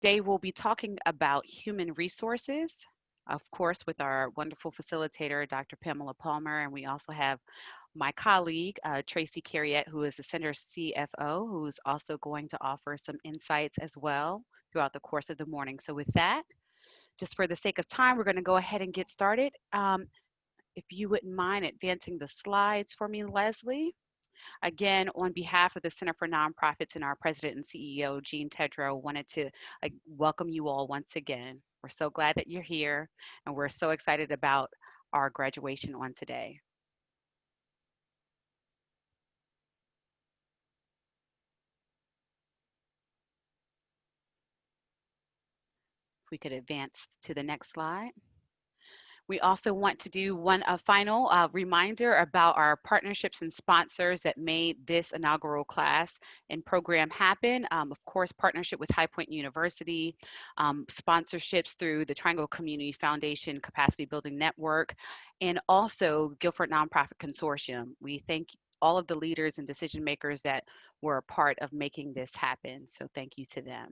Today we'll be talking about human resources, of course, with our wonderful facilitator, Dr. Pamela Palmer, and we also have my colleague, Tracy Carriette, who is the Center CFO, who's also going to offer some insights as well throughout the course of the morning. So with that, just for the sake of time, we're going to go ahead and get started. If you wouldn't mind advancing the slides for me, Leslie. Again, on behalf of the Center for Nonprofits and our President and CEO, Jean Tedrow, wanted to welcome you all once again. We're so glad that you're here, and we're so excited about our graduation on today. If we could advance to the next slide. We also want to do a final reminder about our partnerships and sponsors that made this inaugural class and program happen. Of course, partnership with High Point University, sponsorships through the Triangle Community Foundation Capacity Building Network, and also Guilford Nonprofit Consortium. We thank all of the leaders and decision makers that were a part of making this happen. So thank you to them.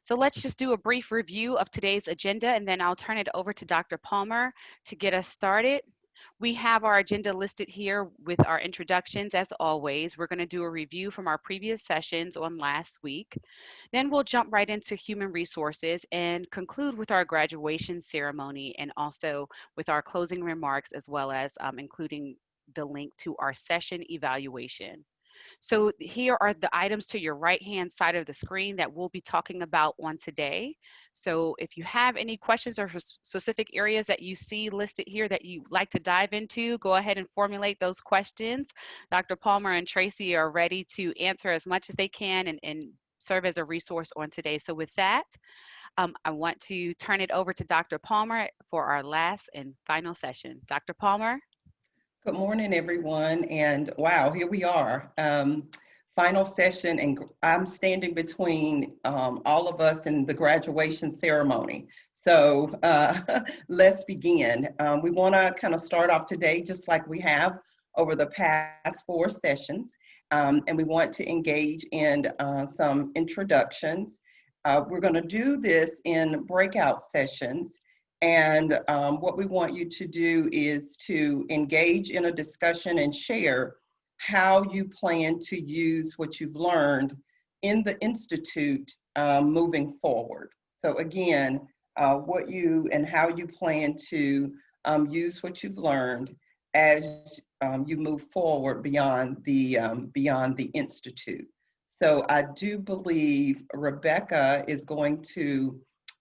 So let's just do a brief review of today's agenda, and then I'll turn it over to Dr. Palmer to get us started. We have our agenda listed here with our introductions. As always, we're going to do a review from our previous sessions on last week. Then we'll jump right into human resources and conclude with our graduation ceremony, and also with our closing remarks, as well as including the link to our session evaluation. So here are the items to your right-hand side of the screen that we'll be talking about on today. So if you have any questions or specific areas that you see listed here that you'd like to dive into, go ahead and formulate those questions. Dr. Palmer and Tracy are ready to answer as much as they can and serve as a resource on today. So with that, I want to turn it over to Dr. Palmer for our last and final session. Dr. Palmer? Good morning, everyone. And wow, here we are. Final session, and I'm standing between all of us and the graduation ceremony. So let's begin. We want to kind of start off today just like we have over the past 4 sessions. And we want to engage in some introductions. We're going to do this in breakout sessions. And what we want you to do is to engage in a discussion and share how you plan to use what you've learned in the Institute moving forward. So again, what you and how you plan to use what you've learned as you move forward beyond the Institute. So I do believe Rebecca is going to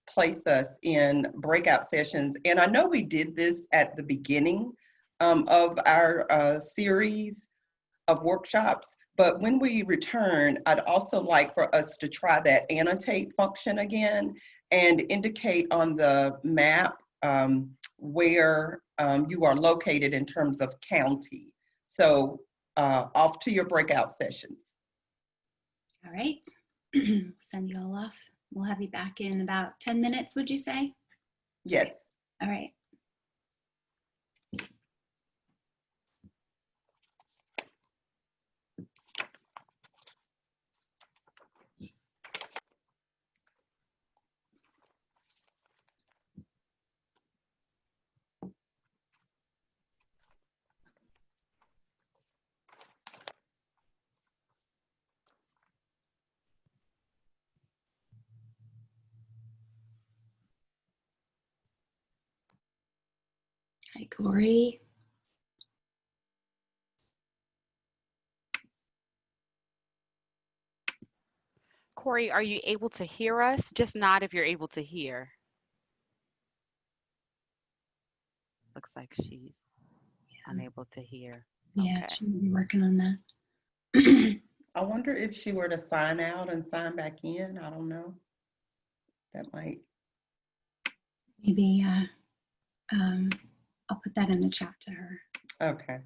place us in breakout sessions. And I know we did this at the beginning of our series of workshops, but when we return, I'd also like for us to try that annotate function again and indicate on the map where you are located in terms of county. So off to your breakout sessions. All right, send you all off. We'll have you back in about 10 minutes, would you say? Yes. All right. Hi, Corey. Corey, are you able to hear us? Just nod if you're able to hear. Looks like she's unable to hear. Yeah, Okay. she may be working on that. I wonder if she were to sign out and sign back in. I don't know. That might. Maybe I'll put that in the chat to her. Okay.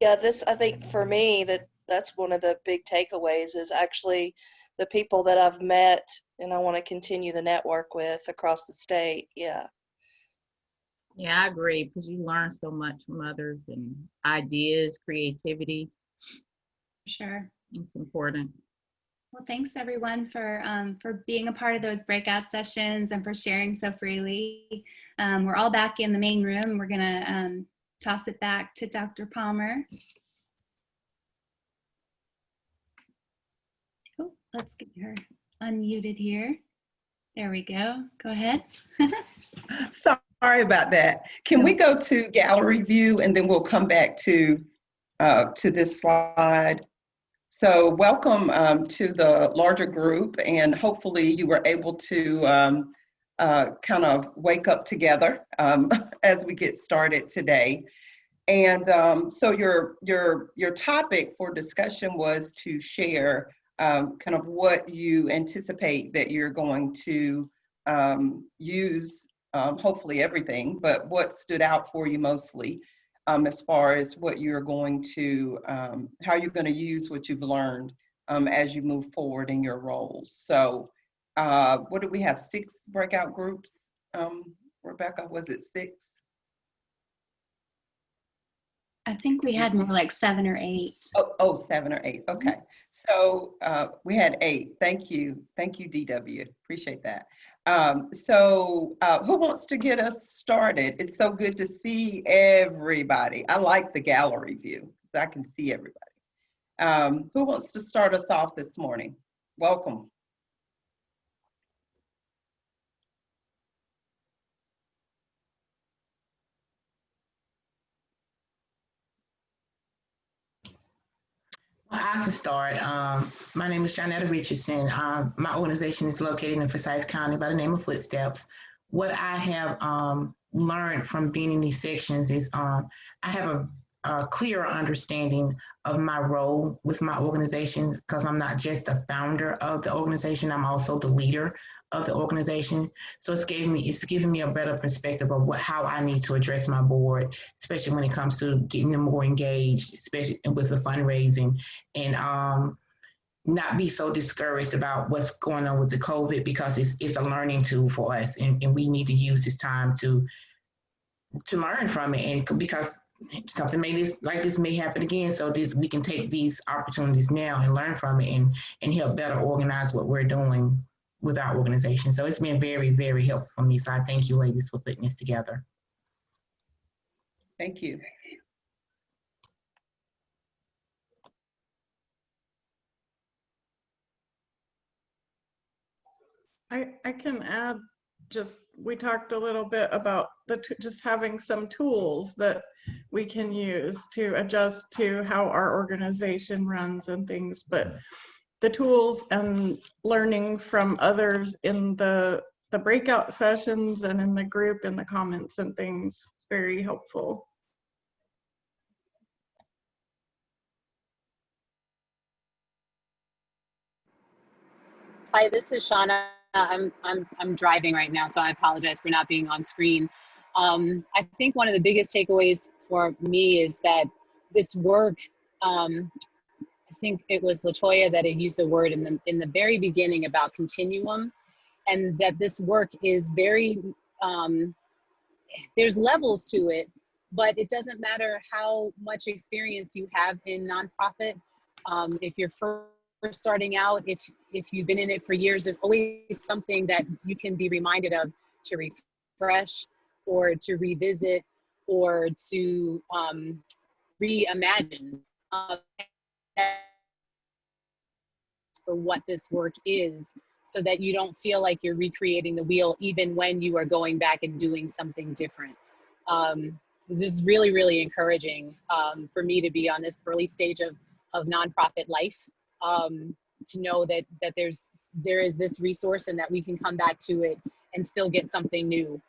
Yeah, this, I think for me, that's one of the big takeaways is actually the people that I've met and I want to continue the network with across the state. Yeah. Yeah, I agree, because you learn so much from others and ideas, creativity. Sure. It's important. Well, thanks everyone for being a part of those breakout sessions and for sharing so freely. We're all back in the main room. We're gonna toss it back to Dr. Palmer. Oh, let's get her unmuted here. There we go. Go ahead. Sorry about that. Can we go to gallery view and then we'll come back to this slide? So welcome to the larger group, and hopefully you were able to kind of wake up together as we get started today. And so your topic for discussion was to share kind of what you anticipate that you're going to use, hopefully everything, but what stood out for you mostly as far as what you're going to, how you're going to use what you've learned as you move forward in your roles. So what do we have, 6 breakout groups? Rebecca, was it 6? I think we had more like 7 or 8. Oh, 7 or 8. Okay. So we had 8. Thank you. Thank you, DW. Appreciate that. So who wants to get us started? It's so good to see everybody. I like the gallery view because I can see everybody. Who wants to start us off this morning? Welcome. Well, I can start. My name is Shawnetta Richardson. My organization is located in Forsyth County by the name of Footsteps. What I have learned from being in these sections is I have a clearer understanding of my role with my organization, because I'm not just the founder of the organization, I'm also the leader of the organization. So it's giving me a better perspective of how I need to address my board, especially when it comes to getting them more engaged, especially with the fundraising, and not be so discouraged about what's going on with the COVID, because it's a learning tool for us, and we need to use this time to learn from it, and because something like this may happen again, so we can take these opportunities now and learn from it, and help better organize what we're doing with our organization. So it's been very, very helpful for me. So I thank you ladies for putting this together. Thank you. I can add, just we talked a little bit about just having some tools that we can use to adjust to how our organization runs and things, but the tools and learning from others in the breakout sessions and in the group, in the comments and things, very helpful. Hi, this is Shauna. I'm driving right now, so I apologize for not being on screen. I think one of the biggest takeaways for me is that this work, I think it was Latoya that had used a word in the very beginning about continuum, and that this work is very, there's levels to it, but it doesn't matter how much experience you have in nonprofit. If you're first starting out, if you've been in it for years, there's always something that you can be reminded of to refresh or to revisit or to reimagine for what this work is, so that you don't feel like you're recreating the wheel even when you are going back and doing something different. This is really, really encouraging for me to be on this early stage of nonprofit life, to know that there is this resource and that we can come back to it and still get something new.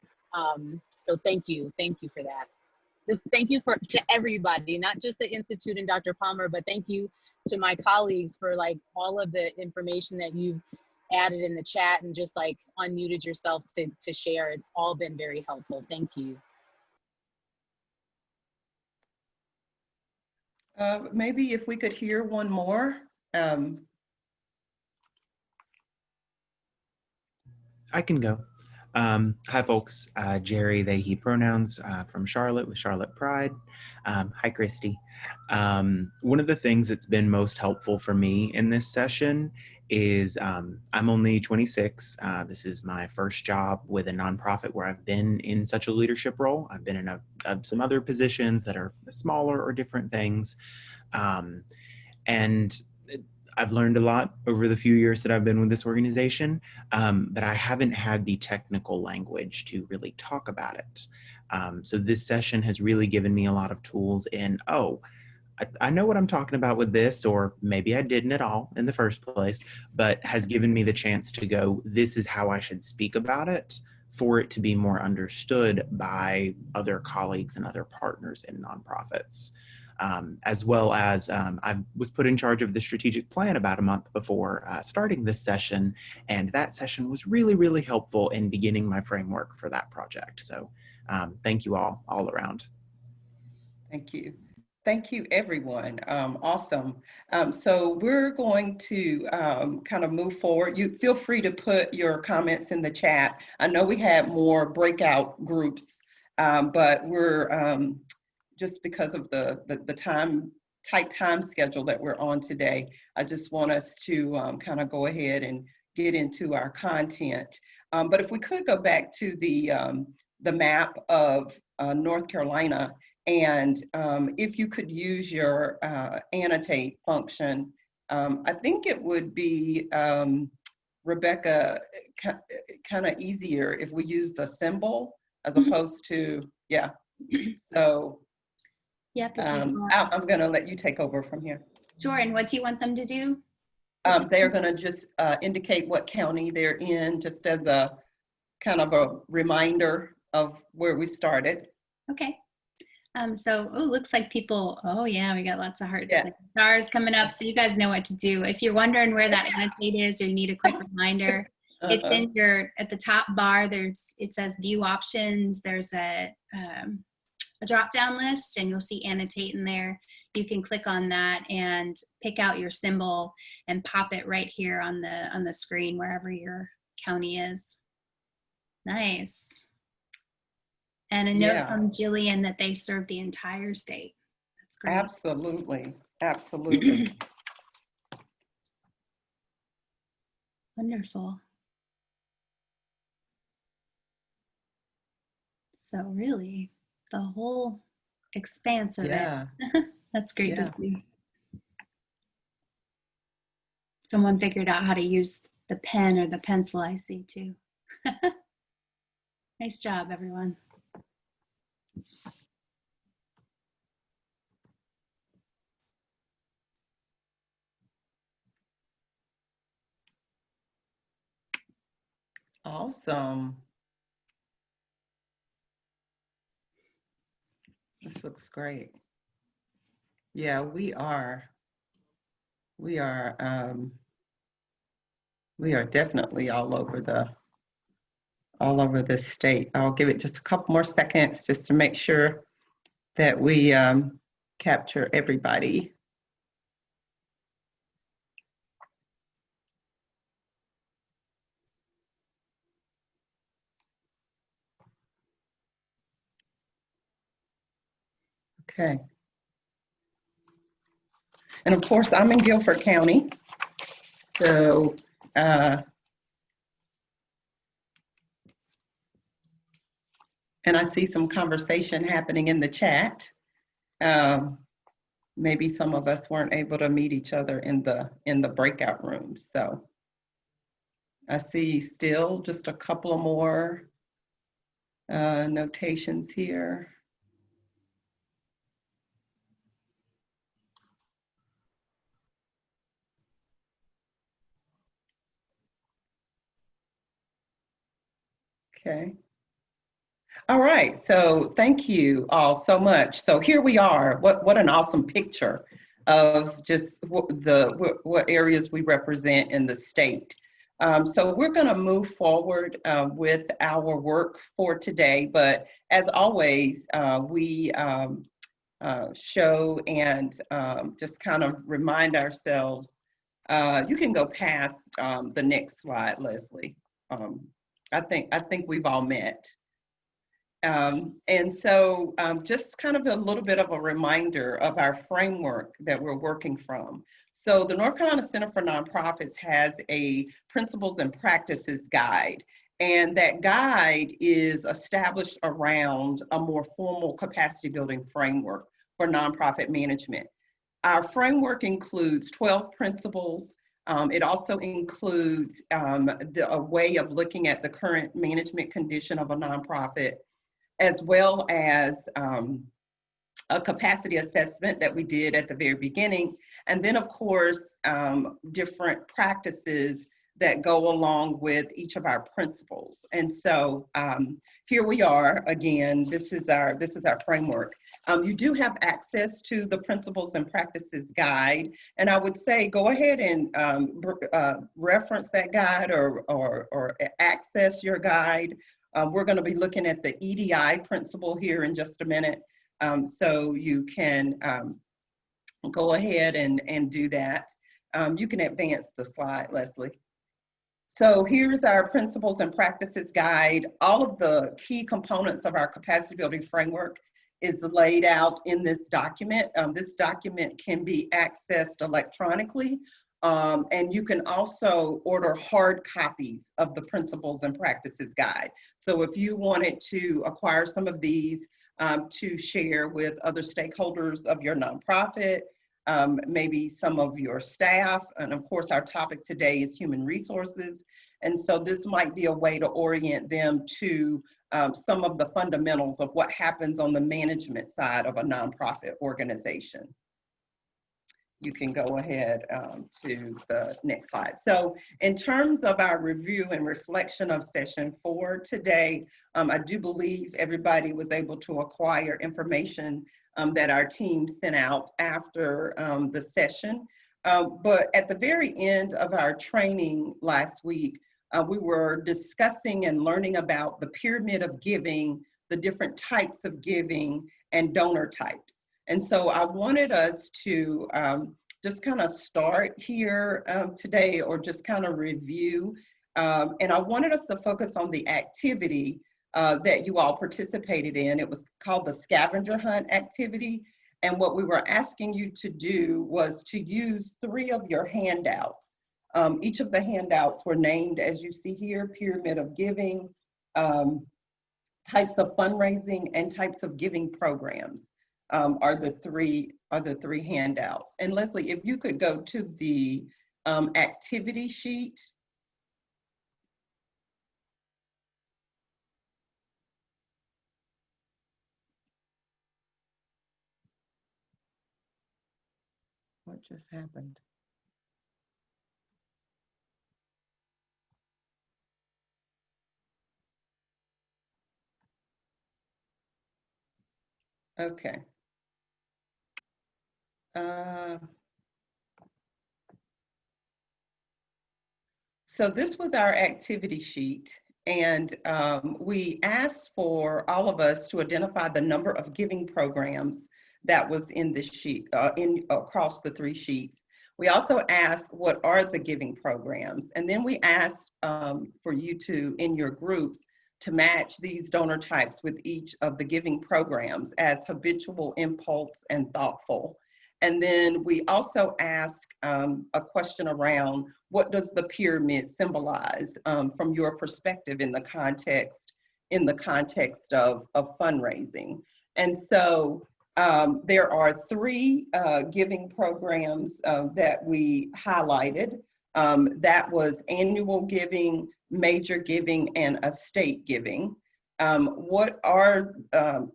So thank you for that. Thank you to everybody, not just the Institute and Dr. Palmer, but thank you to my colleagues for like all of the information that you've added in the chat and just like unmuted yourself to share. It's all been very helpful. Thank you. Maybe if we could hear one more. I can go. Hi, folks. Jerry, they, he pronouns from Charlotte with Charlotte Pride. Hi, Christy. One of the things that's been most helpful for me in this session is I'm only 26. This is my first job with a nonprofit where I've been in such a leadership role. I've been in some other positions that are smaller or different things. And I've learned a lot over the few years that I've been with this organization, but I haven't had the technical language to really talk about it. So this session has really given me a lot of tools in, I know what I'm talking about with this, or maybe I didn't at all in the first place, but has given me the chance to go, this is how I should speak about it for it to be more understood by other colleagues and other partners in nonprofits. As well as I was put in charge of the strategic plan about a month before starting this session, and that session was really, really helpful in beginning my framework for that project. So thank you all around. Thank you. Thank you, everyone. Awesome. So we're going to kind of move forward. You feel free to put your comments in the chat. I know we had more breakout groups, but we're just because of the tight time schedule that we're on today, I just want us to kind of go ahead and get into our content. But if we could go back to the map of North Carolina, and if you could use your annotate function, I think it would be, Rebecca, kind of easier if we used a symbol as opposed to, yeah. So Yep. I'm going to let you take over from here. Jordan, what do you want them to do? They're going to just indicate what county they're in, just as a kind of a reminder of where we started. Okay. So, looks like people, yeah, we got lots of hearts, Yeah. and stars coming up. So you guys know what to do. If you're wondering where that annotate is or you need a quick reminder, it's in at the top bar, it says view options. There's a drop-down list and you'll see annotate in there. You can click on that and pick out your symbol and pop it right here on the screen wherever your county is. Nice. And a note from Jillian that they serve the entire state. That's great. Absolutely. Absolutely. Wonderful. So really, the whole expanse of it. That's great to see. Someone figured out how to use the pen or the pencil, I see too. Nice job, everyone. Awesome. This looks great. Yeah, we are definitely all over the state. I'll give it just a couple more seconds just to make sure that we capture everybody. Okay. And of course, I'm in Guilford County. So, and I see some conversation happening in the chat. Maybe some of us weren't able to meet each other in the breakout rooms. So I see still just a couple of more notations here. Okay. All right, so thank you all so much. So here we are. What an awesome picture of just what areas we represent in the state. So we're going to move forward with our work for today, but as always, we show and just kind of remind ourselves. You can go past the next slide, Leslie. I think we've all met. And so just kind of a little bit of a reminder of our framework that we're working from. So the North Carolina Center for Nonprofits has a principles and practices guide. And that guide is established around a more formal capacity building framework for nonprofit management. Our framework includes 12 principles. It also includes a way of looking at the current management condition of a nonprofit, as well as a capacity assessment that we did at the very beginning. And then, of course, different practices that go along with each of our principles. And so here we are again. This is our framework. You do have access to the principles and practices guide, and I would say go ahead and reference that guide or access your guide. We're going to be looking at the EDI principle here in just a minute, so you can go ahead and do that. You can advance the slide, Leslie. So here's our principles and practices guide. All of the key components of our capacity building framework is laid out in this document. This document can be accessed electronically, and you can also order hard copies of the principles and practices guide. So if you wanted to acquire some of these to share with other stakeholders of your nonprofit, maybe some of your staff, and of course our topic today is human resources. And so this might be a way to orient them to some of the fundamentals of what happens on the management side of a nonprofit organization. You can go ahead to the next slide. So in terms of our review and reflection of session 4 today, I do believe everybody was able to acquire information that our team sent out after the session. But at the very end of our training last week, we were discussing and learning about the pyramid of giving, the different types of giving, and donor types. And so I wanted us to just kind of start here today, or just kind of review. And I wanted us to focus on the activity that you all participated in. It was called the scavenger hunt activity. And what we were asking you to do was to use 3 of your handouts. Each of the handouts were named, as you see here, pyramid of giving, types of fundraising, and types of giving programs are the three handouts. And Leslie, if you could go to the activity sheet. What just happened? Okay. So this was our activity sheet, and we asked for all of us to identify the number of giving programs that was in this sheet, across the 3 sheets. We also asked what are the giving programs, and then we asked for you to, in your groups, to match these donor types with each of the giving programs as habitual, impulse, and thoughtful. And then we also ask a question around what does the pyramid symbolize from your perspective in the context of fundraising. And so there are 3 giving programs that we highlighted. That was annual giving, major giving, and estate giving. What are,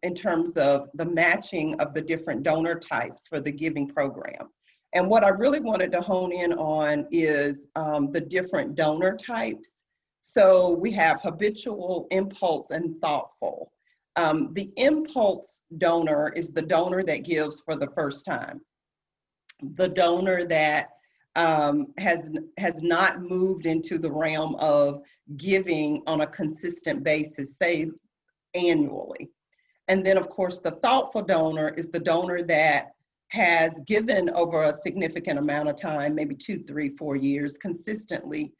in terms of the matching of the different donor types for the giving program? And what I really wanted to hone in on is the different donor types. So we have habitual, impulse, and thoughtful. The impulse donor is the donor that gives for the first time. The donor that has not moved into the realm of giving on a consistent basis, say annually. And then of course the thoughtful donor is the donor that has given over a significant amount of time, maybe 2, 3, 4 years, consistently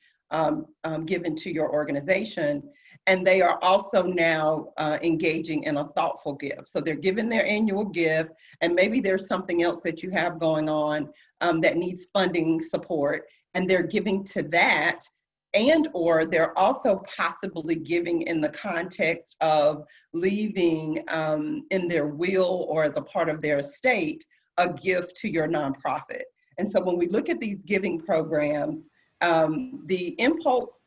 given to your organization. And they are also now engaging in a thoughtful gift. So they're giving their annual gift, and maybe there's something else that you have going on that needs funding support, and they're giving to that, and or they're also possibly giving in the context of leaving in their will or as a part of their estate a gift to your nonprofit. And so when we look at these giving programs, the impulse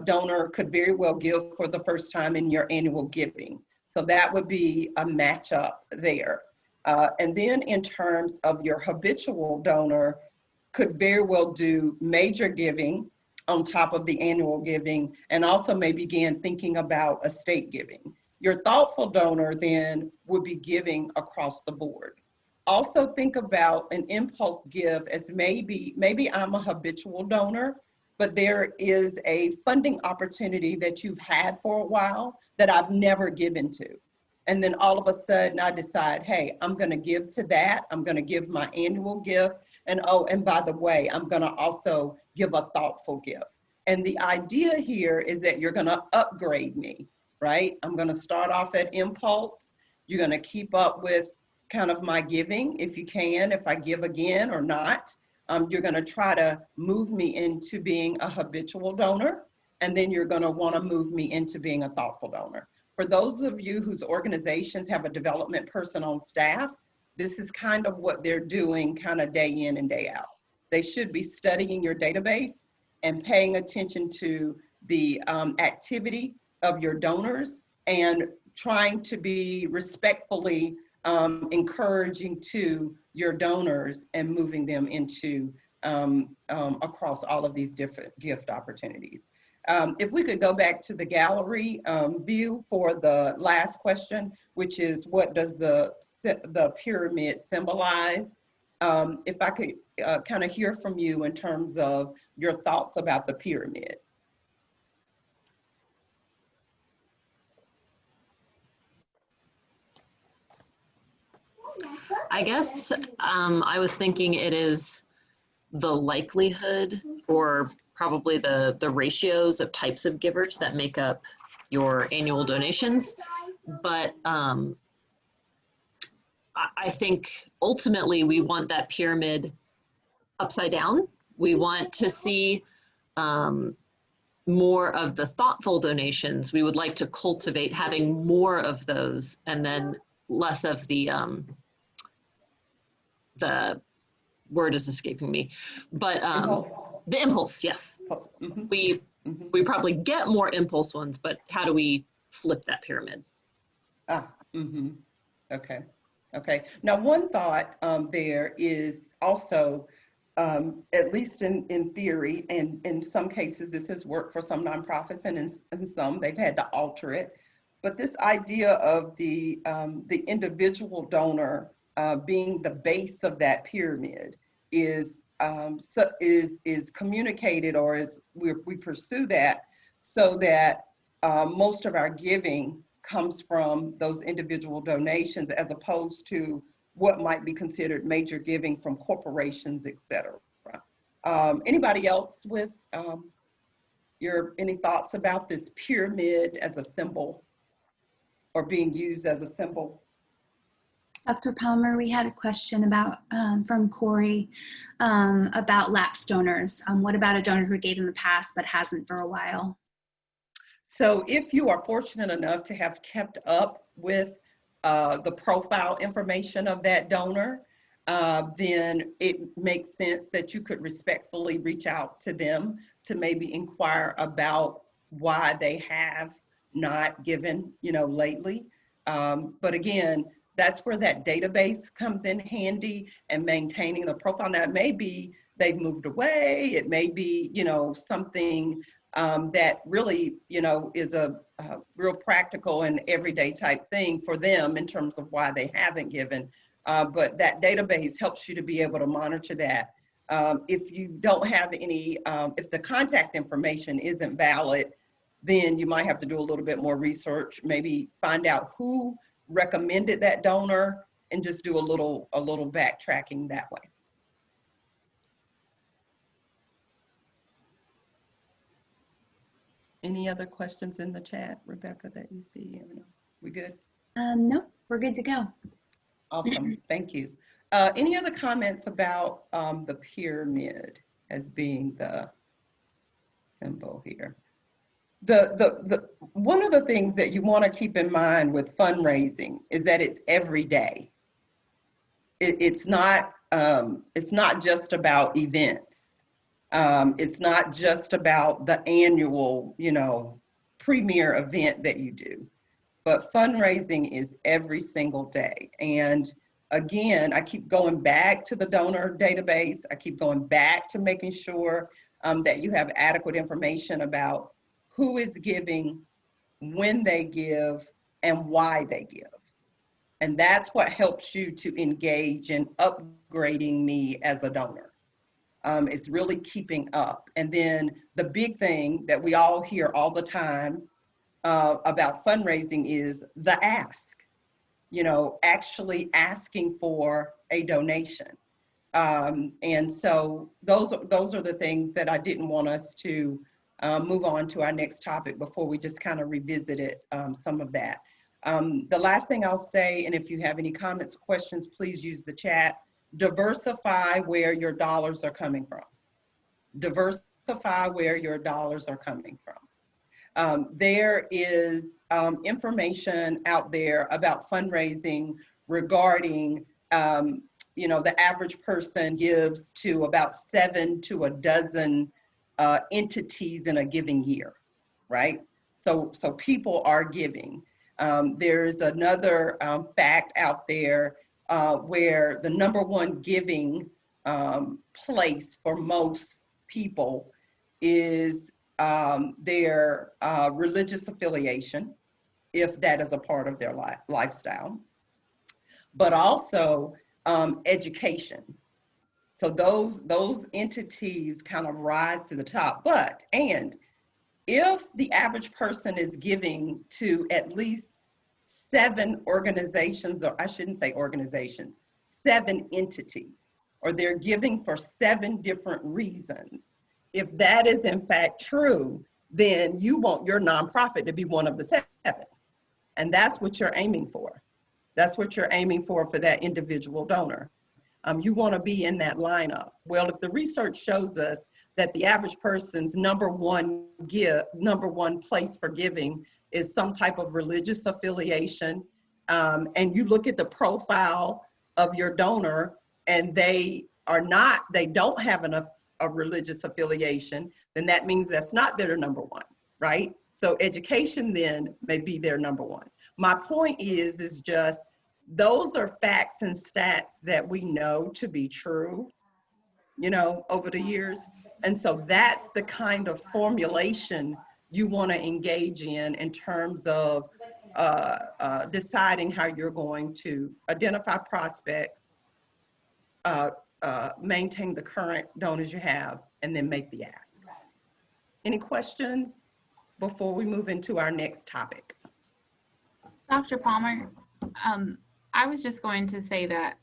donor could very well give for the first time in your annual giving. So that would be a matchup there. And then in terms of your habitual donor, could very well do major giving on top of the annual giving, and also may begin thinking about estate giving. Your thoughtful donor then would be giving across the board. Also think about an impulse give as maybe I'm a habitual donor, but there is a funding opportunity that you've had for a while that I've never given to. And then all of a sudden I decide, hey, I'm gonna give to that. I'm gonna give my annual gift. And oh, and by the way, I'm gonna also give a thoughtful gift. And the idea here is that you're gonna upgrade me, right? I'm gonna start off at impulse. You're gonna keep up with kind of my giving, if you can, if I give again or not. You're gonna try to move me into being a habitual donor, and then you're gonna wanna move me into being a thoughtful donor. For those of you whose organizations have a development person on staff, this is kind of what they're doing kind of day in and day out. They should be studying your database and paying attention to the activity of your donors and trying to be respectfully encouraging to your donors and moving them into across all of these different gift opportunities. If we could go back to the gallery view for the last question, which is what does the pyramid symbolize? If I could kind of hear from you in terms of your thoughts about the pyramid. I guess I was thinking it is the likelihood or probably the ratios of types of givers that make up your annual donations. But I think ultimately we want that pyramid upside down. We want to see more of the thoughtful donations. We would like to cultivate having more of those and then less of the word is escaping me, but the impulse, yes. Mm-hmm. We probably get more impulse ones, but how do we flip that pyramid? Okay. Now, one thought there is also, at least in theory, and in some cases this has worked for some nonprofits, and in some they've had to alter it. But this idea of the individual donor being the base of that pyramid is communicated, or is we pursue that so that most of our giving comes from those individual donations as opposed to what might be considered major giving from corporations, et cetera. Anybody else with any thoughts about this pyramid as a symbol or being used as a symbol? Dr. Palmer, we had a question about from Corey about lapsed donors. What about a donor who gave in the past but hasn't for a while? So if you are fortunate enough to have kept up with the profile information of that donor, then it makes sense that you could respectfully reach out to them to maybe inquire about why they have not given, lately. But again, that's where that database comes in handy, and maintaining the profile. Now, it may be they've moved away. It may be, something that really, is a real practical and everyday type thing for them in terms of why they haven't given. But that database helps you to be able to monitor that. If you don't have any, if the contact information isn't valid, then you might have to do a little bit more research, maybe find out who recommended that donor and just do a little backtracking that way. Any other questions in the chat, Rebecca, that you see? We good? Nope, we're good to go. Awesome, thank you. Any other comments about the pyramid as being the symbol here? One of the things that you want to keep in mind with fundraising is that it's every day. It's not just about events. It's not just about the annual, premier event that you do, but fundraising is every single day. And again, I keep going back to the donor database. I keep going back to making sure that you have adequate information about who is giving, when they give, and why they give. And that's what helps you to engage in upgrading me as a donor. It's really keeping up. And then the big thing that we all hear all the time about fundraising is the ask, actually asking for a donation. And so those are the things that I didn't want us to move on to our next topic before we just kind of revisited some of that. The last thing I'll say, and if you have any comments, questions, please use the chat. Diversify where your dollars are coming from. Diversify where your dollars are coming from. There is information out there about fundraising regarding, the average person gives to about 7 to a dozen entities in a given year, right? So people are giving. There's another fact out there where the number one giving place for most people is their religious affiliation, if that is a part of their lifestyle, but also education. So those entities kind of rise to the top. And if the average person is giving to at least 7 organizations, or I shouldn't say organizations, 7 entities, or they're giving for 7 different reasons, if that is in fact true, then you want your nonprofit to be one of the 7. And that's what you're aiming for. That's what you're aiming for that individual donor. You want to be in that lineup. Well, if the research shows us that the average person's number one place for giving is some type of religious affiliation, and you look at the profile of your donor and they don't have a religious affiliation, then that means that's not their number one, right? So education then may be their number one. My point is just, those are facts and stats that we know to be true, over the years. And so that's the kind of formulation you want to engage in terms of deciding how you're going to identify prospects, maintain the current donors you have, and then make the ask. Any questions before we move into our next topic? Dr. Palmer, I was just going to say that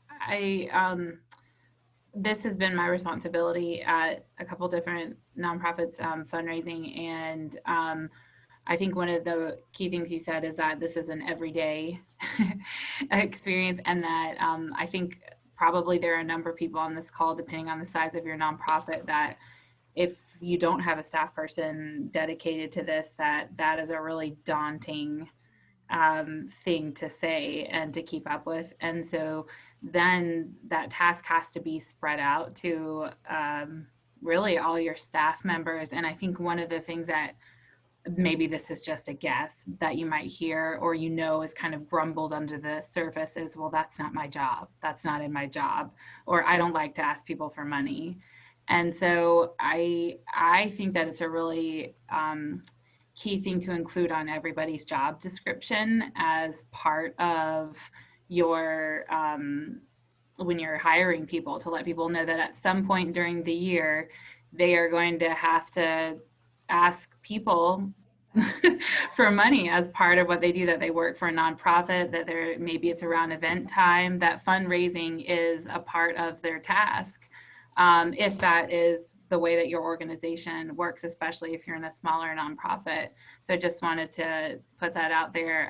this has been my responsibility at a couple different nonprofits fundraising, and I think one of the key things you said is that this is an everyday experience, and that I think probably there are a number of people on this call, depending on the size of your nonprofit, that if you don't have a staff person dedicated to this, that is a really daunting thing to say and to keep up with. And so then that task has to be spread out to really all your staff members. And I think one of the things that, maybe this is just a guess, that you might hear or is kind of grumbled under the surface is, well, that's not my job. That's not in my job. Or I don't like to ask people for money. And so I think that it's a really key thing to include on everybody's job description as part of your, when you're hiring people, to let people know that at some point during the year, they are going to have to ask people for money as part of what they do, that they work for a nonprofit, that maybe it's around event time, that fundraising is a part of their task. if that is the way that your organization works, especially if you're in a smaller nonprofit. So just wanted to put that out there.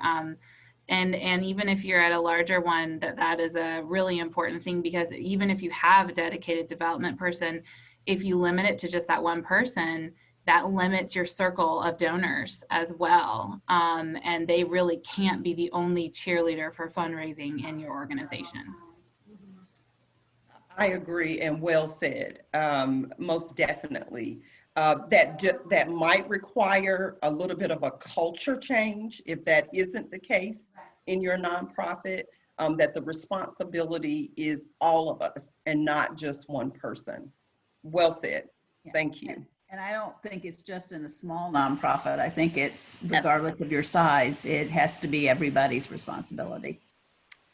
And even if you're at a larger one, that is a really important thing, because even if you have a dedicated development person, if you limit it to just that one person, that limits your circle of donors as well. And they really can't be the only cheerleader for fundraising in your organization. I agree, and well said. Most definitely. That might require a little bit of a culture change if that isn't the case in your nonprofit, that the responsibility is all of us and not just one person. Well said. Thank you. And I don't think it's just in a small nonprofit. I think it's regardless of your size, it has to be everybody's responsibility.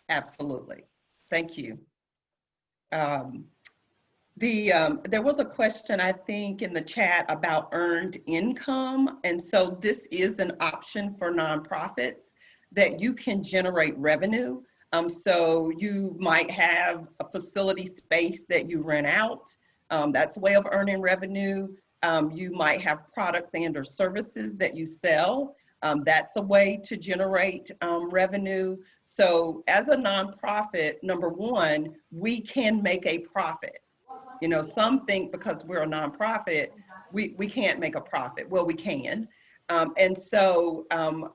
Absolutely. Thank you. There was a question, I think, in the chat about earned income. And so this is an option for nonprofits that you can generate revenue. So you might have a facility space that you rent out. That's a way of earning revenue. You might have products and or services that you sell. That's a way to generate revenue. So as a nonprofit, number one, we can make a profit. You know, some think because we're a nonprofit, we can't make a profit. Well, we can. And so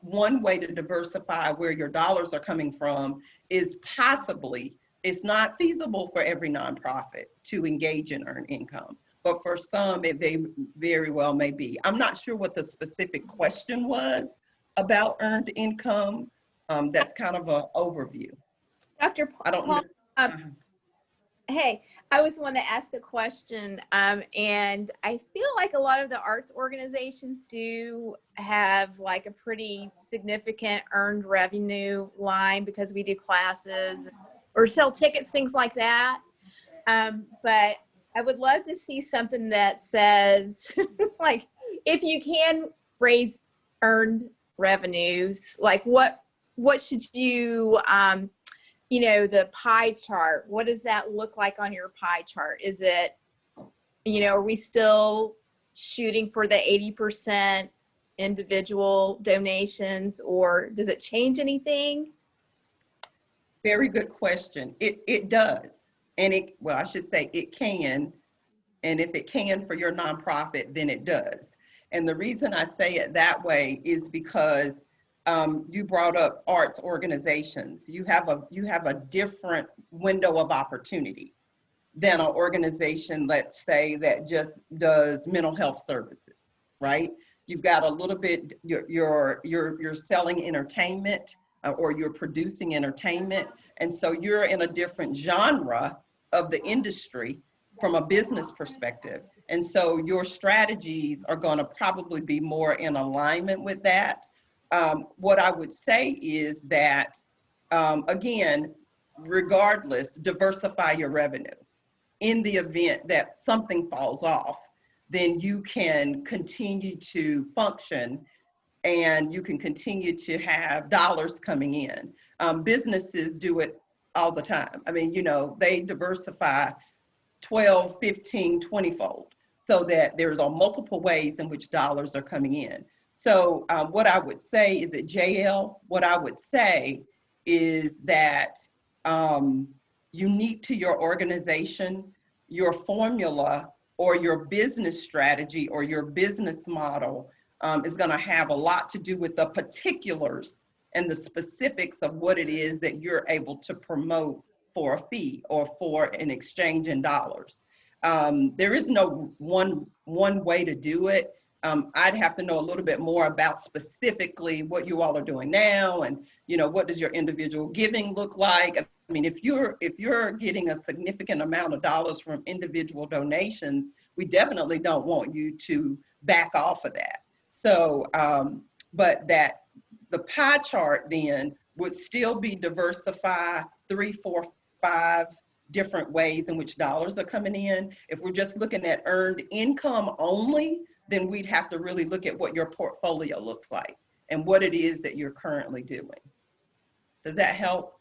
one way to diversify where your dollars are coming from is possibly, it's not feasible for every nonprofit to engage in earned income, but for some, they very well may be. I'm not sure what the specific question was about earned income. That's kind of an overview. Dr. I don't know. Hey, I was the one that asked the question, and I feel like a lot of the arts organizations do have like a pretty significant earned revenue line because we do classes or sell tickets, things like that. But I would love to see something that says, like, if you can raise earned revenues, like what should you, you know, the pie chart, what does that look like on your pie chart? Is it, you know, are we still shooting for the 80% individual donations, or does it change anything? Very good question. It does. And well, I should say it can. And if it can for your nonprofit, then it does. And the reason I say it that way is because you brought up arts organizations. You have a different window of opportunity than an organization, let's say, that just does mental health services, right? You've got a little bit, you're selling entertainment or you're producing entertainment. And so you're in a different genre of the industry from a business perspective. And so your strategies are going to probably be more in alignment with that. What I would say is that, again, regardless, diversify your revenue. In the event that something falls off, then you can continue to function and you can continue to have dollars coming in. Businesses do it all the time. I mean, you know, they diversify 12, 15, 20-fold so that there's multiple ways in which dollars are coming in. So what I would say is at JL, what I would say is that unique to your organization, your formula or your business strategy or your business model is going to have a lot to do with the particulars and the specifics of what it is that you're able to promote for a fee or for an exchange in dollars. There is no one way to do it. I'd have to know a little bit more about specifically what you all are doing now, and you know, what does your individual giving look like? I mean, if you're getting a significant amount of dollars from individual donations, we definitely don't want you to back off of that. So, but that the pie chart then would still be diversify 3, 4, 5 different ways in which dollars are coming in. If we're just looking at earned income only, then we'd have to really look at what your portfolio looks like and what it is that you're currently doing. Does that help?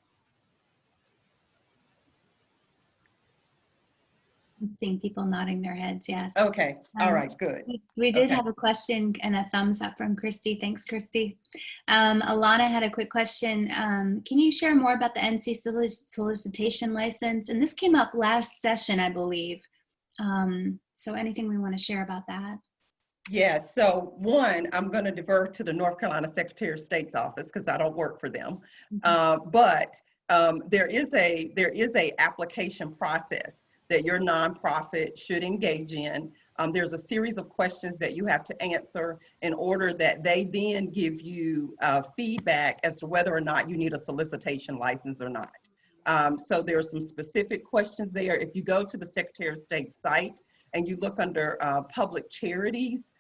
Seeing people nodding their heads, yes. Okay, all Um, right, good. We did Okay. have a question and a thumbs up from Christy. Thanks, Christy. Alana had a quick question. Can you share more about the NC solicitation license? And this came up last session, I believe. So anything we want to share about that? Yes, so one, I'm going to divert to the North Carolina Secretary of State's office because I don't work for them. But there is a application process that your nonprofit should engage in. There's a series of questions that you have to answer in order that they then give you feedback as to whether or not you need a solicitation license or not. So there are some specific questions there. If you go to the Secretary of State site and you look under public charities,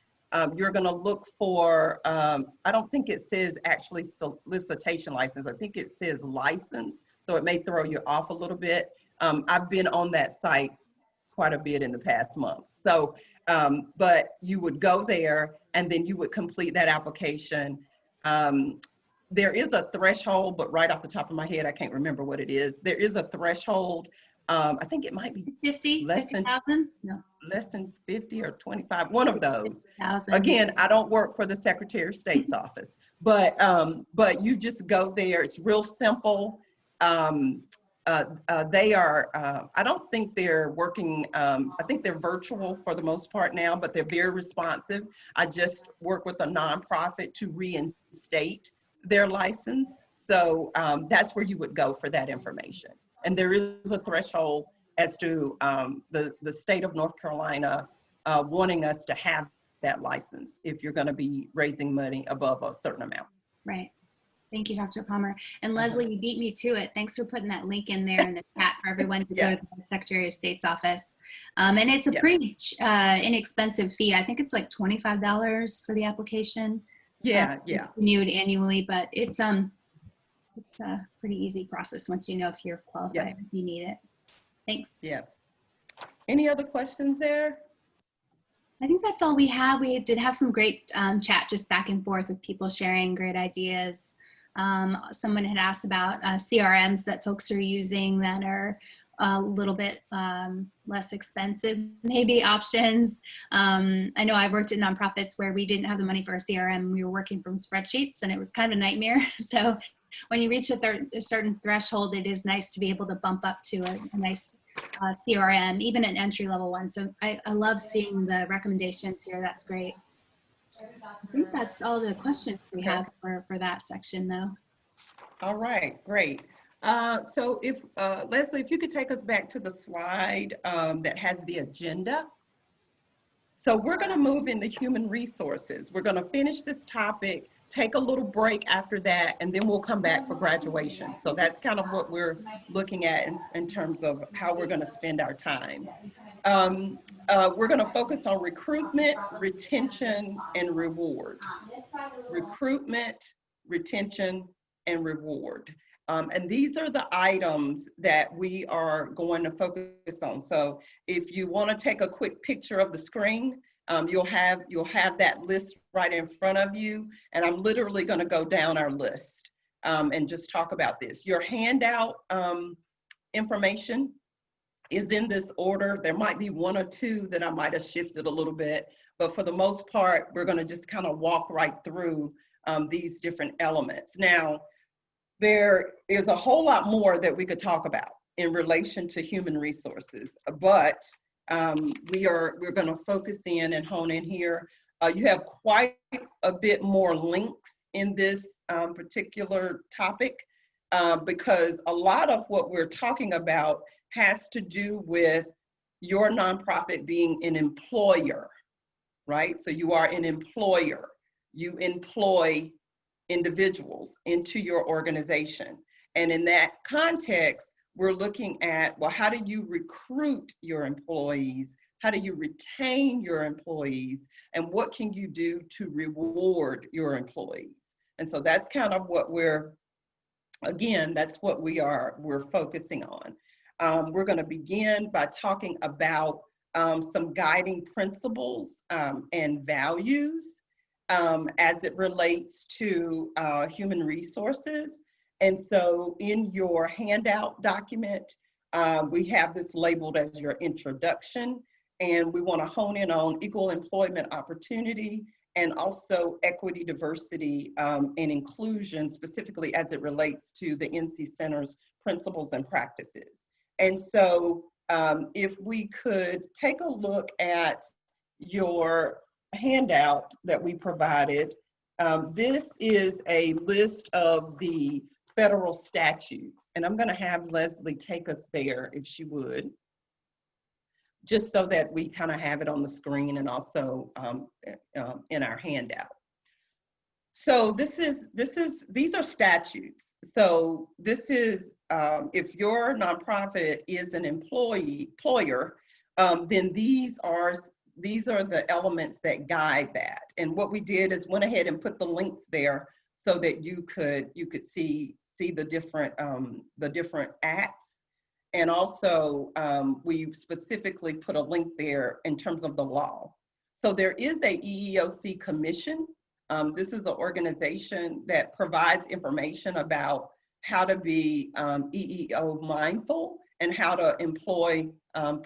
you're going to look for, I don't think it says actually solicitation license. I think it says license. So it may throw you off a little bit. I've been on that site quite a bit in the past month. So, but you would go there and then you would complete that application. There is a threshold, but right off the top of my head, I can't remember what it is. There is a threshold. I think it might be 50,000? No. Less than 50 or 25, one of those. 50,000. Again, I don't work for the Secretary of State's office, but you just go there. It's real simple. They are, I don't think they're working, I think they're virtual for the most part now, but they're very responsive. I just work with a nonprofit to reinstate their license. So that's where you would go for that information. And there is a threshold as to the state of North Carolina wanting us to have that license if you're going to be raising money above a certain amount. Right. Thank you, Dr. Palmer. And Leslie, you beat me to it. Thanks for putting that link in there in the chat for everyone to go to the Secretary of State's office. And it's a pretty inexpensive fee. I think it's like $25 for the application. Yeah. It's renewed annually, but it's a pretty easy process once you know if you're qualified, if you need it. Thanks. Yeah. Any other questions there? I think that's all we have. We did have some great chat just back and forth with people sharing great ideas. Someone had asked about CRMs that folks are using that are a little bit less expensive, maybe options. I know I've worked at nonprofits where we didn't have the money for a CRM. We were working from spreadsheets and it was kind of a nightmare. So when you reach a certain threshold, it is nice to be able to bump up to a nice CRM, even an entry-level one. So I love seeing the recommendations here. That's great. I think that's all the questions we have for that section, though. All right, great. So if, Leslie, if you could take us back to the slide that has the agenda. So we're going to move into human resources. We're going to finish this topic, take a little break after that, and then we'll come back for graduation. So that's kind of what we're looking at in terms of how we're going to spend our time. We're going to focus on recruitment, retention, and reward. Recruitment, retention, and reward. And these are the items that we are going to focus on. So if you want to take a quick picture of the screen, you'll have that list right in front of you. And I'm literally going to go down our list and just talk about this. Your handout information is in this order. There might be one or two that I might have shifted a little bit, but for the most part, we're going to just kind of walk right through these different elements. Now, there is a whole lot more that we could talk about in relation to human resources, but we're going to focus in and hone in here. You have quite a bit more links in this particular topic because a lot of what we're talking about has to do with your nonprofit being an employer, right? So you are an employer. You employ individuals into your organization. And in that context, we're looking at, well, how do you recruit your employees? How do you retain your employees? And what can you do to reward your employees? And so that's kind of what we're focusing on. We're going to begin by talking about some guiding principles and values as it relates to human resources. And so in your handout document, We have this labeled as your introduction, and we want to hone in on equal employment opportunity and also equity, diversity, and inclusion, specifically as it relates to the NC Center's principles and practices. And so if we could take a look at your handout that we provided, this is a list of the federal statutes. And I'm going to have Leslie take us there if she would, just so that we kind of have it on the screen and also in our handout. So these are statutes. So this is, if your nonprofit is an employer, then these are the elements that guide that. And what we did is went ahead and put the links there so that you could see the different acts. And also, we specifically put a link there in terms of the law. So there is a EEOC commission. This is an organization that provides information about how to be EEO mindful and how to employ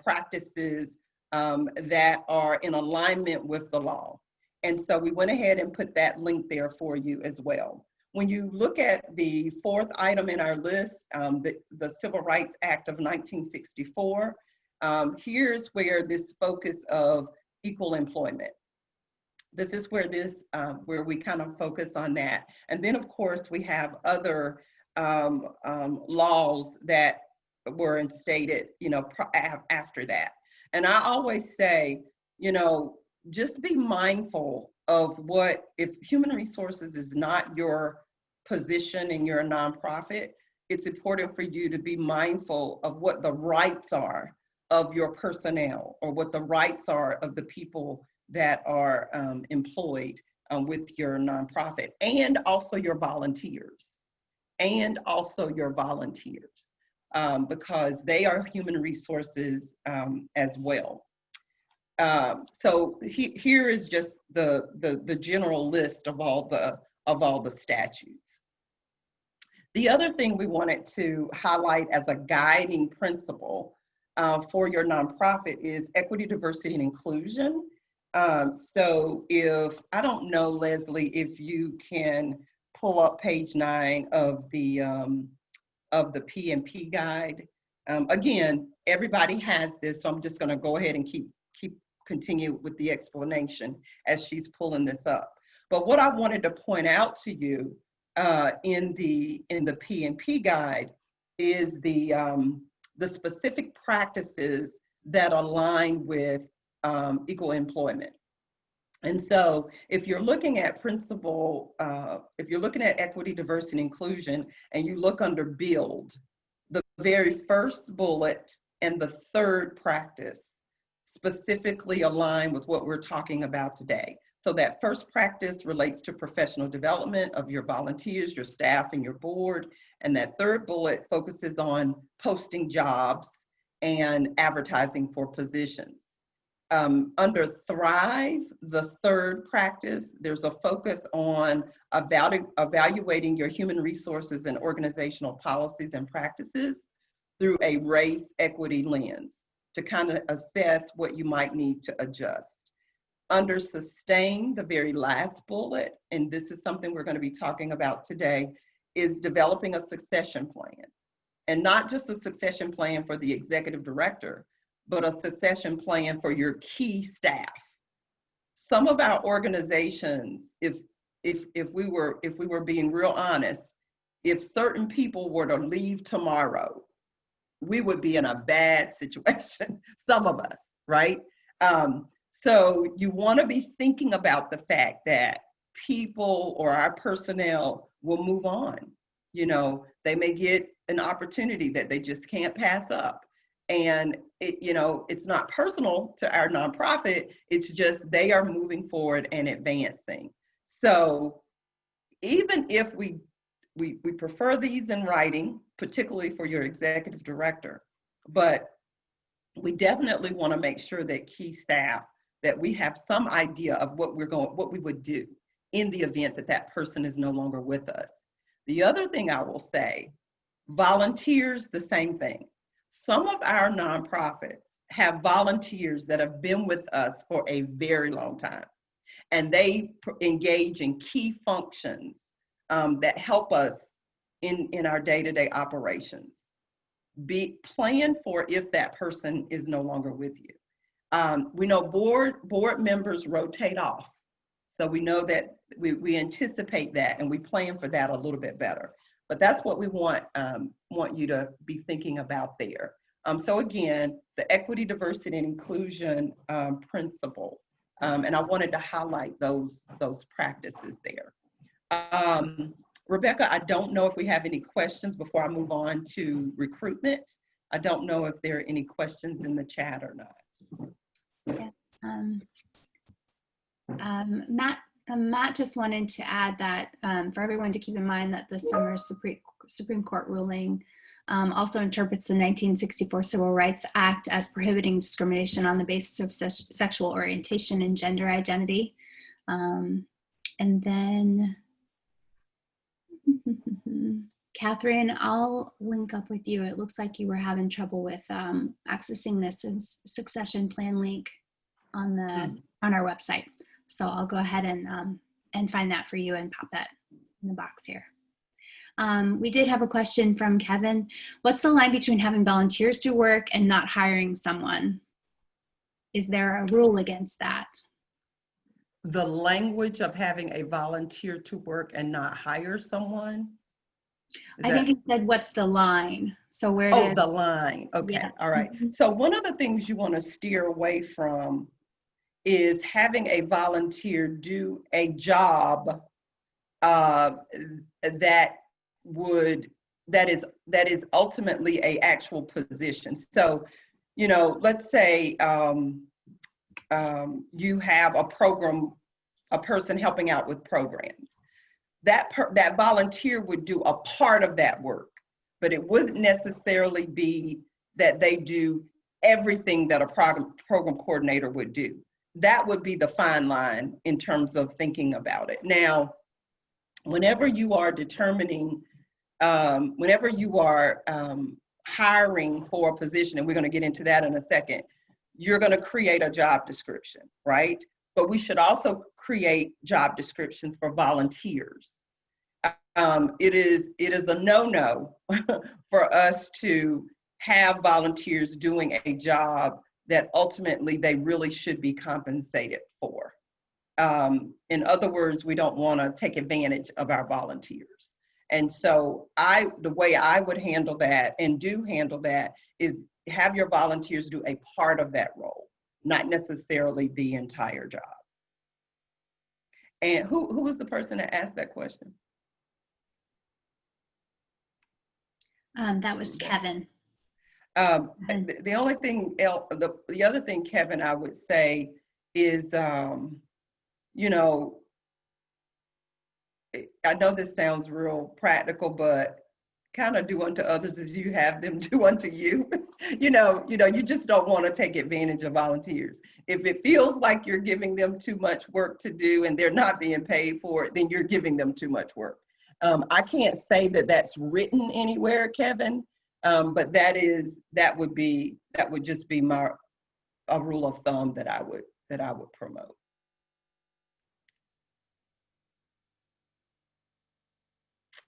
practices that are in alignment with the law. And so we went ahead and put that link there for you as well. When you look at the fourth item in our list, the Civil Rights Act of 1964, here's where this focus of equal employment. This is where where we kind of focus on that. And then of course we have other laws that were instated, after that. And I always say, just be mindful of if human resources is not your position in your nonprofit, it's important for you to be mindful of what the rights are of your personnel, or what the rights are of the people that are employed with your nonprofit, and also your volunteers, because they are human resources as well. So here is just the general list of all the statutes. The other thing we wanted to highlight as a guiding principle for your nonprofit is equity, diversity, and inclusion. So I don't know, Leslie, if you can pull up page 9 of the PMP guide. Again, everybody has this, so I'm just going to go ahead and continue with the explanation as she's pulling this up. But what I wanted to point out to you in the PMP guide is the specific practices that align with equal employment. And so if you're looking at if you're looking at equity, diversity, and inclusion, and you look under build, the very first bullet and the third practice specifically align with what we're talking about today. So that first practice relates to professional development of your volunteers, your staff, and your board. And that third bullet focuses on posting jobs and advertising for positions. Under Thrive, the third practice, there's a focus on evaluating your human resources and organizational policies and practices through a race equity lens to kind of assess what you might need to adjust. Under Sustain, the very last bullet, and this is something we're going to be talking about today, is developing a succession plan. And not just a succession plan for the executive director, but a succession plan for your key staff. Some of our organizations, if we were being real honest, if certain people were to leave tomorrow, we would be in a bad situation, some of us, right? So you want to be thinking about the fact that people or our personnel will move on. They may get an opportunity that they just can't pass up. And it's not personal to our nonprofit, it's just they are moving forward and advancing. So even if we prefer these in writing, particularly for your executive director, but we definitely want to make sure that key staff, that we have some idea of what we would do in the event that that person is no longer with us. The other thing I will say, volunteers, the same thing. some of our nonprofits have volunteers that have been with us for a very long time, and they engage in key functions that help us in our day-to-day operations. Plan for if that person is no longer with you. We know board members rotate off, so we know that we anticipate that, and we plan for that a little bit better. But that's what we want you to be thinking about there. So again, the equity, diversity, and inclusion principle, and I wanted to highlight those practices there. Rebecca, I don't know if we have any questions before I move on to recruitment. I don't know if there are any questions in the chat or not. Yes. Matt just wanted to add that for everyone to keep in mind that this summer's Supreme Court ruling also interprets the 1964 Civil Rights Act as prohibiting discrimination on the basis of sexual orientation and gender identity. And then, Catherine, I'll link up with you. It looks like you were having trouble with accessing this succession plan link on our website. So I'll go ahead and find that for you and pop that in the box here. We did have a question from Kevin. What's the line between having volunteers do work and not hiring someone? Is there a rule against that? The language of having a volunteer to work and not hire someone? I think it said, what's the line? So where the line. Okay, yeah. All right. So one of the things you want to steer away from is having a volunteer do a job that is ultimately a actual position. So, you know, let's say you have a person helping out with programs. That volunteer would do a part of that work, but it wouldn't necessarily be that they do everything that a program coordinator would do. That would be the fine line in terms of thinking about it. Now, whenever you are determining, whenever you are hiring for a position, and we're going to get into that in a second, you're going to create a job description, right? But we should also create job descriptions for volunteers. It is a no-no for us to have volunteers doing a job that ultimately they really should be compensated for. In other words, we don't want to take advantage of our volunteers. And so the way I would handle that and do handle that is have your volunteers do a part of that role, not necessarily the entire job. And who was the person that asked that question? That was Kevin. The only thing, the other thing, Kevin, I would say is, you know, I know this sounds real practical, but kind of do unto others as you have them do unto you. you just don't want to take advantage of volunteers. If it feels like you're giving them too much work to do and they're not being paid for it, then you're giving them too much work. I can't say that that's written anywhere, Kevin, but that would just be a rule of thumb that I would promote.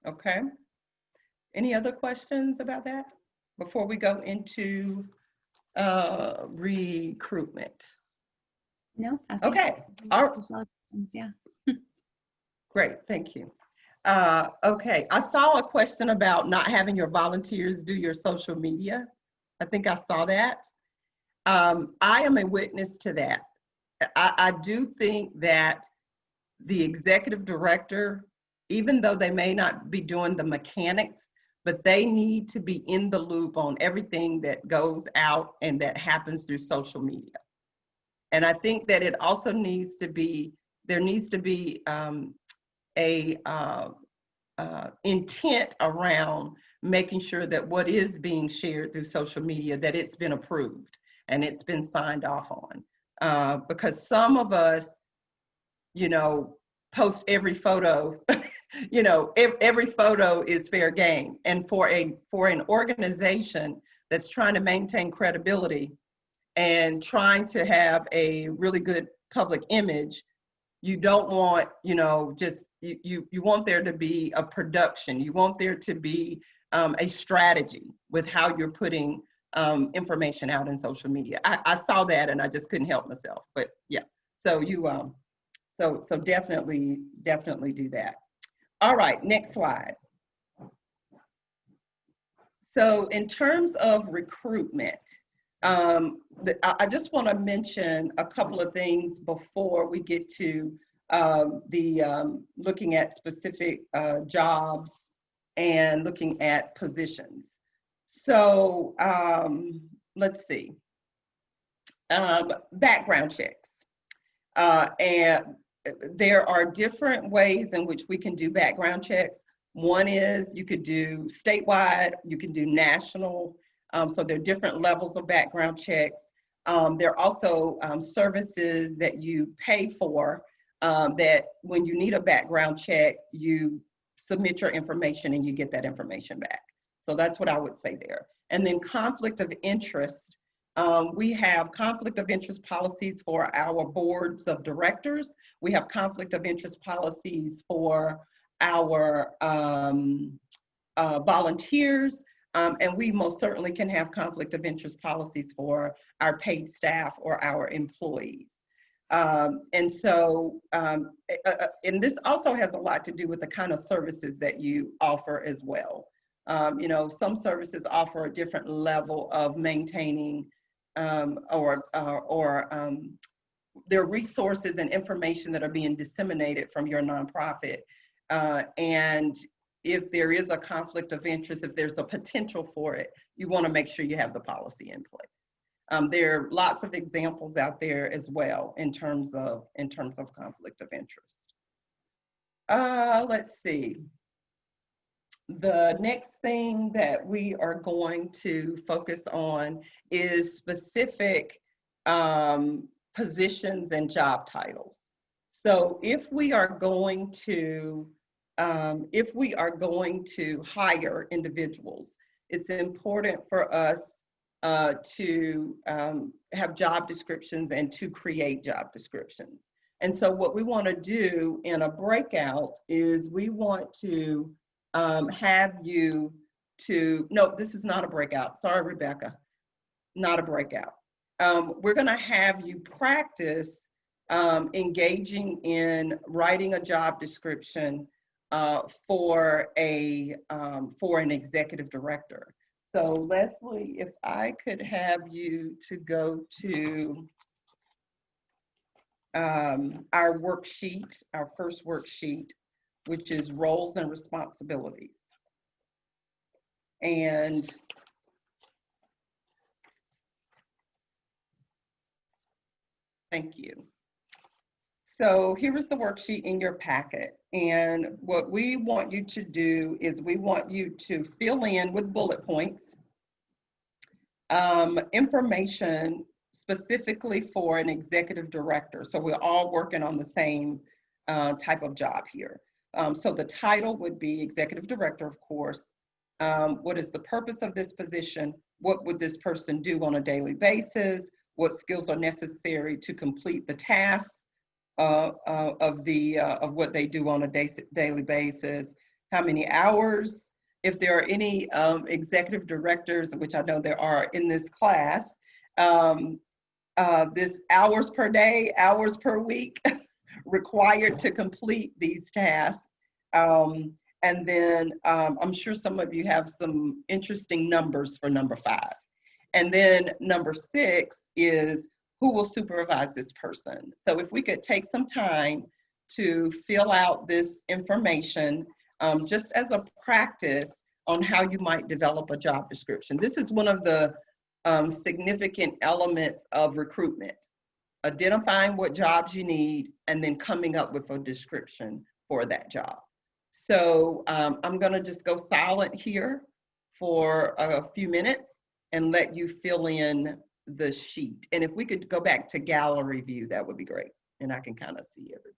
Okay. Any other questions about that before we go into recruitment? No. Okay. All right. Yeah. Great. Thank you. Okay. I saw a question about not having your volunteers do your social media. I think I saw that. I am a witness to that. I do think that the executive director, even though they may not be doing the mechanics, but they need to be in the loop on everything that goes out and that happens through social media. And I think that it also needs to be, there needs to be intent around making sure that what is being shared through social media, that it's been approved and it's been signed off on. Because some of us, post every photo, every photo is fair game. And for an organization, that's trying to maintain credibility and trying to have a really good public image, you don't want, just, you want there to be a production. You want there to be a strategy with how you're putting information out in social media. I saw that and I just couldn't help myself, but yeah. So so definitely do that. All right, next slide. So in terms of recruitment, I just want to mention a couple of things before we get to looking at specific jobs and looking at positions. So let's see, background checks. And there are different ways in which we can do background checks. One is you could do statewide, you can do national. So there are different levels of background checks. There are also services that you pay for that when you need a background check, you submit your information and you get that information back. So that's what I would say there. And then conflict of interest. We have conflict of interest policies for our boards of directors. We have conflict of interest policies for our volunteers. And we most certainly can have conflict of interest policies for our paid staff or our employees. And so, and this also has a lot to do with the kind of services that you offer as well. Some services offer a different level of maintaining or there are resources and information that are being disseminated from your nonprofit. And if there is a conflict of interest, if there's a potential for it, you want to make sure you have the policy in place. There are lots of examples out there as well in terms of conflict of interest. Let's see. The next thing that we are going to focus on is specific positions and job titles. So if we are going to hire individuals, it's important for us to have job descriptions and to create job descriptions. And so what we want to do in a breakout is we want to have you to, no, this is not a breakout. Sorry, Rebecca, not a breakout. We're going to have you practice engaging in writing a job description for an executive director. So Leslie, if I could have you to go to our worksheet, our first worksheet, which is roles and responsibilities. And thank you. So here is the worksheet in your packet. And what we want you to do is we want you to fill in with bullet points information specifically for an executive director. So we're all working on the same type of job here. So the title would be executive director, of course. What is the purpose of this position? What would this person do on a daily basis? What skills are necessary to complete the tasks of what they do on a daily basis? How many hours? If there are any executive directors, which I know there are in this class, this hours per day, hours per week required to complete these tasks. And then I'm sure some of you have some interesting numbers for number 5. And then number 6 is who will supervise this person. So if we could take some time to fill out this information just as a practice on how you might develop a job description. This is one of the significant elements of recruitment, identifying what jobs you need and then coming up with a description for that job. So I'm gonna just go silent here for a few minutes and let you fill in the sheet. And if we could go back to gallery view, that would be great. And I can kind of see everybody.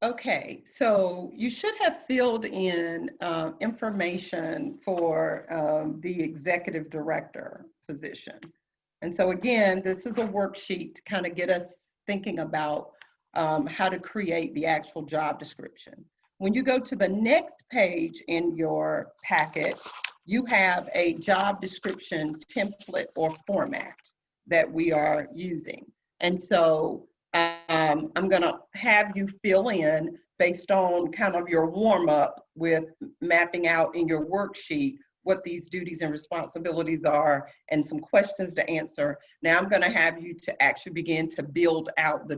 Okay, so you should have filled in information for the executive director position. And so again, this is a worksheet to kind of get us thinking about how to create the actual job description. When you go to the next page in your packet, you have a job description template or format that we are using. And so I'm going to have you fill in based on kind of your warm up with mapping out in your worksheet what these duties and responsibilities are and some questions to answer. Now I'm going to have you to actually begin to build out the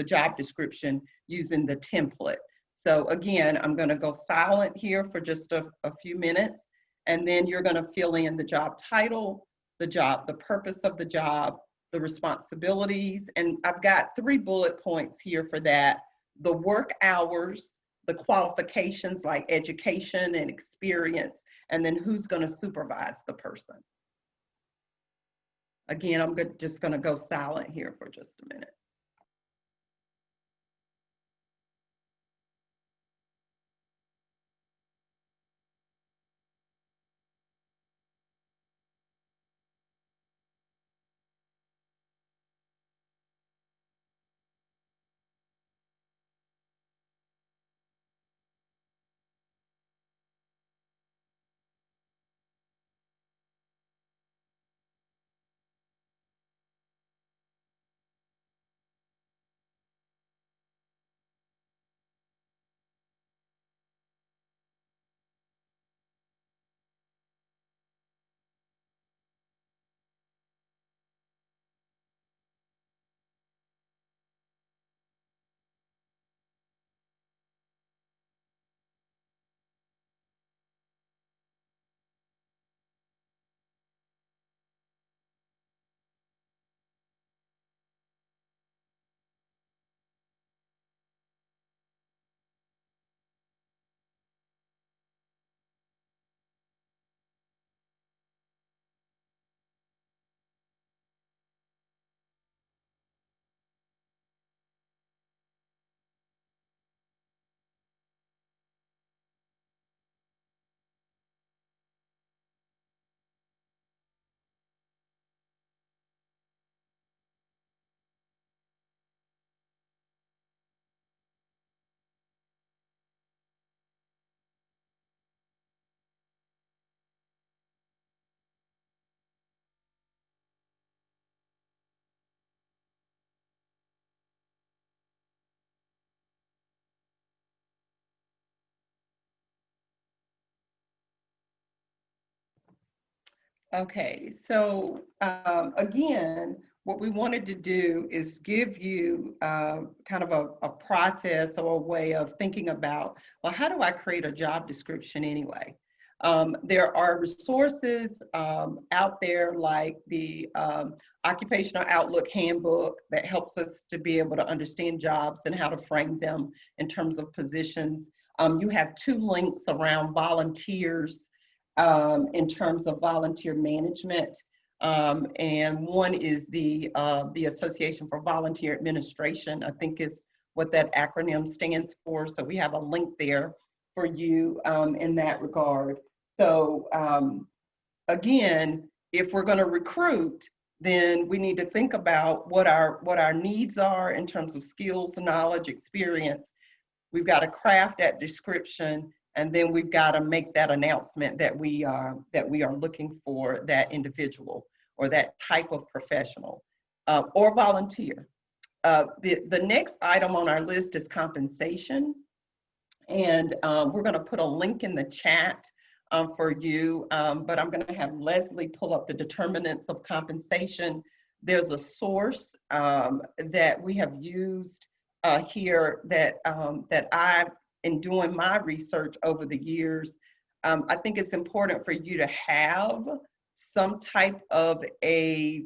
job description using the template. So again, I'm going to go silent here for just a few minutes, and then you're going to fill in the job title, the purpose of the job, the responsibilities, and I've got 3 bullet points here for that. The work hours, the qualifications like education and experience, and then who's going to supervise the person. Again, I'm just going to go silent here for just a minute. Okay, so again, what we wanted to do is give you kind of a process or a way of thinking about, well, how do I create a job description anyway? There are resources out there like the Occupational Outlook Handbook that helps us to be able to understand jobs and how to frame them in terms of positions. You have 2 links around volunteers in terms of volunteer management. And one is the Association for Volunteer Administration, I think is what that acronym stands for. So we have a link there for you in that regard. So again, if we're going to recruit, then we need to think about what our needs are in terms of skills, knowledge, experience. We've got to craft that description, and then we've got to make that announcement that we are looking for that individual or that type of professional or volunteer. The next item on our list is compensation. And we're going to put a link in the chat for you, but I'm going to have Leslie pull up the determinants of compensation. There's a source that we have used here that I've, in doing my research over the years, I think it's important for you to have some type of a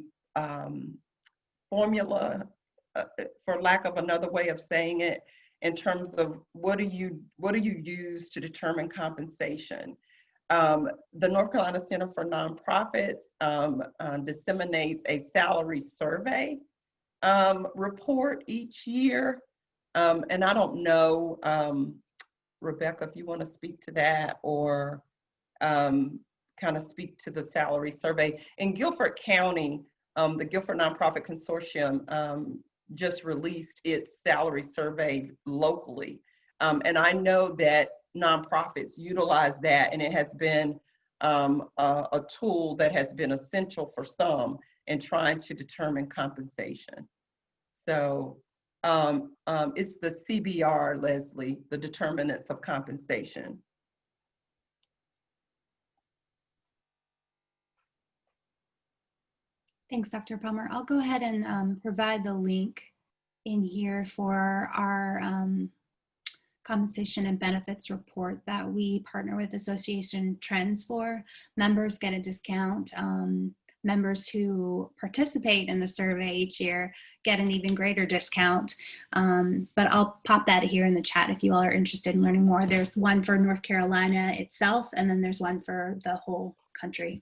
formula, for lack of another way of saying it, in terms of what do you use to determine compensation. The North Carolina Center for Nonprofits disseminates a salary survey report each year. And I don't know, Rebecca, if you want to speak to that or kind of speak to the salary survey. In Guilford County, the Guilford Nonprofit Consortium just released its salary survey locally. And I know that nonprofits utilize that, and it has been a tool that has been essential for some in trying to determine compensation. So it's the CBR, Leslie, the determinants of compensation. Thanks, Dr. Palmer. I'll go ahead and provide the link in here for our compensation and benefits report that we partner with Association Trends for. Members get a discount. Members who participate in the survey each year get an even greater discount. But I'll pop that here in the chat if you all are interested in learning more. There's one for North Carolina itself, and then there's one for the whole country.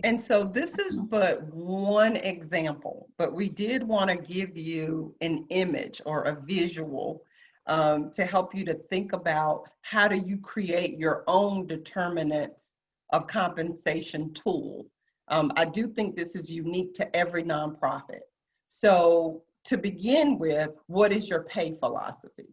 And so this is but one example, but we did want to give you an image or a visual to help you to think about how do you create your own determinants of compensation tool. I do think this is unique to every nonprofit. So to begin with, what is your pay philosophy?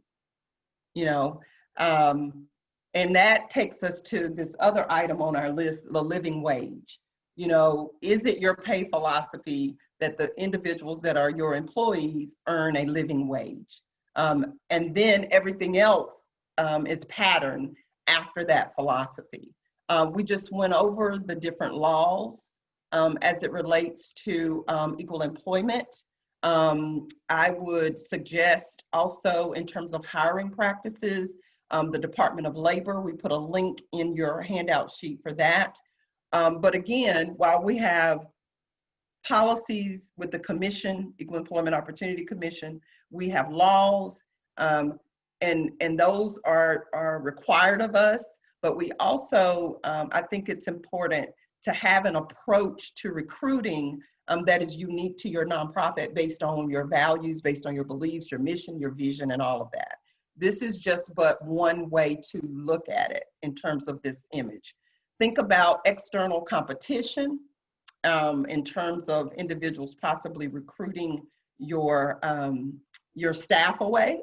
You know, and that takes us to this other item on our list, the living wage. You know, is it your pay philosophy that the individuals that are your employees earn a living wage? And then everything else is patterned after that philosophy. We just went over the different laws as it relates to equal employment. I would suggest also in terms of hiring practices, the Department of Labor, we put a link in your handout sheet for that. But again, while we have policies with the Commission, Equal Employment Opportunity Commission, we have laws, and those are required of us. But we also, I think it's important to have an approach to recruiting that is unique to your nonprofit based on your values, based on your beliefs, your mission, your vision, and all of that. This is just but one way to look at it in terms of this image. Think about external competition in terms of individuals possibly recruiting your staff away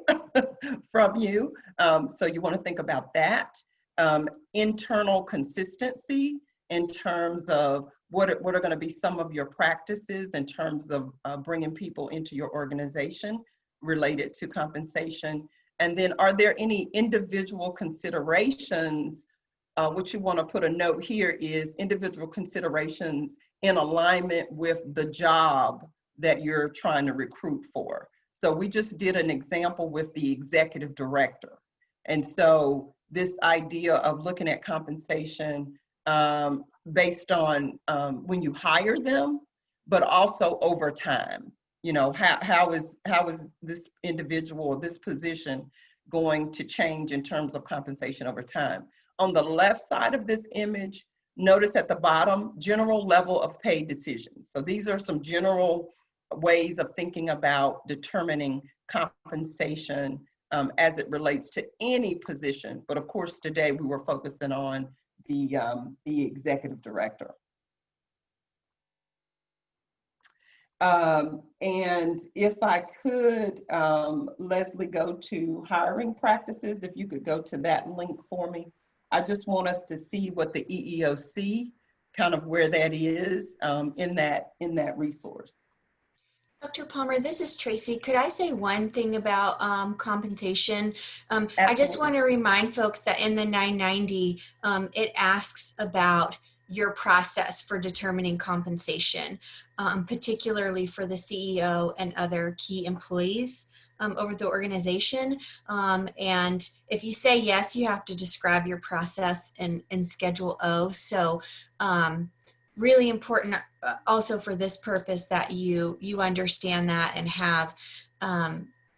from you. So you want to think about that. Internal consistency in terms of what are going to be some of your practices in terms of bringing people into your organization related to compensation. And then are there any individual considerations? What you want to put a note here is individual considerations in alignment with the job that you're trying to recruit for. So we just did an example with the executive director. And so this idea of looking at compensation based on when you hire them, but also over time. You know, how is this individual or this position going to change in terms of compensation over time? On the left side of this image, notice at the bottom, general level of pay decisions. So these are some general ways of thinking about determining compensation as it relates to any position. But of course, today we were focusing on the executive director. And if I could, Leslie, go to hiring practices, if you could go to that link for me. I just want us to see what the EEOC, kind of where that is in that resource. Dr. Palmer, this is Tracy. Could I say one thing about compensation? I just want to remind folks that in the 990, it asks about your process for determining compensation, particularly for the CEO and other key employees over the organization. And if you say yes, you have to describe your process in Schedule O. So really important also for this purpose that you understand that and have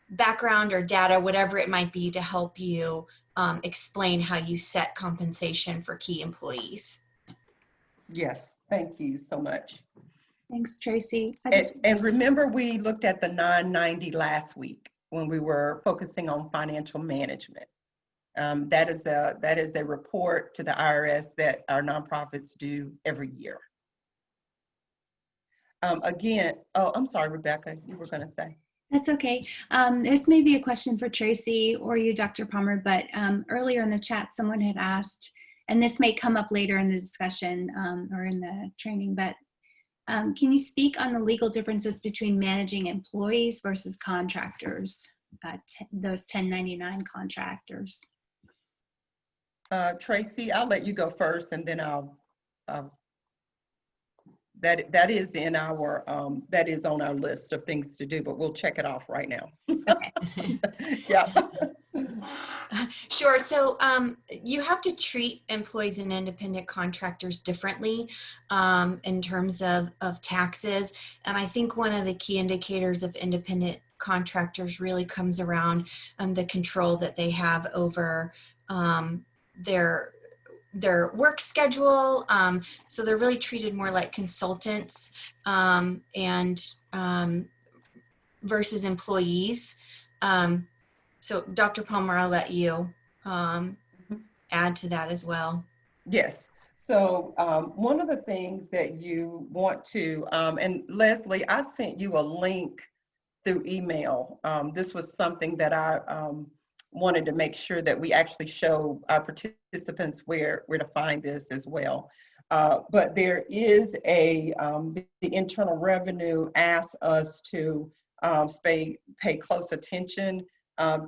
background or data, whatever it might be, to help you explain how you set compensation for key employees. Yes, thank you so much. Thanks, Tracy. And remember, we looked at the 990 last week. when we were focusing on financial management. That is a report to the IRS that our nonprofits do every year. Again, oh, I'm sorry, Rebecca, you were going to say. That's okay. This may be a question for Tracy or you, Dr. Palmer, but earlier in the chat, someone had asked, and this may come up later in the discussion or in the training, but can you speak on the legal differences between managing employees versus contractors, those 1099 contractors? Tracy, I'll let you go first, and then that is in our that is on our list of things to do, but we'll check it off right now. Okay. Yeah. Sure. So you have to treat employees and independent contractors differently in terms of taxes. And I think one of the key indicators of independent contractors really comes around the control that they have over their work schedule. So they're really treated more like consultants and versus employees. So Dr. Palmer, I'll let you add to that as well. Yes. So one of the things that you want to, and Leslie, I sent you a link through email. This was something that I wanted to make sure that we actually show our participants where to find this as well. But there is the Internal Revenue asks us to pay close attention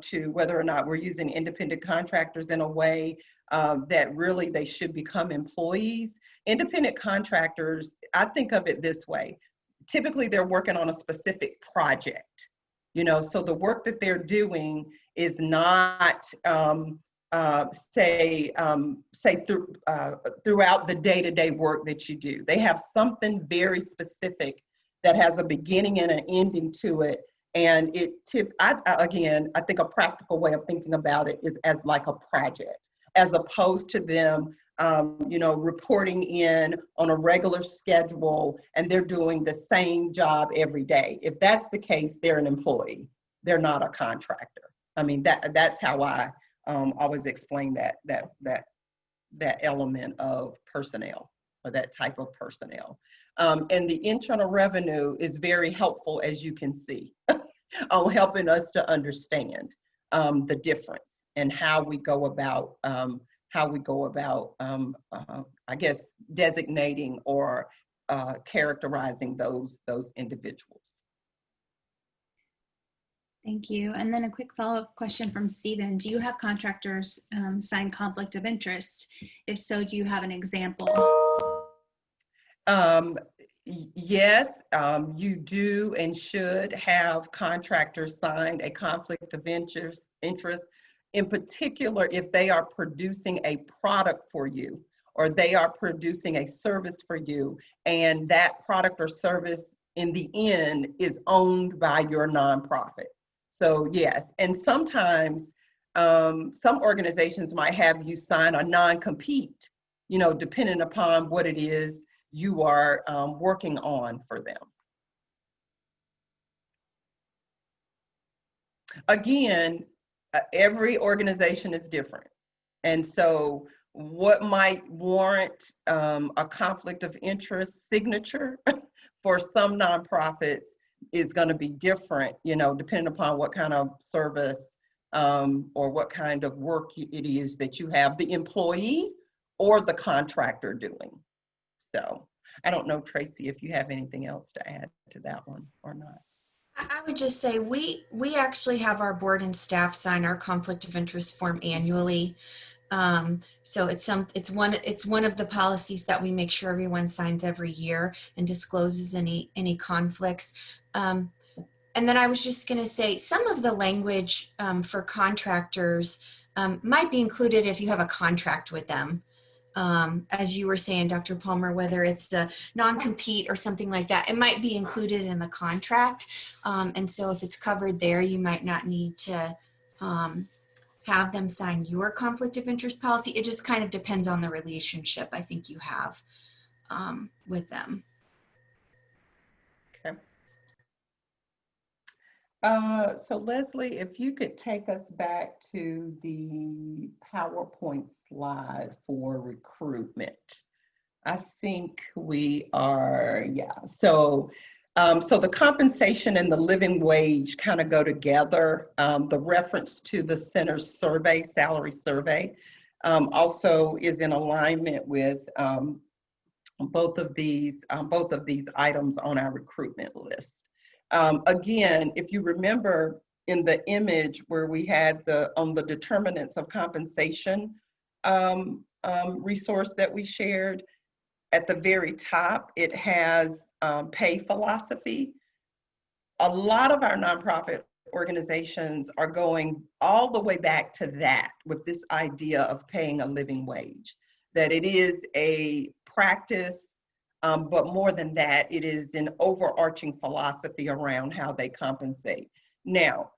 to whether or not we're using independent contractors in a way that really they should become employees. Independent contractors, I think of it this way. Typically they're working on a specific project, you know, so the work that they're doing is not throughout the day-to-day work that you do. They have something very specific that has a beginning and an ending to it. And I think a practical way of thinking about it is as like a project, as opposed to them, you know, reporting in on a regular schedule and they're doing the same job every day. If that's the case, they're an employee. They're not a contractor. I mean, that's how I always explain that element of personnel or that type of personnel. And the Internal Revenue is very helpful, as you can see, on helping us to understand the difference and how we go about I guess designating or characterizing those individuals. Thank you. And then a quick follow-up question from Stephen. Do you have contractors sign conflict of interest? If so, do you have an example? Yes, you do and should have contractors sign a conflict of interest, in particular if they are producing a product for you or they are producing a service for you, and that product or service in the end is owned by your nonprofit. So yes, and sometimes some organizations might have you sign a non-compete, you know, depending upon what it is you are working on for them. Again, every organization is different. And so what might warrant a conflict of interest signature for some nonprofits is going to be different, you know, depending upon what kind of service or what kind of work it is that you have the employee or the contractor doing. So I don't know, Tracy, if you have anything else to add to that one or not. I would just say we actually have our board and staff sign our conflict of interest form annually. So it's one of the policies that we make sure everyone signs every year and discloses any conflicts. And then I was just going to say some of the language for contractors might be included if you have a contract with them. As you were saying, Dr. Palmer, whether it's the non-compete or something like that, it might be included in the contract. And so if it's covered there, you might not need to have them sign your conflict of interest policy. It just kind of depends on the relationship I think you have with them. Okay. So Leslie, if you could take us back to the PowerPoint slide for recruitment. I think we are, yeah. So the compensation and the living wage kind of go together. The reference to the center's survey, salary survey, also is in alignment with both of these items on our recruitment list. Again, if you remember in the image where we had on the determinants of compensation resource that we shared, at the very top, it has pay philosophy. A lot of our nonprofit organizations are going all the way back to that with this idea of paying a living wage, that it is a practice, but more than that, it is an overarching philosophy around how they compensate. Now,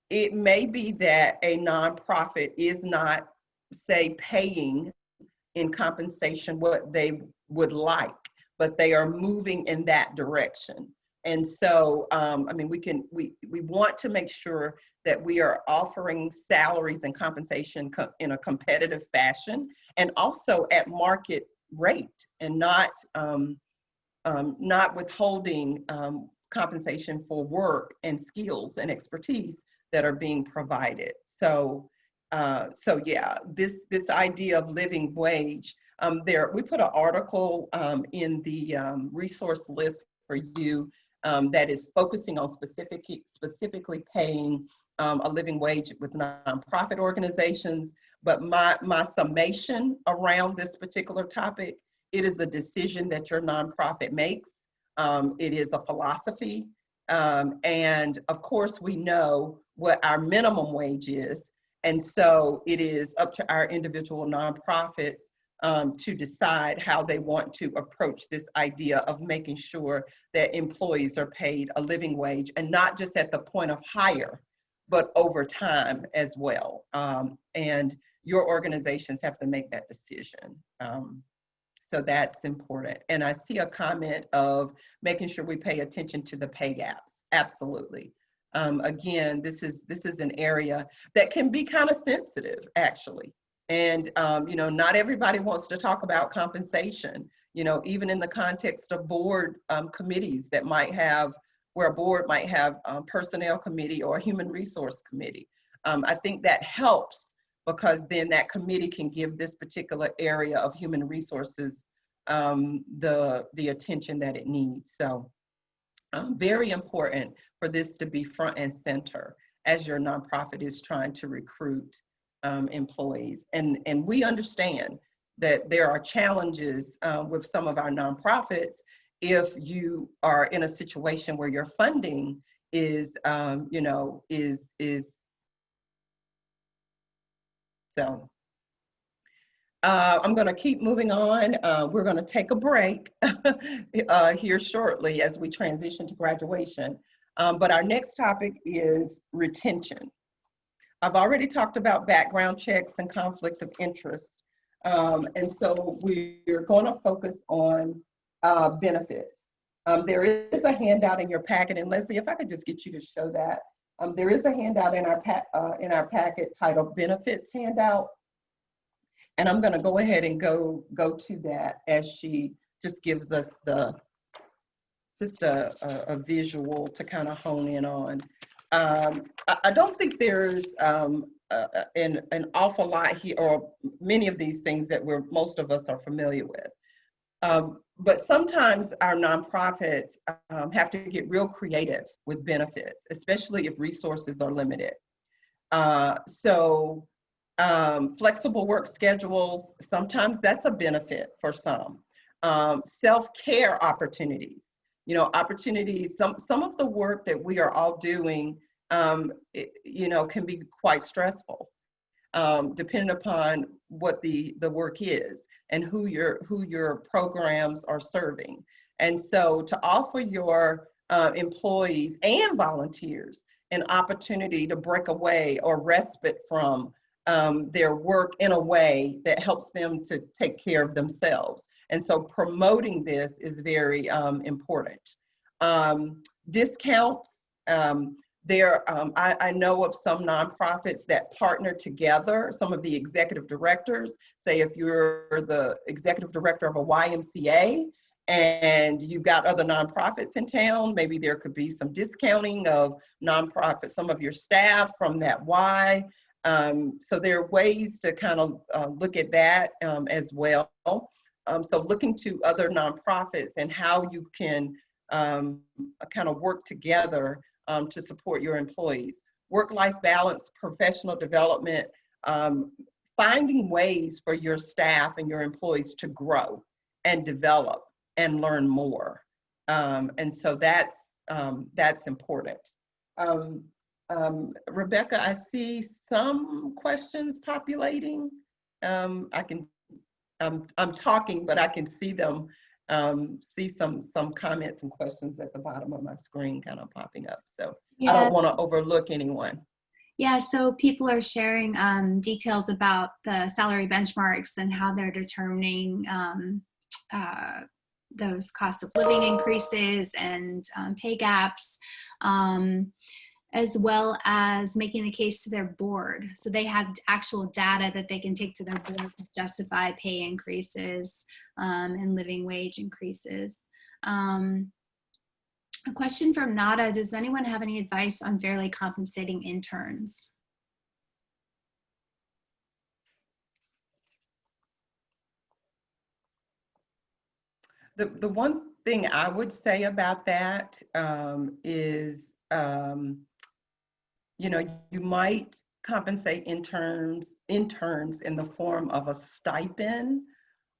it may be that a nonprofit is not, say, paying in compensation what they would like, but they are moving in that direction. And so, I mean, we want to make sure that we are offering salaries and compensation in a competitive fashion, and also at market rate, and not withholding compensation for work and skills and expertise that are being provided. So yeah, this idea of living wage, we put an article in the resource list for you that is focusing on specifically paying a living wage with nonprofit organizations. But my summation around this particular topic, it is a decision that your nonprofit makes. It is a philosophy. And of course, we know what our minimum wage is. And so it is up to our individual nonprofits to decide how they want to approach this idea of making sure that employees are paid a living wage, and not just at the point of hire, but over time as well. And your organizations have to make that decision. So that's important. And I see a comment of making sure we pay attention to the pay gaps. Absolutely. Again, this is an area that can be kind of sensitive, actually. And, you know, not everybody wants to talk about compensation, you know, even in the context of board committees that might have, where a board might have a personnel committee or a human resource committee. I think that helps, because then that committee can give this particular area of human resources the attention that it needs. So very important for this to be front and center as your nonprofit is trying to recruit employees. And we understand that there are challenges with some of our nonprofits if you are in a situation where your funding is, you know, is so. I'm going to keep moving on. We're going to take a break here shortly as we transition to graduation. But our next topic is retention. I've already talked about background checks and conflict of interest. And so we're going to focus on benefits. There is a handout in your packet, and Leslie, if I could just get you to show that. There is a handout in our packet titled Benefits Handout. And I'm going to go ahead and go to that as she just gives us just a visual to kind of hone in on. I don't think there's an awful lot here, or many of these things that most of us are familiar with. But sometimes our nonprofits have to get real creative with benefits, especially if resources are limited. Flexible work schedules, sometimes that's a benefit for some. Self-care opportunities, you know, opportunities, some of the work that we are all doing, you know, can be quite stressful, depending upon what the work is and who your programs are serving. And so to offer your employees and volunteers an opportunity to break away or respite from their work in a way that helps them to take care of themselves. And so promoting this is very important. Discounts, I know of some nonprofits that partner together, some of the executive directors. Say if you're the executive director of a YMCA and you've got other nonprofits in town, maybe there could be some discounting of nonprofits, some of your staff from that Y. So there are ways to kind of look at that as well. So looking to other nonprofits and how you can kind of work together to support your employees. Work-life balance, professional development, finding ways for your staff and your employees to grow and develop and learn more. And so that's important. Rebecca, I see some questions populating. I'm talking, but I can see them, see some comments and questions at the bottom of my screen kind of popping up. So Yeah. I don't want to overlook anyone. Yeah, so people are sharing details about the salary benchmarks and how they're determining those cost of living increases and pay gaps, as well as making the case to their board. So they have actual data that they can take to their board to justify pay increases and living wage increases. A question from Nada, does anyone have any advice on fairly compensating interns? The one thing I would say about that is, you know, you might compensate interns in the form of a stipend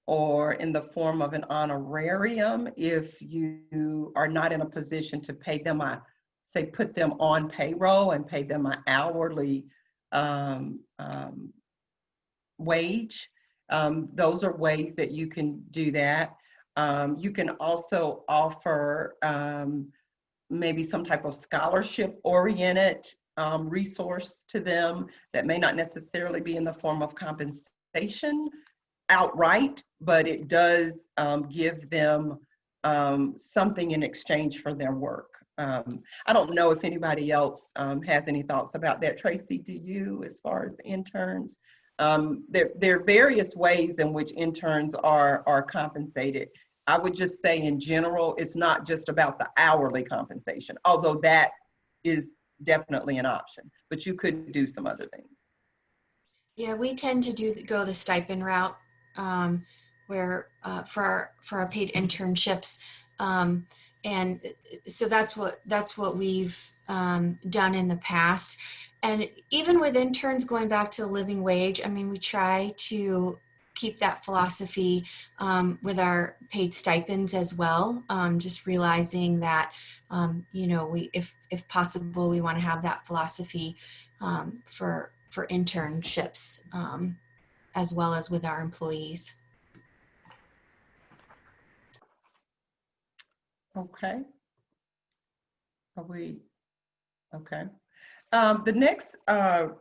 or in the form of an honorarium if you are not in a position to pay them put them on payroll and pay them an hourly wage. Those are ways that you can do that. You can also offer maybe some type of scholarship-oriented resource to them that may not necessarily be in the form of compensation outright, but it does give them something in exchange for their work. I don't know if anybody else has any thoughts about that. Tracy, do you, as far as interns? There are various ways in which interns are compensated. I would just say in general, it's not just about the hourly compensation, although that is definitely an option, but you could do some other things. Yeah, we tend to go the stipend route, where for our paid internships, and so that's what we've done in the past. And even with interns, going back to the living wage, I mean, we try to keep that philosophy with our paid stipends as well. Just realizing that, you know, if possible, we want to have that philosophy for internships as well as with our employees. Okay. Are we okay? The next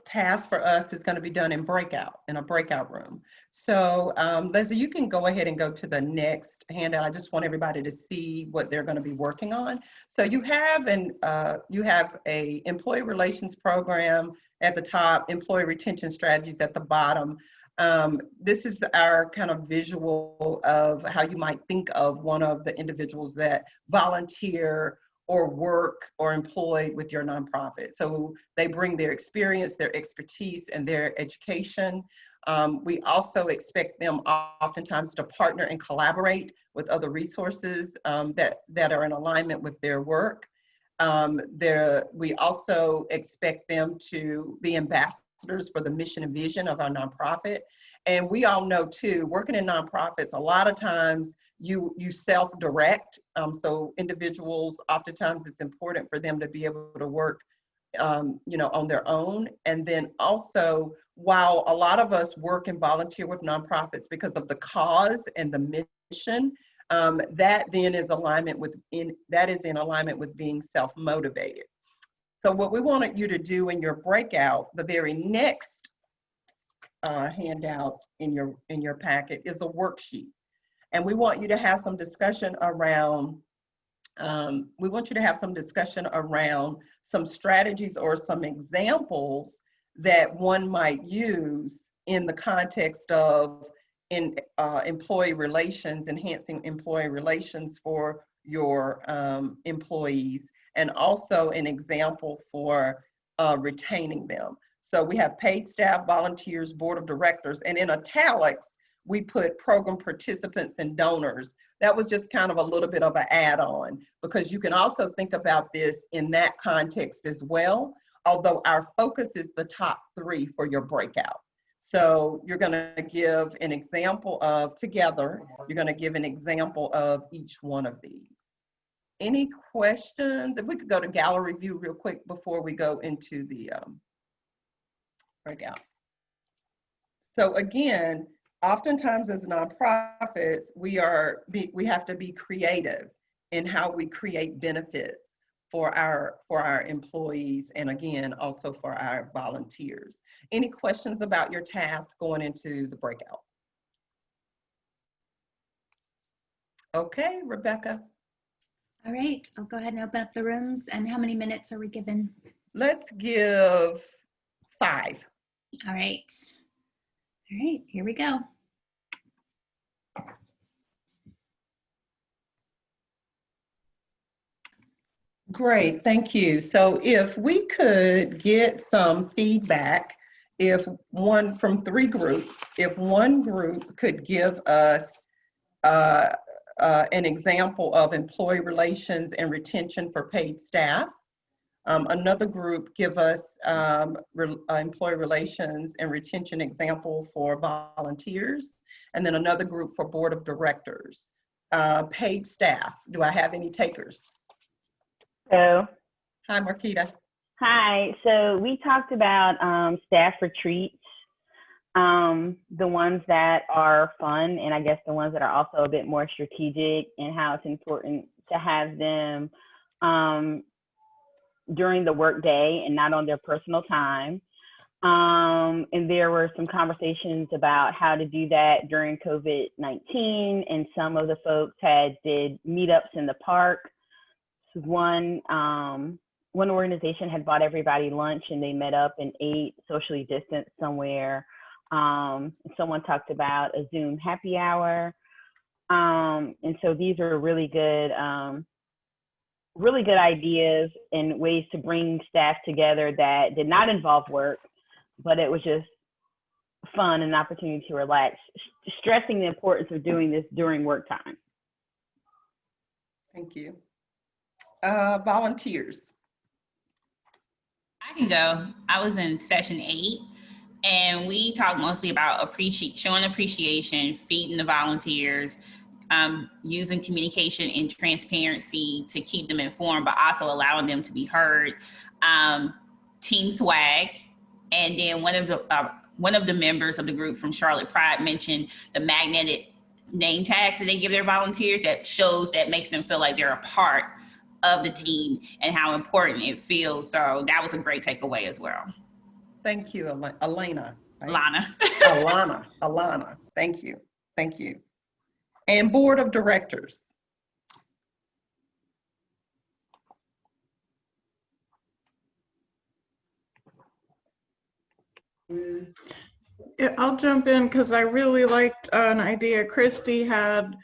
task for us is going to be done in a breakout room. So Leslie, you can go ahead and go to the next handout. I just want everybody to see what they're going to be working on. So you have a employee relations program at the top, employee retention strategies at the bottom. This is our kind of visual of how you might think of one of the individuals that volunteer or work or employed with your nonprofit. So they bring their experience, their expertise, and their education. We also expect them oftentimes to partner and collaborate with other resources that are in alignment with their work. We also expect them to be ambassadors for the mission and vision of our nonprofit. And we all know too, working in nonprofits, a lot of times you self-direct. So individuals, oftentimes it's important for them to be able to work, you know, on their own. And then also, while a lot of us work and volunteer with nonprofits because of the cause and the mission, that then is in alignment with being self-motivated. So what we wanted you to do in your breakout, the very next handout in your packet is a worksheet. And we want you to have some discussion around we want you to have some discussion around some strategies or some examples that one might use in the context of employee relations, enhancing employee relations for your employees, and also an example for retaining them. So we have paid staff, volunteers, board of directors, and in italics, we put program participants and donors. That was just kind of a little bit of an add-on, because you can also think about this in that context as well, although our focus is the top 3 for your breakout. So you're gonna give an example of, together, you're gonna give an example of each one of these. Any questions? If we could go to gallery view real quick before we go into the breakout. So again, oftentimes as nonprofits, we have to be creative in how we create benefits for our employees, and again, also for our volunteers. Any questions about your task going into the breakout? Okay, Rebecca. All right, I'll go ahead and open up the rooms. And how many minutes are we given? Let's give 5. All right. All right, here we go. Great, thank you. So if we could get some feedback, if one from 3 groups, if one group could give us an example of employee relations and retention for paid staff. Another group give us employee relations and retention example for volunteers. And then another group for board of directors. Paid staff, do I have any takers? So, hi, Marquita. Hi. So we talked about staff retreats, the ones that are fun, and I guess the ones that are also a bit more strategic, and how it's important to have them during the workday and not on their personal time. And there were some conversations about how to do that during COVID-19, and some of the folks did meetups in the park. One organization had bought everybody lunch, and they met up and ate socially distanced somewhere. Someone talked about a Zoom happy hour. And so these are really good ideas and ways to bring staff together that did not involve work, but it was just fun and an opportunity to relax, stressing the importance of doing this during work time. Thank you. Volunteers. I can go. I was in session 8, and we talked mostly about showing appreciation, feeding the volunteers, using communication and transparency to keep them informed, but also allowing them to be heard. Team swag, and then one of the members of the group from Charlotte Pride mentioned the magnetic name tags that they give their volunteers that makes them feel like they're a part of the team and how important it feels. So that was a great takeaway as well. Thank you, Elena. Right? Alana. Alana. Thank you. Thank you. And board of directors. Yeah, I'll jump in because I really liked an idea Christy had,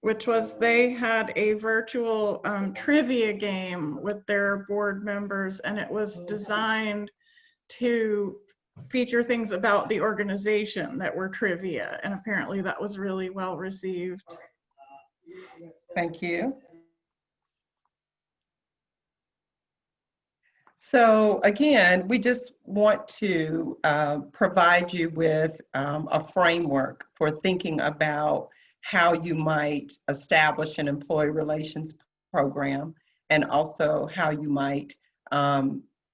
which was they had a virtual trivia game with their board members, and it was designed to feature things about the organization that were trivia, and apparently that was really well received. Thank you. So again, we just want to provide you with a framework for thinking about how you might establish an employee relations program, and also how you might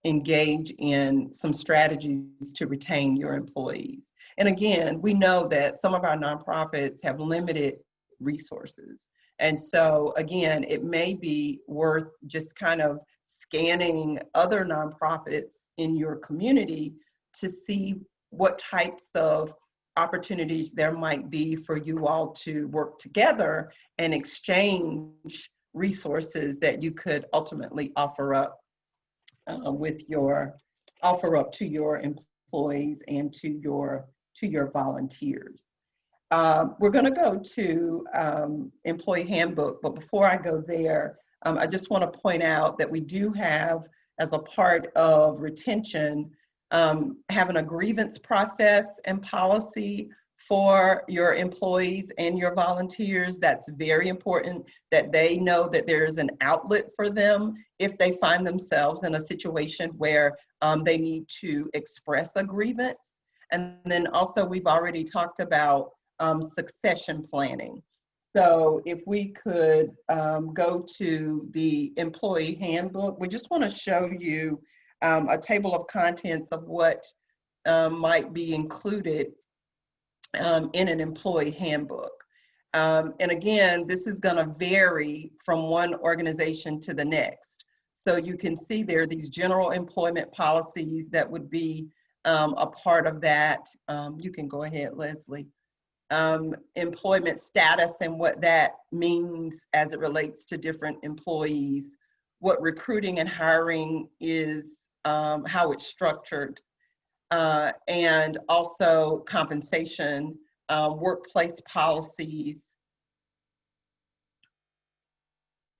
engage in some strategies to retain your employees. And again, we know that some of our nonprofits have limited resources. And so again, it may be worth just kind of scanning other nonprofits in your community to see what types of opportunities there might be for you all to work together and exchange resources that you could ultimately offer up offer up to your employees and to your volunteers. We're going to go to employee handbook, but before I go there, I just want to point out that we do have, as a part of retention, having a grievance process and policy for your employees and your volunteers. That's very important, that they know that there is an outlet for them if they find themselves in a situation where they need to express a grievance. And then also, we've already talked about succession planning. So if we could go to the employee handbook, we just want to show you a table of contents of what might be included in an employee handbook. And again, this is going to vary from one organization to the next. So you can see there these general employment policies that would be a part of that. You can go ahead, Leslie. Employment status and what that means as it relates to different employees, what recruiting and hiring is, how it's structured, and also compensation, workplace policies,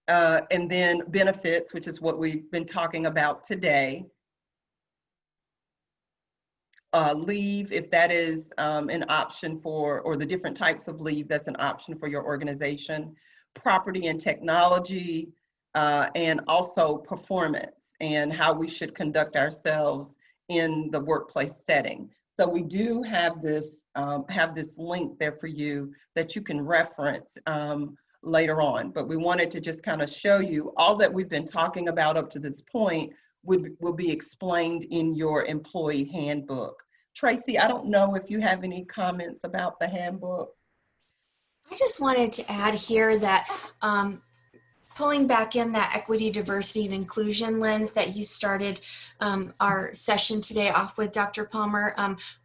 and then benefits, which is what we've been talking about today. Leave, if that is an option for, or the different types of leave that's an option for your organization, property and technology, and also performance and how we should conduct ourselves in the workplace setting. So we do have this link there for you that you can reference later on, but we wanted to just kind of show you all that we've been talking about up to this point will be explained in your employee handbook. Tracy, I don't know if you have any comments about the handbook. I just wanted to add here that pulling back in that equity, diversity, and inclusion lens that you started our session today off with, Dr. Palmer,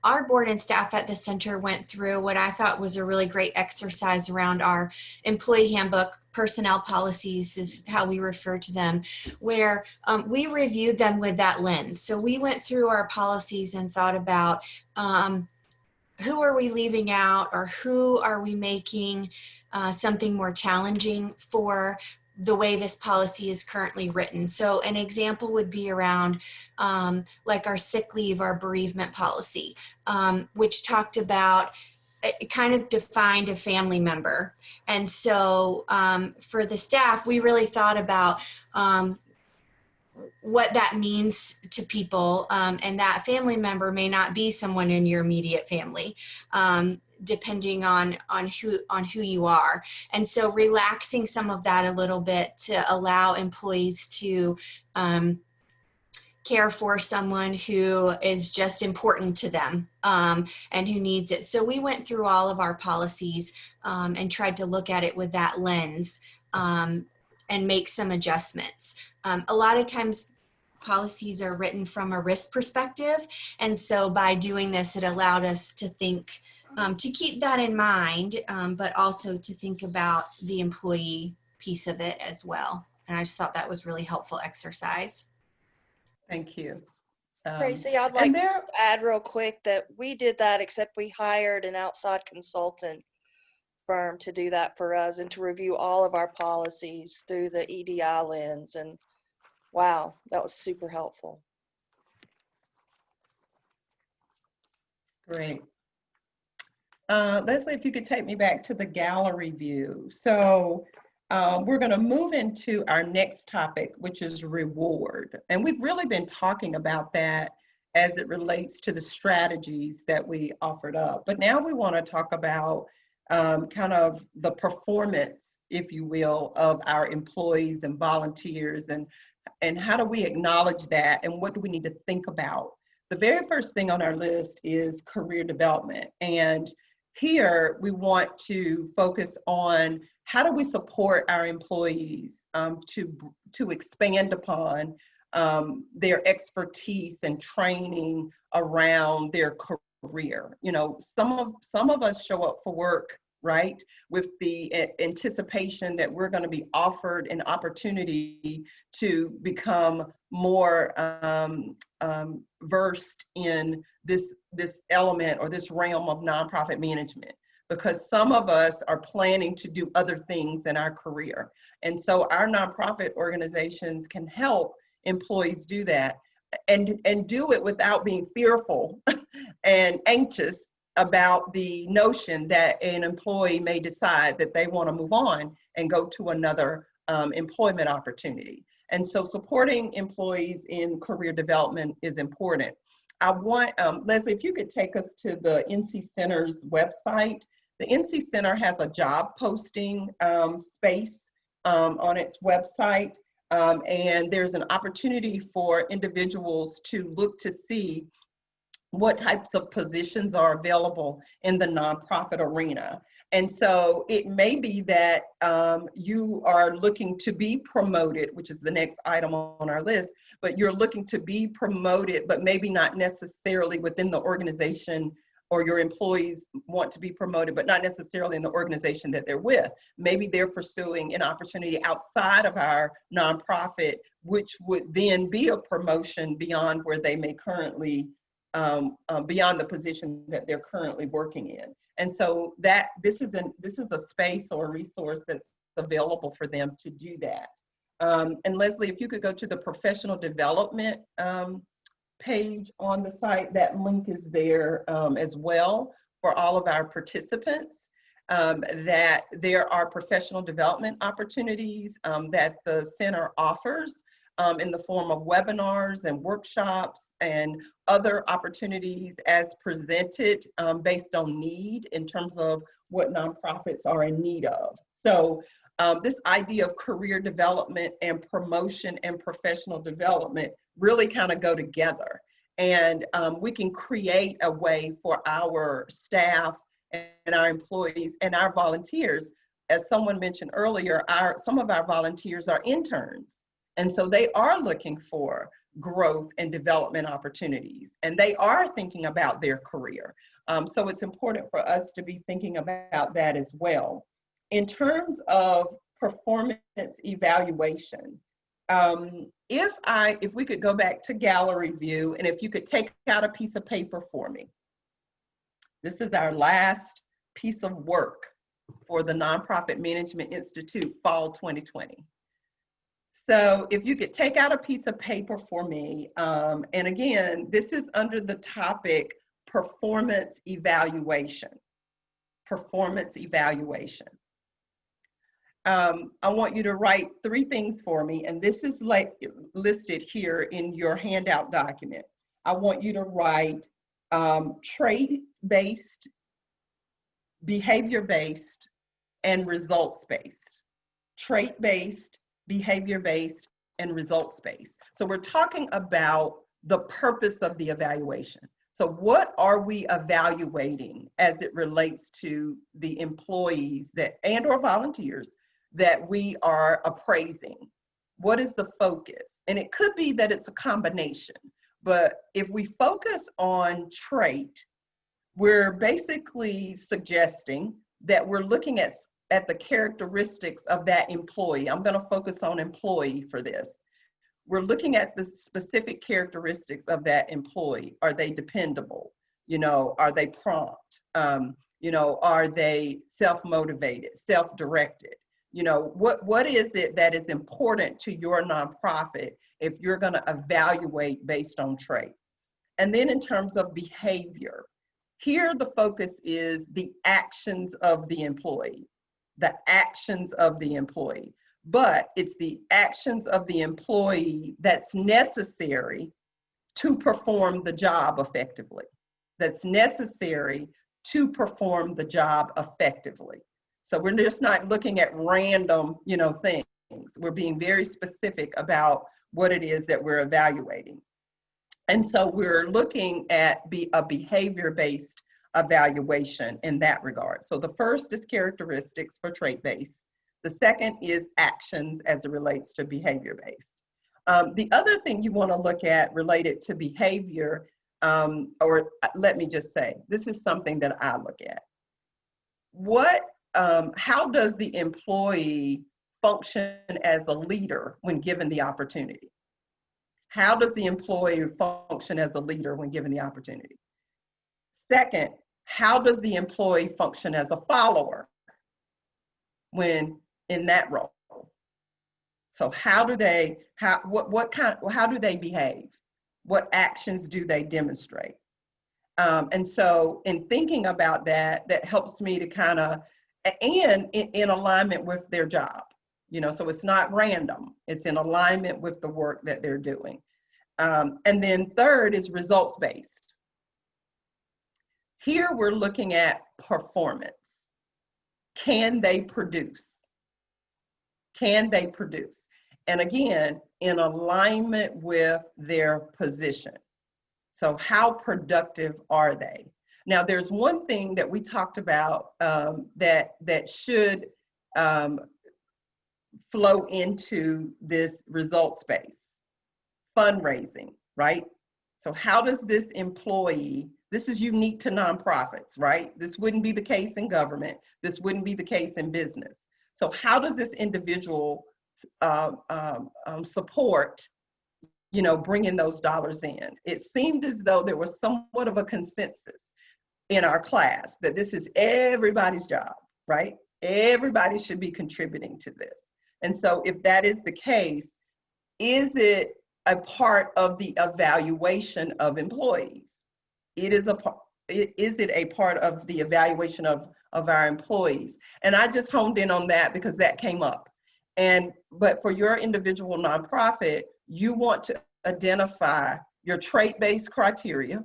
our board and staff at the center went through what I thought was a really great exercise around our employee handbook. Personnel policies is how we refer to them, where we reviewed them with that lens. So we went through our policies and thought about who are we leaving out, or who are we making something more challenging for the way this policy is currently written. So an example would be around like our sick leave, our bereavement policy, which talked about, it kind of defined a family member. And so for the staff, we really thought about what that means to people, and that family member may not be someone in your immediate family, depending on who you are. And so relaxing some of that a little bit to allow employees to care for someone who is just important to them and who needs it. So we went through all of our policies and tried to look at it with that lens and make some adjustments. A lot of times policies are written from a risk perspective. And so by doing this, it allowed us to think, to keep that in mind, but also to think about the employee piece of it as well. And I just thought that was really helpful exercise. Thank you. Tracy, I'd like to add real quick that we did that, except we hired an outside consultant firm to do that for us and to review all of our policies through the EDI lens. And wow, that was super helpful. Great. Leslie, if you could take me back to the gallery view. So we're going to move into our next topic, which is reward. And we've really been talking about that as it relates to the strategies that we offered up. But now we want to talk about kind of the performance, if you will, of our employees and volunteers, and how do we acknowledge that, and what do we need to think about? The very first thing on our list is career development. And here we want to focus on how do we support our employees to expand upon their expertise and training around their career. You know, some of us show up for work right? With the anticipation that we're going to be offered an opportunity to become more versed in this element or this realm of nonprofit management, because some of us are planning to do other things in our career. And so our nonprofit organizations can help employees do that and do it without being fearful and anxious about the notion that an employee may decide that they want to move on and go to another employment opportunity. And so supporting employees in career development is important. I want, Leslie, if you could take us to the NC Center's website. The NC Center has a job posting space on its website, and there's an opportunity for individuals to look to see what types of positions are available in the nonprofit arena. And so it may be that you are looking to be promoted, which is the next item on our list, but you're looking to be promoted, but maybe not necessarily within the organization, or your employees want to be promoted, but not necessarily in the organization that they're with. Maybe they're pursuing an opportunity outside of our nonprofit, which would then be a promotion beyond where they may currently beyond the position that they're currently working in. And so that this is a space or a resource that's available for them to do that. And Leslie, if you could go to the professional development page on the site, that link is there as well for all of our participants, that there are professional development opportunities that the center offers in the form of webinars and workshops and other opportunities as presented based on need in terms of what nonprofits are in need of. So this idea of career development and promotion and professional development really kind of go together. And we can create a way for our staff and our employees and our volunteers. As someone mentioned earlier, some of our volunteers are interns. And so they are looking for growth and development opportunities, and they are thinking about their career. So it's important for us to be thinking about that as well. In terms of performance evaluation, if we could go back to gallery view, and if you could take out a piece of paper for me. This is our last piece of work for the Nonprofit Management Institute Fall 2020. So if you could take out a piece of paper for me, and again, this is under the topic performance evaluation. Performance evaluation. I want you to write 3 things for me, and this is listed here in your handout document. I want you to write trait-based, behavior-based, and results-based. Trait-based, behavior-based, and results-based. So we're talking about the purpose of the evaluation. So what are we evaluating as it relates to the employees that and/or volunteers that we are appraising? What is the focus? And it could be that it's a combination, but if we focus on trait, we're basically suggesting that we're looking at the characteristics of that employee. I'm going to focus on employee for this. We're looking at the specific characteristics of that employee. Are they dependable? You know, are they prompt? You know, are they self-motivated, self-directed? You know, what is it that is important to your nonprofit if you're going to evaluate based on trait? And then in terms of behavior, here the focus is the actions of the employee. The actions of the employee, but it's the actions of the employee that's necessary to perform the job effectively. That's necessary to perform the job effectively. So we're just not looking at random, you know, things. We're being very specific about what it is that we're evaluating. And so we're looking at a behavior-based evaluation in that regard. So the first is characteristics for trait-based. The second is actions as it relates to behavior-based. The other thing you want to look at related to behavior, or let me just say, this is something that I look at. how does the employee function as a leader when given the opportunity? How does the employee function as a leader when given the opportunity? Second, how does the employee function as a follower when in that role? So how do they behave? What actions do they demonstrate? And so in thinking about that, that helps me to kind of, and in alignment with their job, you know, so it's not random, it's in alignment with the work that they're doing. And then third is results-based. Here we're looking at performance. Can they produce? Can they produce? And again, in alignment with their position. So how productive are they? Now, there's one thing that we talked about that should flow into this result space, fundraising, right? So how does this employee, this is unique to nonprofits, right? This wouldn't be the case in government. This wouldn't be the case in business. So how does this individual support, you know, bringing those dollars in? It seemed as though there was somewhat of a consensus in our class that this is everybody's job, right? Everybody should be contributing to this. And so if that is the case, is it a part of the evaluation of employees? Is it a part of the evaluation of our employees? And I just honed in on that because that came up. But for your individual nonprofit, you want to identify your trait-based criteria,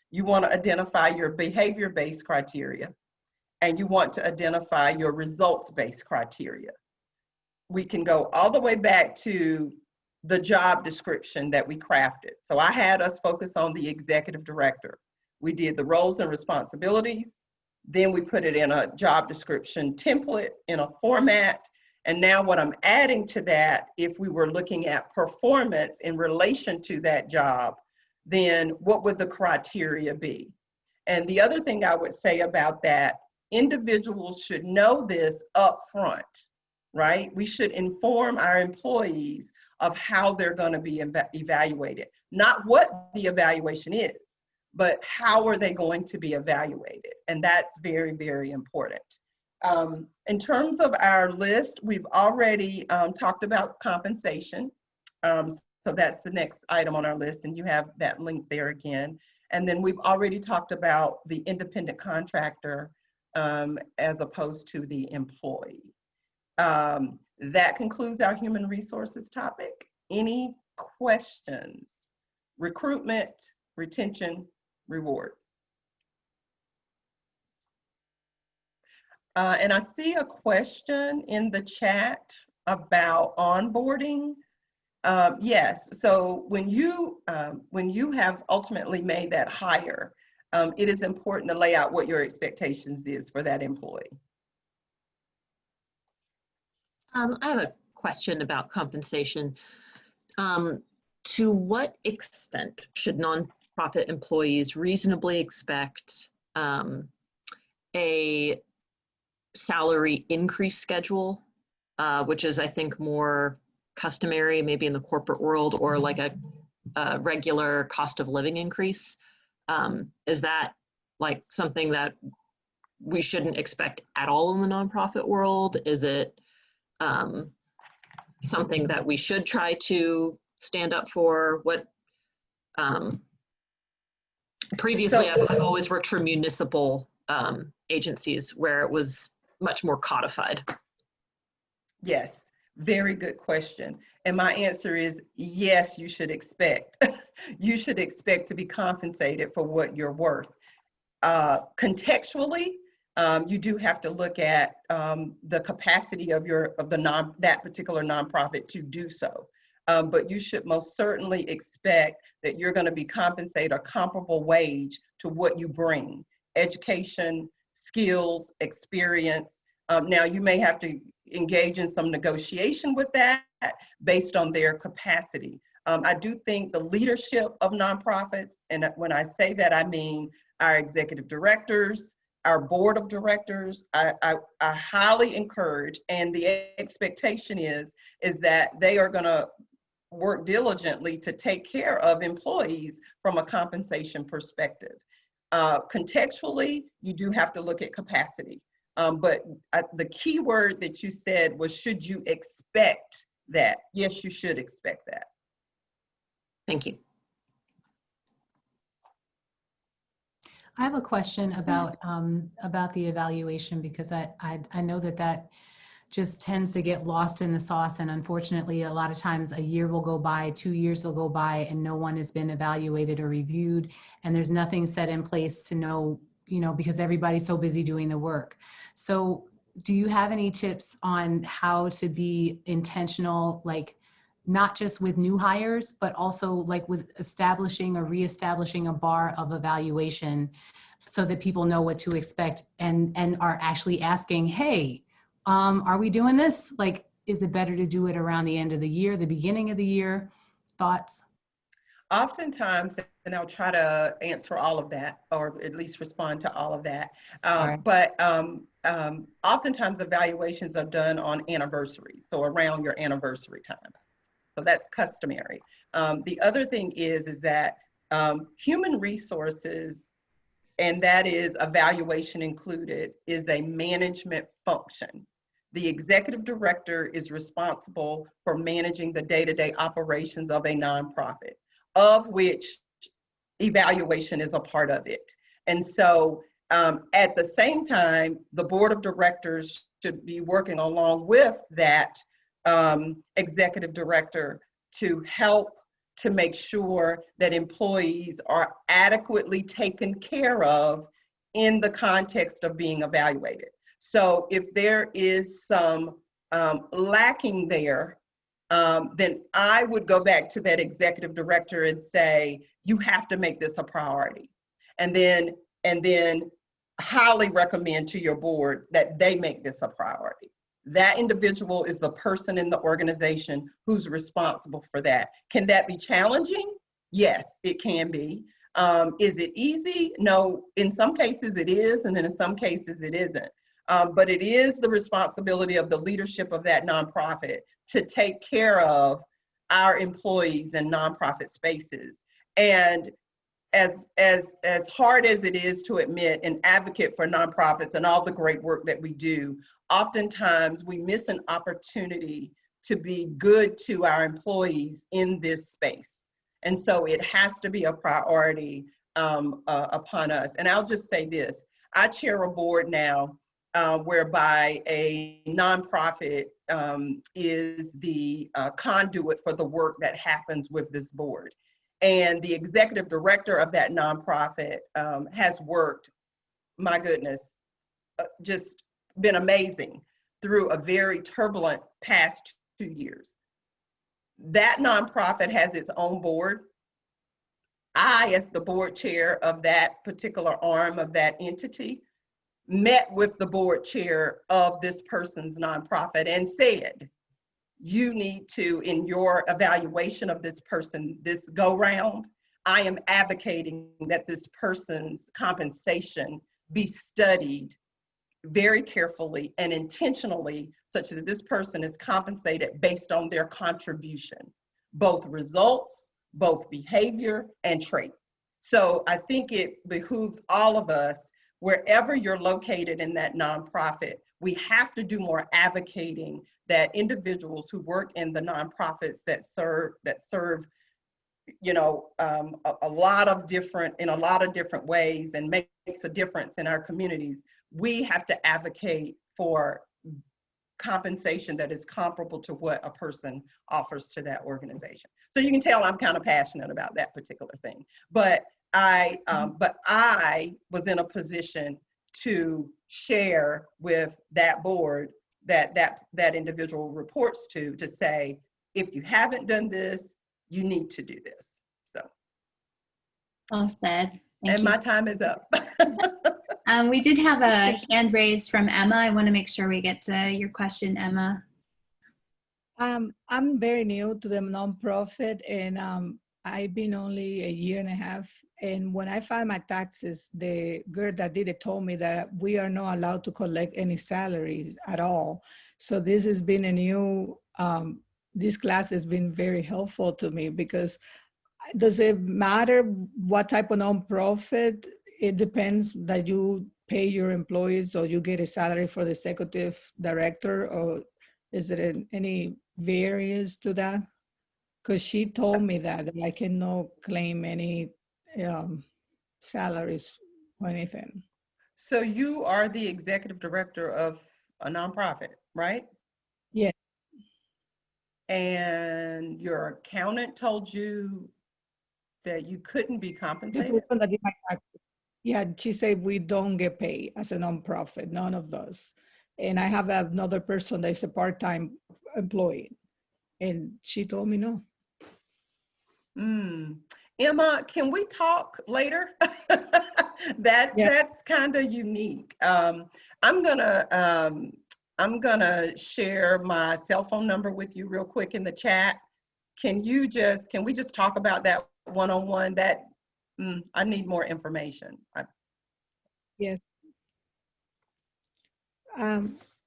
you want to identify your behavior-based criteria, and you want to identify your results-based criteria. We can go all the way back to the job description that we crafted. So I had us focus on the executive director. We did the roles and responsibilities, then we put it in a job description template in a format. And now what I'm adding to that, if we were looking at performance in relation to that job, then what would the criteria be? And the other thing I would say about that, individuals should know this up front, right? We should inform our employees of how they're going to be evaluated. Not what the evaluation is, but how are they going to be evaluated? And that's very, very important. In terms of our list, we've already talked about compensation. So that's the next item on our list, and you have that link there again. And then we've already talked about the independent contractor as opposed to the employee. That concludes our human resources topic. Any questions? Recruitment, retention, reward. And I see a question in the chat about onboarding. Yes, so when you have ultimately made that hire, it is important to lay out what your expectations is for that employee. I have a question about compensation. To what extent should nonprofit employees reasonably expect a salary increase schedule, which is, I think, more customary maybe in the corporate world, or like a regular cost of living increase? Is that like something that we shouldn't expect at all in the nonprofit world? Is it something that we should try to stand up for? What previously I've always worked for municipal agencies where it was much more codified. Yes, very good question. And my answer is yes, you should expect. You should expect to be compensated for what you're worth. Contextually, you do have to look at the capacity of that particular nonprofit to do so. But you should most certainly expect that you're going to be compensated a comparable wage to what you bring: education, skills, experience. Now you may have to engage in some negotiation with that based on their capacity. I do think the leadership of nonprofits, and when I say that, I mean our executive directors, our board of directors, I highly encourage, and the expectation is that they are going to work diligently to take care of employees from a compensation perspective. Contextually, you do have to look at capacity. But the key word that you said was, should you expect that? Yes, you should expect that. Thank you. I have a question about the evaluation, because I know that just tends to get lost in the sauce, and unfortunately a lot of times a year will go by, 2 years will go by, and no one has been evaluated or reviewed, and there's nothing set in place to know, because everybody's so busy doing the work. So do you have any tips on how to be intentional, like not just with new hires, but also like with establishing or reestablishing a bar of evaluation so that people know what to expect and are actually asking, hey, are we doing this? Like, is it better to do it around the end of the year, the beginning of the year? Thoughts? Oftentimes, and I'll try to answer all of that, or at least respond to all of that. Right. But oftentimes evaluations are done on anniversaries, so around your anniversary time. So that's customary. The other thing is that human resources, and that is evaluation included, is a management function. The executive director is responsible for managing the day-to-day operations of a nonprofit, of which evaluation is a part of it. And so at the same time, the board of directors should be working along with that executive director to help to make sure that employees are adequately taken care of in the context of being evaluated. So if there is some lacking there, then I would go back to that executive director and say, you have to make this a priority. And then highly recommend to your board that they make this a priority. That individual is the person in the organization who's responsible for that. Can that be challenging? Yes, it can be. Is it easy? No, in some cases it is, and then in some cases it isn't. But it is the responsibility of the leadership of that nonprofit to take care of our employees in nonprofit spaces. And as hard as it is to admit and advocate for nonprofits and all the great work that we do, oftentimes we miss an opportunity to be good to our employees in this space. And so it has to be a priority upon us. And I'll just say this, I chair a board now whereby a nonprofit is the conduit for the work that happens with this board. And the executive director of that nonprofit has worked, my goodness, just been amazing through a very turbulent past 2 years. That nonprofit has its own board. I, as the board chair of that particular arm of that entity, met with the board chair of this person's nonprofit and said, you need to, in your evaluation of this person, this go round, I am advocating that this person's compensation be studied very carefully and intentionally, such that this person is compensated based on their contribution, both results, both behavior and trait. So I think it behooves all of us, wherever you're located in that nonprofit, we have to do more advocating that individuals who work in the nonprofits that serve you know, a lot of different ways and makes a difference in our communities. We have to advocate for compensation that is comparable to what a person offers to that organization. So you can tell I'm kind of passionate about that particular thing. But I was in a position to share with that board that individual reports to say, if you haven't done this, you need to do this. So. Well said. Thank and you. My time is up. We did have a hand raised from Emma. I want to make sure we get to your question, Emma. I'm very new to the nonprofit, and I've been only a year and a half. And when I filed my taxes, the girl that did it told me that we are not allowed to collect any salaries at all. So this has been a new, this class has been very helpful to me because does it matter what type of nonprofit? It depends that you pay your employees or you get a salary for the executive director, or is there any variance to that? Because she told me that I cannot claim any salaries or anything. So you are the executive director of a nonprofit, right? Yeah. And your accountant told you that you couldn't be The compensated? person that did my taxes, yeah, she said we don't get paid as a nonprofit, none of those. And I have another person that is a part-time employee, and she told me no. Emma, can we talk later? That's kind of unique. I'm gonna share my cell phone number with you real quick in the chat. Can we just talk about that one-on-one? That I need more information. Yes.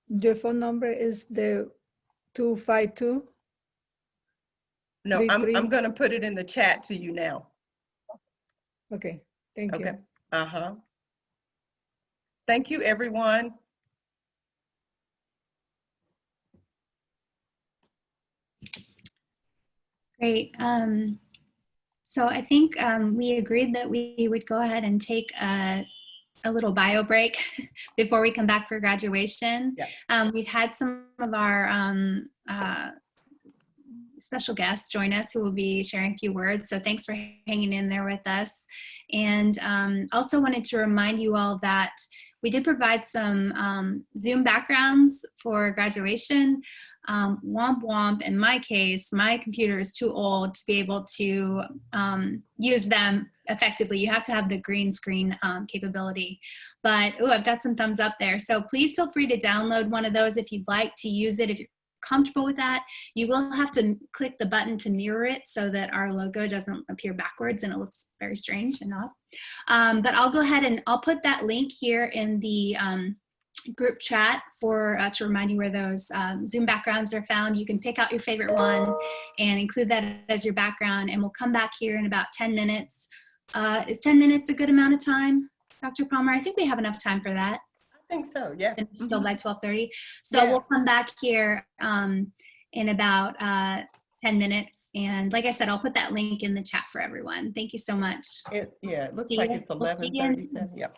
Your phone number is the 252? No, I'm gonna put it in the chat to you now. Okay, thank you. Okay. Thank you, everyone. Great. So I think we agreed that we would go ahead and take a little bio break before we come back for graduation. Yeah. We've had some of our special guests join us who will be sharing a few words. So thanks for hanging in there with us. And also wanted to remind you all that we did provide some Zoom backgrounds for graduation. Womp womp, in my case, my computer is too old to be able to use them effectively. You have to have the green screen capability. But I've got some thumbs up there. So please feel free to download one of those if you'd like to use it. If you're comfortable with that, you will have to click the button to mirror it so that our logo doesn't appear backwards and it looks very strange and odd. But I'll go ahead and I'll put that link here in the group chat for to remind you where those Zoom backgrounds are found. You can pick out your favorite one and include that as your background, and we'll come back here in about 10 minutes. Is 10 minutes a good amount of time, Dr. Palmer? I think we have enough time for that. I think so, yeah. It's still by 12:30. So we'll come back here in about 10 minutes. And like I said, I'll put that link in the chat for everyone. Thank you so much. It looks like it's 11:37. Yep.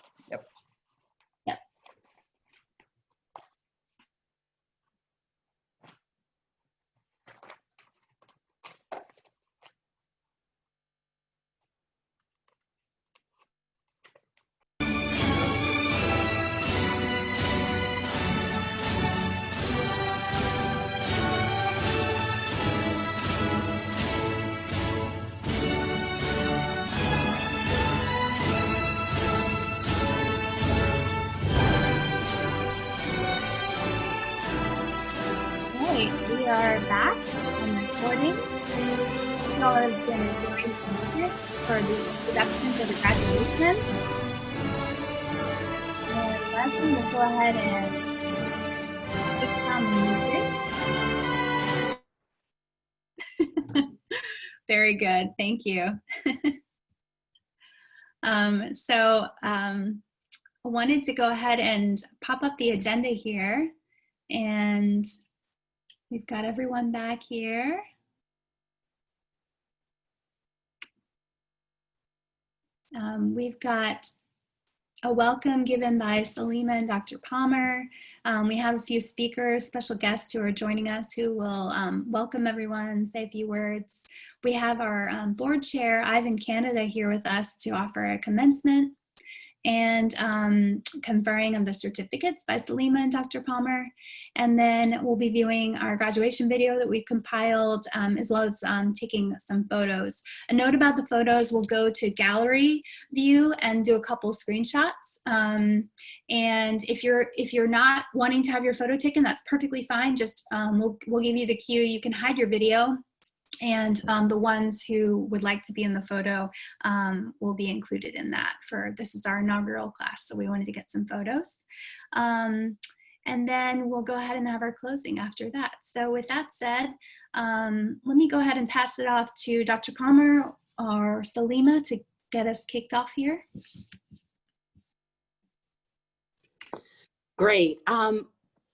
We are back and recording. Y'all have been enjoying some music for the introduction to the graduation. And Leslie will go ahead and take down the music. Very good, thank you. I wanted to go ahead and pop up the agenda here, and we've got everyone back here. We've got a welcome given by Salima and Dr. Palmer. We have a few speakers, special guests who are joining us who will welcome everyone and say a few words. We have our board chair, Ivan Canada, here with us to offer a commencement and conferring on the certificates by Salima and Dr. Palmer. And then we'll be viewing our graduation video that we've compiled, as well as taking some photos. A note about the photos, we'll go to gallery view and do a couple screenshots. And if you're not wanting to have your photo taken, that's perfectly fine. Just we'll give you the cue. You can hide your video And the ones who would like to be in the photo will be included in that. This is our inaugural class, so we wanted to get some photos. And then we'll go ahead and have our closing after that. So with that said, let me go ahead and pass it off to Dr. Palmer or Salima to get us kicked off here. Great.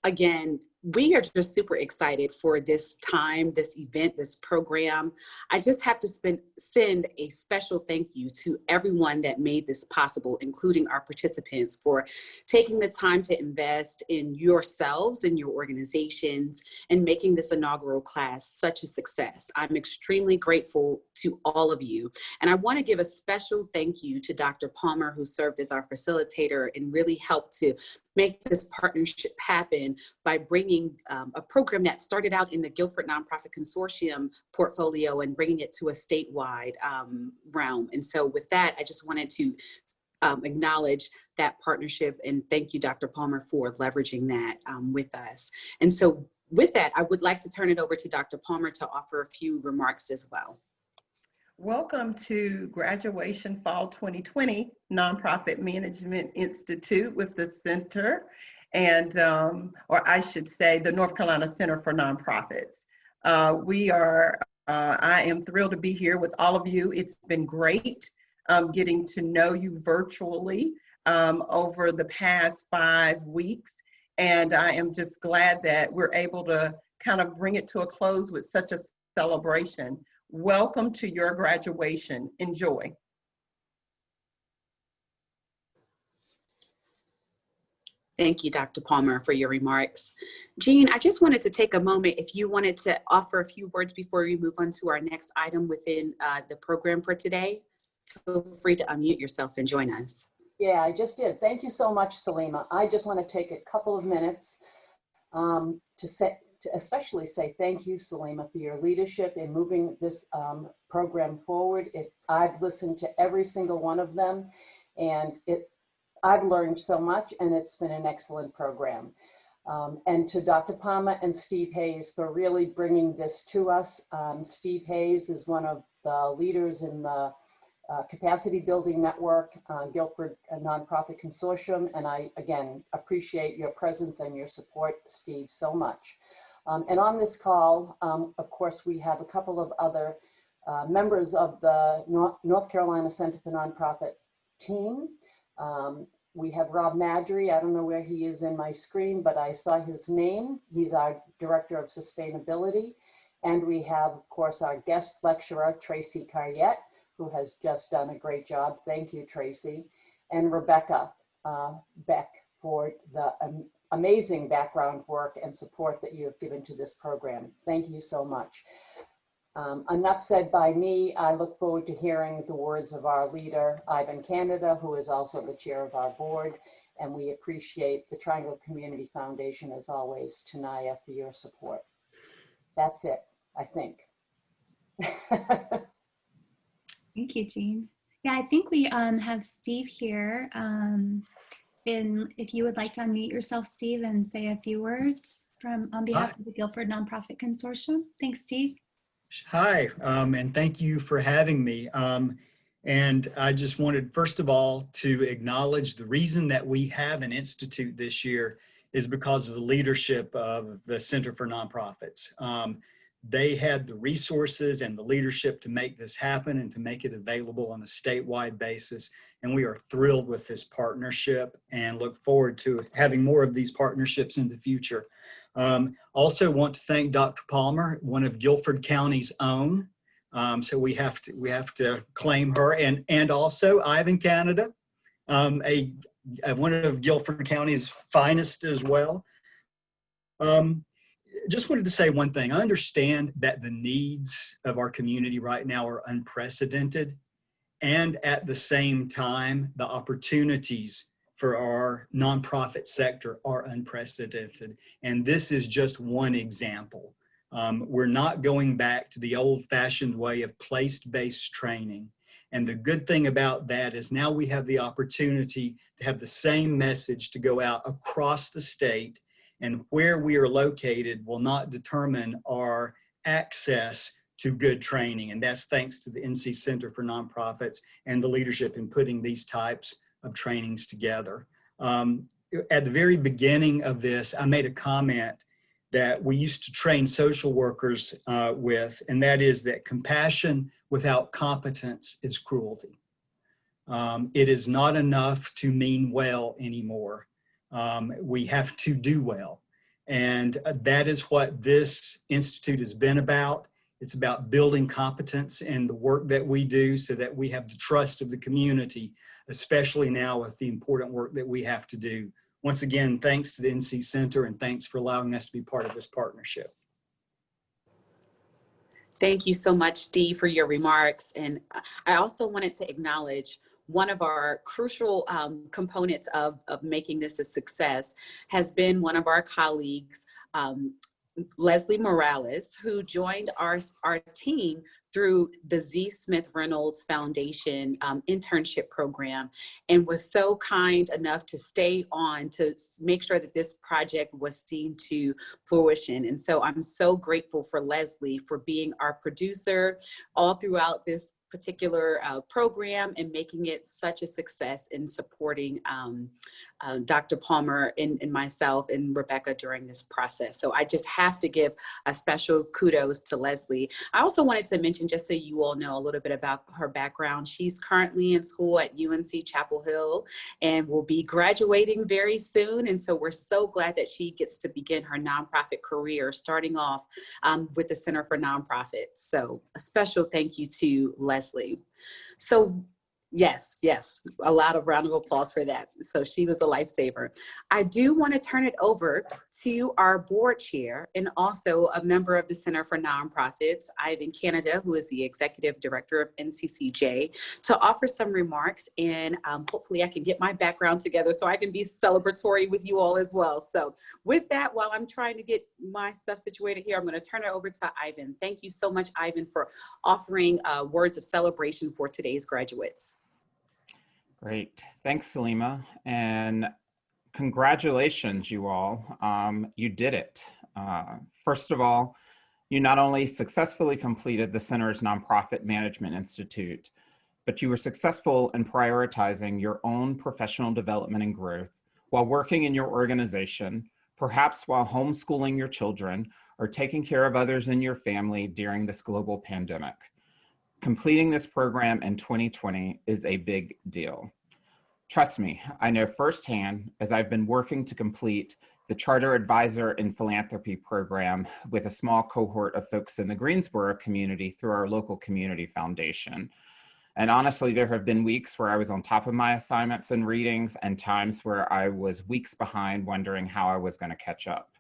Again, we are just super excited for this time, this event, this program. I just have to send a special thank you to everyone that made this possible, including our participants, for taking the time to invest in yourselves and your organizations and making this inaugural class such a success. I'm extremely grateful to all of you. And I want to give a special thank you to Dr. Palmer, who served as our facilitator and really helped to make this partnership happen by bringing a program that started out in the Guilford Nonprofit Consortium portfolio and bringing it to a statewide realm. And so with that, I just wanted to acknowledge that partnership and thank you, Dr. Palmer, for leveraging that with us. And so with that, I would like to turn it over to Dr. Palmer to offer a few remarks as well. Welcome to Graduation Fall 2020 Nonprofit Management Institute with the Center and, or I should say, the North Carolina Center for Nonprofits. I am thrilled to be here with all of you. It's been great getting to know you virtually over the past 5 weeks. And I am just glad that we're able to kind of bring it to a close with such a celebration. Welcome to your graduation. Enjoy. Thank you, Dr. Palmer, for your remarks. Jean, I just wanted to take a moment if you wanted to offer a few words before we move on to our next item within the program for today. Feel free to unmute yourself and join us. Yeah, I just did. Thank you so much, Salima. I just want to take a couple of minutes to especially say thank you, Salima, for your leadership in moving this program forward. I've listened to every single one of them, and I've learned so much, and it's been an excellent program. And to Dr. Palmer and Steve Hayes for really bringing this to us. Steve Hayes is one of the leaders in the Capacity Building Network, Guilford Nonprofit Consortium, and I, again, appreciate your presence and your support, Steve, so much. And on this call, of course, we have a couple of other members of the North Carolina Center for Nonprofit team. We have Rob Madry. I don't know where he is in my screen, but I saw his name. He's our Director of Sustainability. And we have, of course, our guest lecturer, Tracy Cariette, who has just done a great job. Thank you, Tracy. And Rebecca Beck for the amazing background work and support that you have given to this program. Thank you so much. Enough said by me. I look forward to hearing the words of our leader, Ivan Canada, who is also the chair of our board. And we appreciate the Triangle Community Foundation, as always, Tanaya, for your support. That's it, I think. Thank you, Jean. Yeah, I think we have Steve here. If you would like to unmute yourself, Steve, and say a few words on behalf of the Guilford Nonprofit Consortium. Thanks, Steve. Hi, and thank you for having me. And I just wanted, first of all, to acknowledge the reason that we have an institute this year is because of the leadership of the Center for Nonprofits. They had the resources and the leadership to make this happen and to make it available on a statewide basis. And we are thrilled with this partnership and look forward to having more of these partnerships in the future. Also want to thank Dr. Palmer, one of Guilford County's own. So we have to claim her, and also Ivan Canada, one of Guilford County's finest as well. Just wanted to say one thing. I understand that the needs of our community right now are unprecedented, and at the same time, the opportunities for our nonprofit sector are unprecedented. And this is just one example. We're not going back to the old-fashioned way of place-based training. And the good thing about that is now we have the opportunity to have the same message to go out across the state, and where we are located will not determine our access to good training. And that's thanks to the NC Center for Nonprofits and the leadership in putting these types of trainings together. At the very beginning of this, I made a comment that we used to train social workers with, and that is that compassion without competence is cruelty. It is not enough to mean well anymore. We have to do well. And that is what this institute has been about. It's about building competence in the work that we do so that we have the trust of the community, especially now with the important work that we have to do. Once again, thanks to the NC Center and thanks for allowing us to be part of this partnership. Thank you so much, Steve, for your remarks. And I also wanted to acknowledge one of our crucial components of making this a success has been one of our colleagues, Leslie Morales, who joined our team through the Z. Smith Reynolds Foundation internship program and was so kind enough to stay on to make sure that this project was seen to fruition. And so I'm so grateful for Leslie for being our producer all throughout this particular program and making it such a success in supporting Dr. Palmer and myself and Rebecca during this process. So I just have to give a special kudos to Leslie. I also wanted to mention, just so you all know a little bit about her background, she's currently in school at UNC Chapel Hill and will be graduating very soon. And so we're so glad that she gets to begin her nonprofit career, starting off with the Center for Nonprofits. So a special thank you to Leslie. So yes, a lot of round of applause for that. So she was a lifesaver. I do want to turn it over to our board chair and also a member of the Center for Nonprofits, Ivan Canada, who is the executive director of NCCJ, to offer some remarks. And hopefully I can get my background together so I can be celebratory with you all as well. So with that, while I'm trying to get my stuff situated here, I'm going to turn it over to Ivan. Thank you so much, Ivan, for offering words of celebration for today's graduates. Great. Thanks, Salima. And congratulations, you all. You did it. First of all, you not only successfully completed the Center's Nonprofit Management Institute, but you were successful in prioritizing your own professional development and growth while working in your organization, perhaps while homeschooling your children or taking care of others in your family during this global pandemic. Completing this program in 2020 is a big deal. Trust me, I know firsthand as I've been working to complete the Charter Advisor in Philanthropy program with a small cohort of folks in the Greensboro community through our local community foundation. And honestly, there have been weeks where I was on top of my assignments and readings and times where I was weeks behind wondering how I was going to catch up.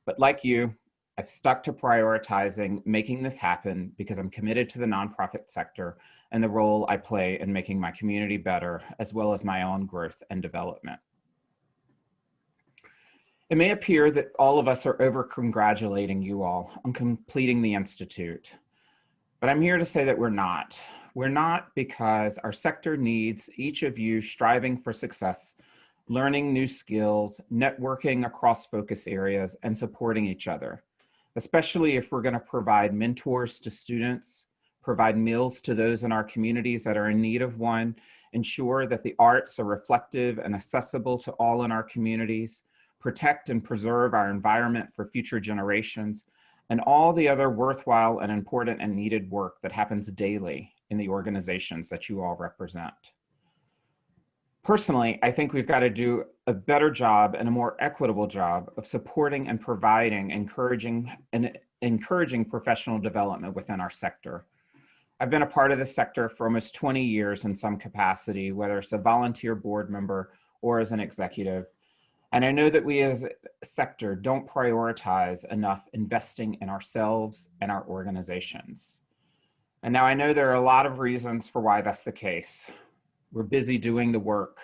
But like you, I've stuck to prioritizing making this happen because I'm committed to the nonprofit sector and the role I play in making my community better, as well as my own growth and development. It may appear that all of us are over-congratulating you all on completing the Institute, but I'm here to say that we're not. We're not because our sector needs each of you striving for success, learning new skills, networking across focus areas, and supporting each other. Especially if we're going to provide mentors to students, provide meals to those in our communities that are in need of one, ensure that the arts are reflective and accessible to all in our communities, protect and preserve our environment for future generations, and all the other worthwhile and important and needed work that happens daily in the organizations that you all represent. Personally, I think we've got to do a better job and a more equitable job of supporting and providing, encouraging professional development within our sector. I've been a part of this sector for almost 20 years in some capacity, whether it's a volunteer board member or as an executive. And I know that we as a sector don't prioritize enough investing in ourselves and our organizations. And now I know there are a lot of reasons for why that's the case. We're busy doing the work.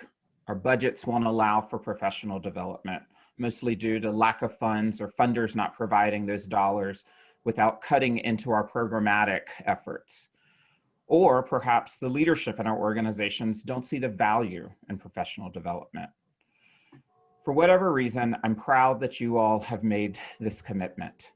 Our budgets won't allow for professional development, mostly due to lack of funds or funders not providing those dollars without cutting into our programmatic efforts. Or perhaps the leadership in our organizations don't see the value in professional development. For whatever reason, I'm proud that you all have made this commitment.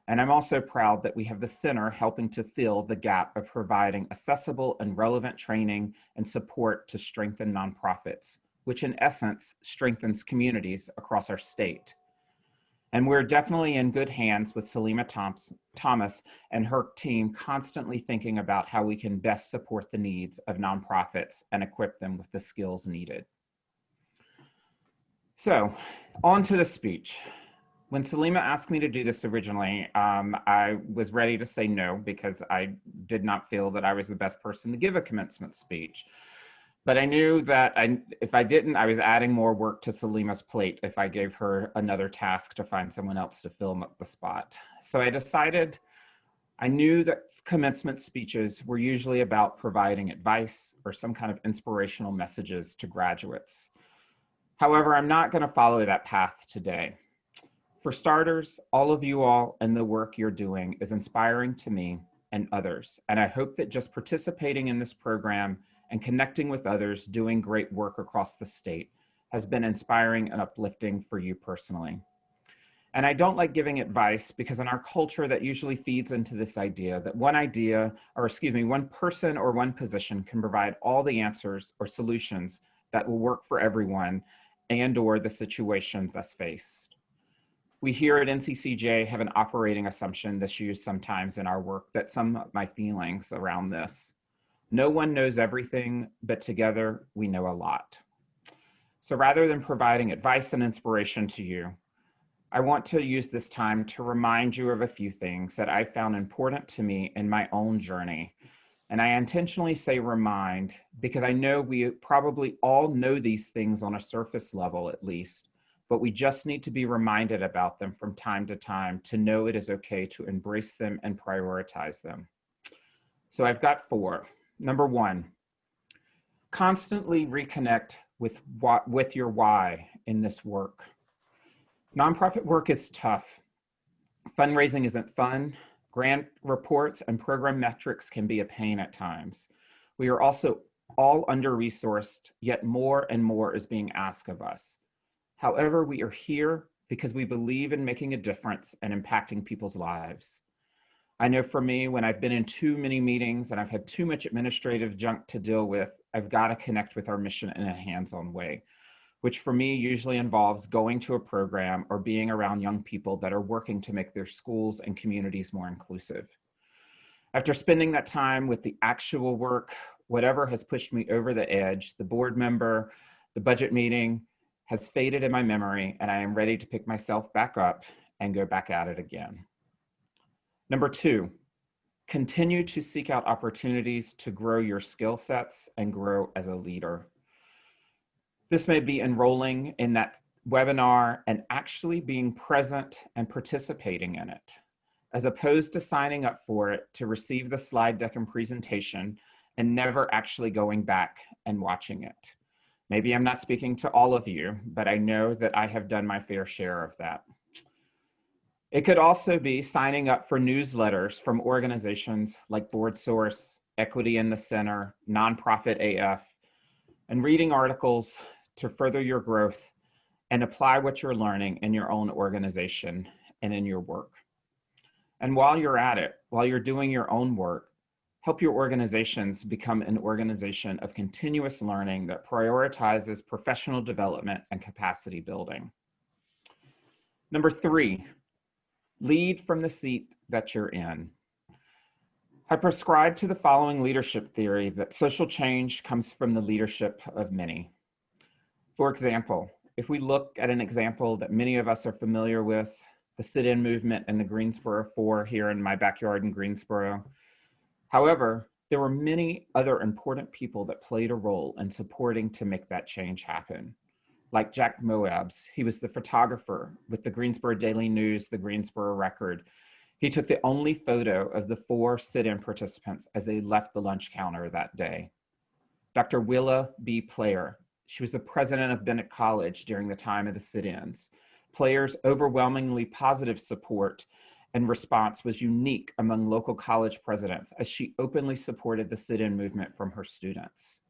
And I'm also proud that we have the center helping to fill the gap of providing accessible and relevant training and support to strengthen nonprofits, which in essence strengthens communities across our state. And we're definitely in good hands with Salima Thomas and her team, constantly thinking about how we can best support the needs of nonprofits and equip them with the skills needed. So, on to the speech. When Salima asked me to do this originally, I was ready to say no because I did not feel that I was the best person to give a commencement speech. But I knew that if I didn't, I was adding more work to Salima's plate if I gave her another task to find someone else to fill up the spot. So I decided, I knew that commencement speeches were usually about providing advice or some kind of inspirational messages to graduates. However, I'm not going to follow that path today. For starters, all of you all and the work you're doing is inspiring to me and others. And I hope that just participating in this program and connecting with others doing great work across the state has been inspiring and uplifting for you personally. And I don't like giving advice because in our culture that usually feeds into this idea that one person or one position can provide all the answers or solutions that will work for everyone and or the situation thus faced. We here at NCCJ have an operating assumption that's used sometimes in our work that sum up my feelings around this. No one knows everything, but together we know a lot. So rather than providing advice and inspiration to you, I want to use this time to remind you of a few things that I found important to me in my own journey. And I intentionally say remind because I know we probably all know these things on a surface level at least, but we just need to be reminded about them from time to time to know it is okay to embrace them and prioritize them. So I've got 4. Number 1, constantly reconnect with your why in this work. Nonprofit work is tough. Fundraising isn't fun. Grant reports and program metrics can be a pain at times. We are also all under-resourced, yet more and more is being asked of us. However, we are here because we believe in making a difference and impacting people's lives. I know for me, when I've been in too many meetings and I've had too much administrative junk to deal with, I've got to connect with our mission in a hands-on way, which for me usually involves going to a program or being around young people that are working to make their schools and communities more inclusive. After spending that time with the actual work, whatever has pushed me over the edge, the board member, the budget meeting, has faded in my memory, and I am ready to pick myself back up and go back at it again. Number 2, continue to seek out opportunities to grow your skill sets and grow as a leader. This may be enrolling in that webinar and actually being present and participating in it, as opposed to signing up for it to receive the slide deck and presentation and never actually going back and watching it. Maybe I'm not speaking to all of you, but I know that I have done my fair share of that. It could also be signing up for newsletters from organizations like BoardSource, Equity in the Center, Nonprofit AF, and reading articles to further your growth and apply what you're learning in your own organization and in your work. And while you're at it, while you're doing your own work, help your organizations become an organization of continuous learning that prioritizes professional development and capacity building. Number 3, lead from the seat that you're in. I prescribe to the following leadership theory that social change comes from the leadership of many. For example, if we look at an example that many of us are familiar with, the sit-in movement and the Greensboro 4 here in my backyard in Greensboro. However, there were many other important people that played a role in supporting to make that change happen. Like Jack Moabs, he was the photographer with the Greensboro Daily News, the Greensboro Record. He took the only photo of the 4 sit-in participants as they left the lunch counter that day. Dr. Willa B. Player, she was the president of Bennett College during the time of the sit-ins. Player's overwhelmingly positive support and response was unique among local college presidents as she openly supported the sit-in movement from her students.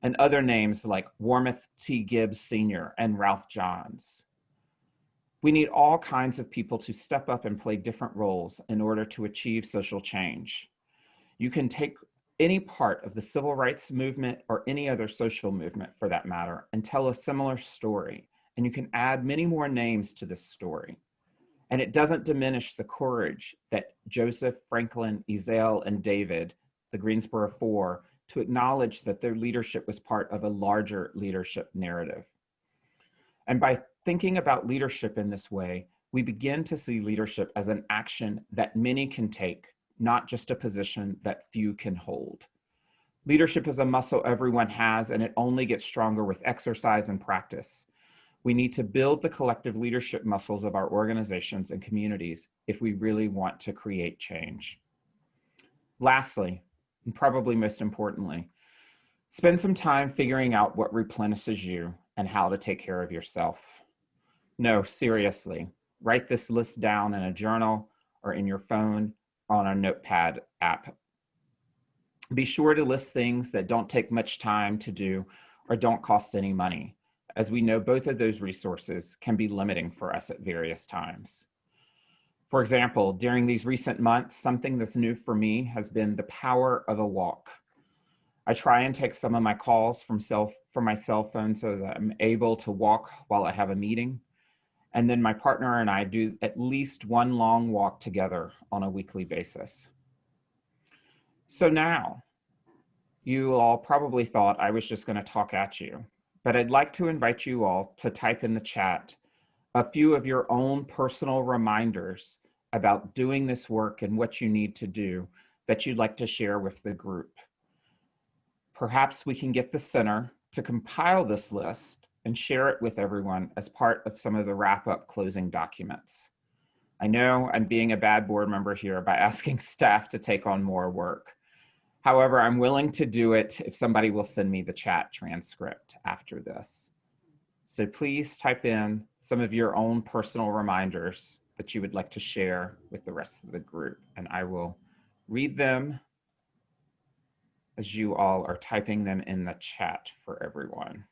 And other names like Warmoth T. Gibbs Sr. and Ralph Johns. We need all kinds of people to step up and play different roles in order to achieve social change. You can take any part of the civil rights movement or any other social movement for that matter and tell a similar story, and you can add many more names to this story. And it doesn't diminish the courage that Joseph, Franklin, Ezell, and David, the Greensboro Four, to acknowledge that their leadership was part of a larger leadership narrative. And by thinking about leadership in this way, we begin to see leadership as an action that many can take, not just a position that few can hold. Leadership is a muscle everyone has, and it only gets stronger with exercise and practice. We need to build the collective leadership muscles of our organizations and communities if we really want to create change. Lastly, and probably most importantly, spend some time figuring out what replenishes you and how to take care of yourself. No, seriously, write this list down in a journal or in your phone on a notepad app. Be sure to list things that don't take much time to do or don't cost any money, as we know both of those resources can be limiting for us at various times. For example, during these recent months, something that's new for me has been the power of a walk. I try and take some of my calls from my cell phone so that I'm able to walk while I have a meeting. And then my partner and I do at least one long walk together on a weekly basis. So now, you all probably thought I was just going to talk at you, but I'd like to invite you all to type in the chat a few of your own personal reminders about doing this work and what you need to do that you'd like to share with the group. Perhaps we can get the center to compile this list and share it with everyone as part of some of the wrap-up closing documents. I know I'm being a bad board member here by asking staff to take on more work. However, I'm willing to do it if somebody will send me the chat transcript after this. So please type in some of your own personal reminders that you would like to share with the rest of the group, and I will read them as you all are typing them in the chat for everyone.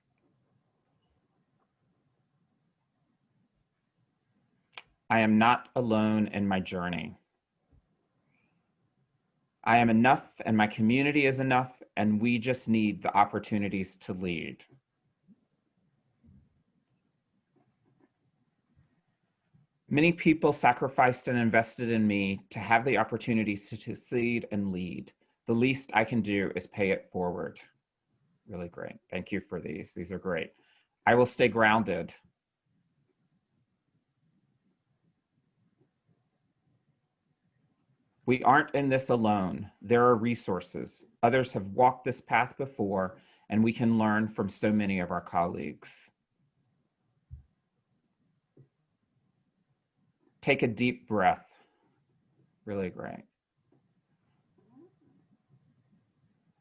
I am not alone in my journey. I am enough and my community is enough, and we just need the opportunities to lead. Many people sacrificed and invested in me to have the opportunities to succeed and lead. The least I can do is pay it forward. Really great. Thank you for these. These are great. I will stay grounded. We aren't in this alone. There are resources. Others have walked this path before, and we can learn from so many of our colleagues. Take a deep breath. Really great.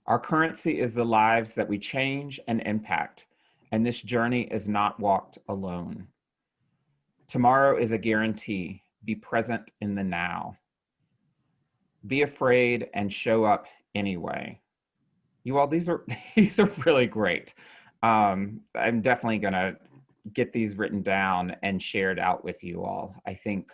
Our currency is the lives that we change and impact, and this journey is not walked alone. Tomorrow is a guarantee. Be present in the now. Be afraid and show up anyway. You all, these are really great. I'm definitely gonna get these written down and shared out with you all. I think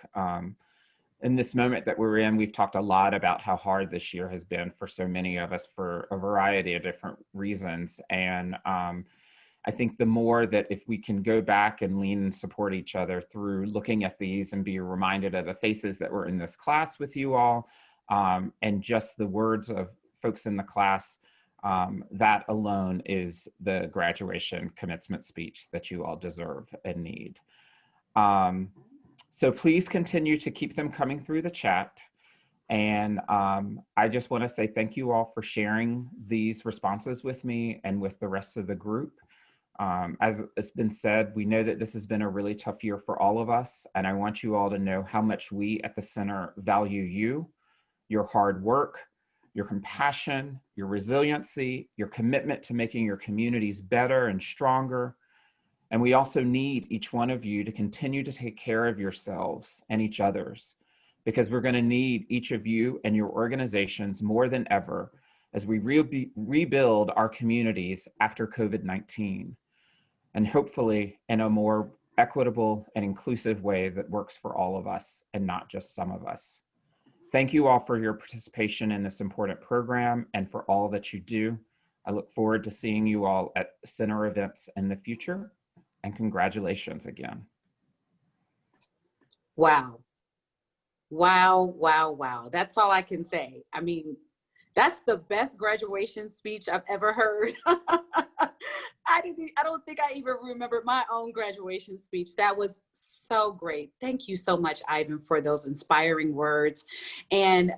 in this moment that we're in, we've talked a lot about how hard this year has been for so many of us for a variety of different reasons. And I think the more that if we can go back and lean and support each other through looking at these and be reminded of the faces that were in this class with you all, and just the words of folks in the class, that alone is the graduation commencement speech that you all deserve and need. So please continue to keep them coming through the chat. And I just want to say thank you all for sharing these responses with me and with the rest of the group. As it's been said, we know that this has been a really tough year for all of us, and I want you all to know how much we at the center value you, your hard work, your compassion, your resiliency, your commitment to making your communities better and stronger. And we also need each one of you to continue to take care of yourselves and each other's, because we're going to need each of you and your organizations more than ever as we rebuild our communities after COVID-19, and hopefully in a more equitable, and inclusive way that works for all of us and not just some of us. Thank you all for your participation in this important program and for all that you do. I look forward to seeing you all at center events in the future, and congratulations again. Wow. Wow, wow, wow. That's all I can say. I mean, that's the best graduation speech I've ever heard. I don't think I even remember my own graduation speech. That was so great. Thank you so much, Ivan, for those inspiring words. And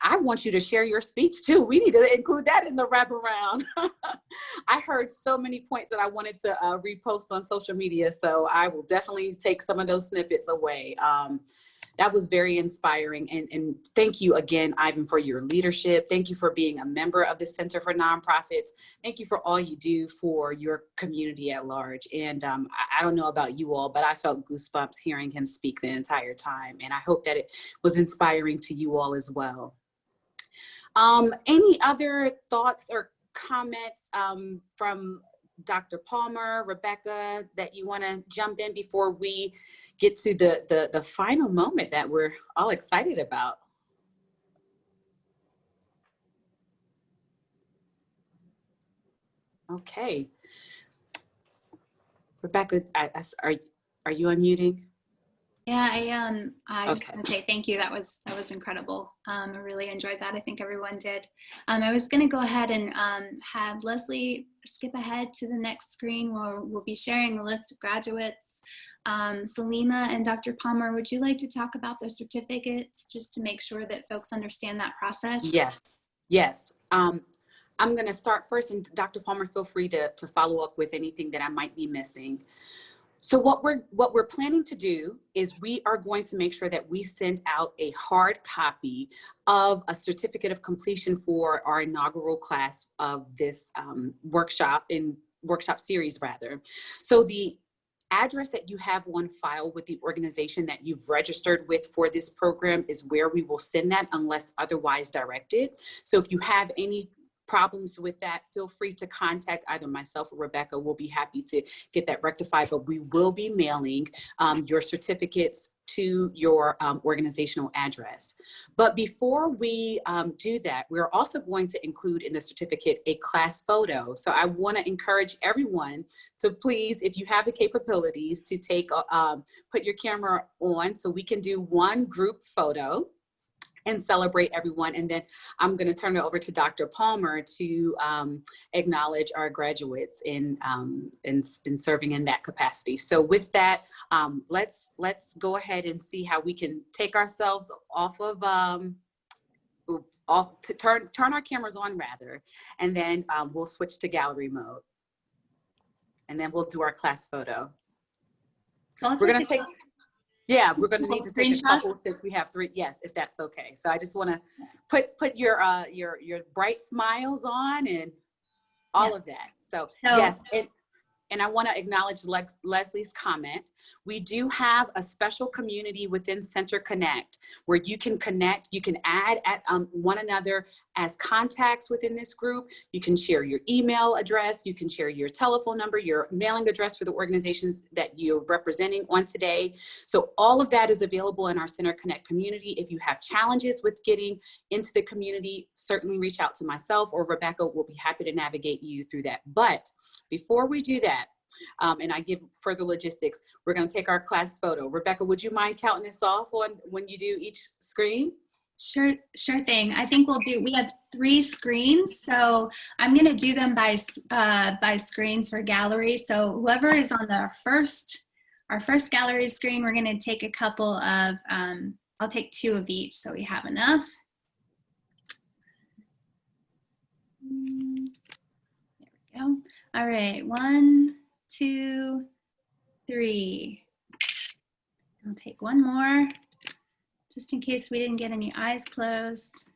I want you to share your speech too. We need to include that in the wraparound. I heard so many points that I wanted to repost on social media, so I will definitely take some of those snippets away. That was very inspiring. And thank you again, Ivan, for your leadership. Thank you for being a member of the Center for Nonprofits. Thank you for all you do for your community at large. And I don't know about you all, but I felt goosebumps hearing him speak the entire time. And I hope that it was inspiring to you all as well. Any other thoughts or comments from Dr. Palmer, Rebecca, that you want to jump in before we get to the final moment that we're all excited about? Okay. Rebecca, are you unmuting? Yeah, I just Okay. want to say thank you. That was incredible. I really enjoyed that. I think everyone did. I was going to go ahead and have Leslie skip ahead to the next screen where we'll be sharing a list of graduates. Salima and Dr. Palmer, would you like to talk about the certificates just to make sure that folks understand that process? Yes, yes. I'm going to start first, and Dr. Palmer, feel free to follow up with anything that I might be missing. So what we're planning to do is we are going to make sure that we send out a hard copy of a certificate of completion for our inaugural class of this workshop series rather. So the address that you have on file with the organization that you've registered with for this program is where we will send that unless otherwise directed. So if you have any problems with that, feel free to contact either myself or Rebecca. We'll be happy to get that rectified, but we will be mailing your certificates to your organizational address. But before we do that, we're also going to include in the certificate a class photo. So I want to encourage everyone to please, if you have the capabilities, to put your camera on so we can do one group photo and celebrate everyone. And then I'm going to turn it over to Dr. Palmer to acknowledge our graduates in serving in that capacity. So with that, let's go ahead and see how we can take ourselves off of turn our cameras on rather, and then we'll switch to gallery mode, and then we'll do our class photo. We're going to take. Yeah, we're going to need to take a couple since we have 3. Yes, if that's okay. So I just want to put your bright smiles on and all of that. So yes, and I want to acknowledge Leslie's comment. We do have a special community within Center Connect where you can connect, you can add one another as contacts within this group. You can share your email address, you can share your telephone number, your mailing address for the organizations that you're representing on today. So all of that is available in our Center Connect community. If you have challenges with getting into the community, certainly reach out to myself or Rebecca. We'll be happy to navigate you through that. But before we do that, and I give further logistics, we're going to take our class photo. Rebecca, would you mind counting us off on when you do each screen? Sure thing. I think we have 3 screens, so I'm going to do them by screens for gallery. So whoever is on our first gallery screen, we're going to take a couple of, I'll take 2 of each so we have enough. There we go. All right, 1, 2, 3. I'll take one more, just in case we didn't get any eyes closed.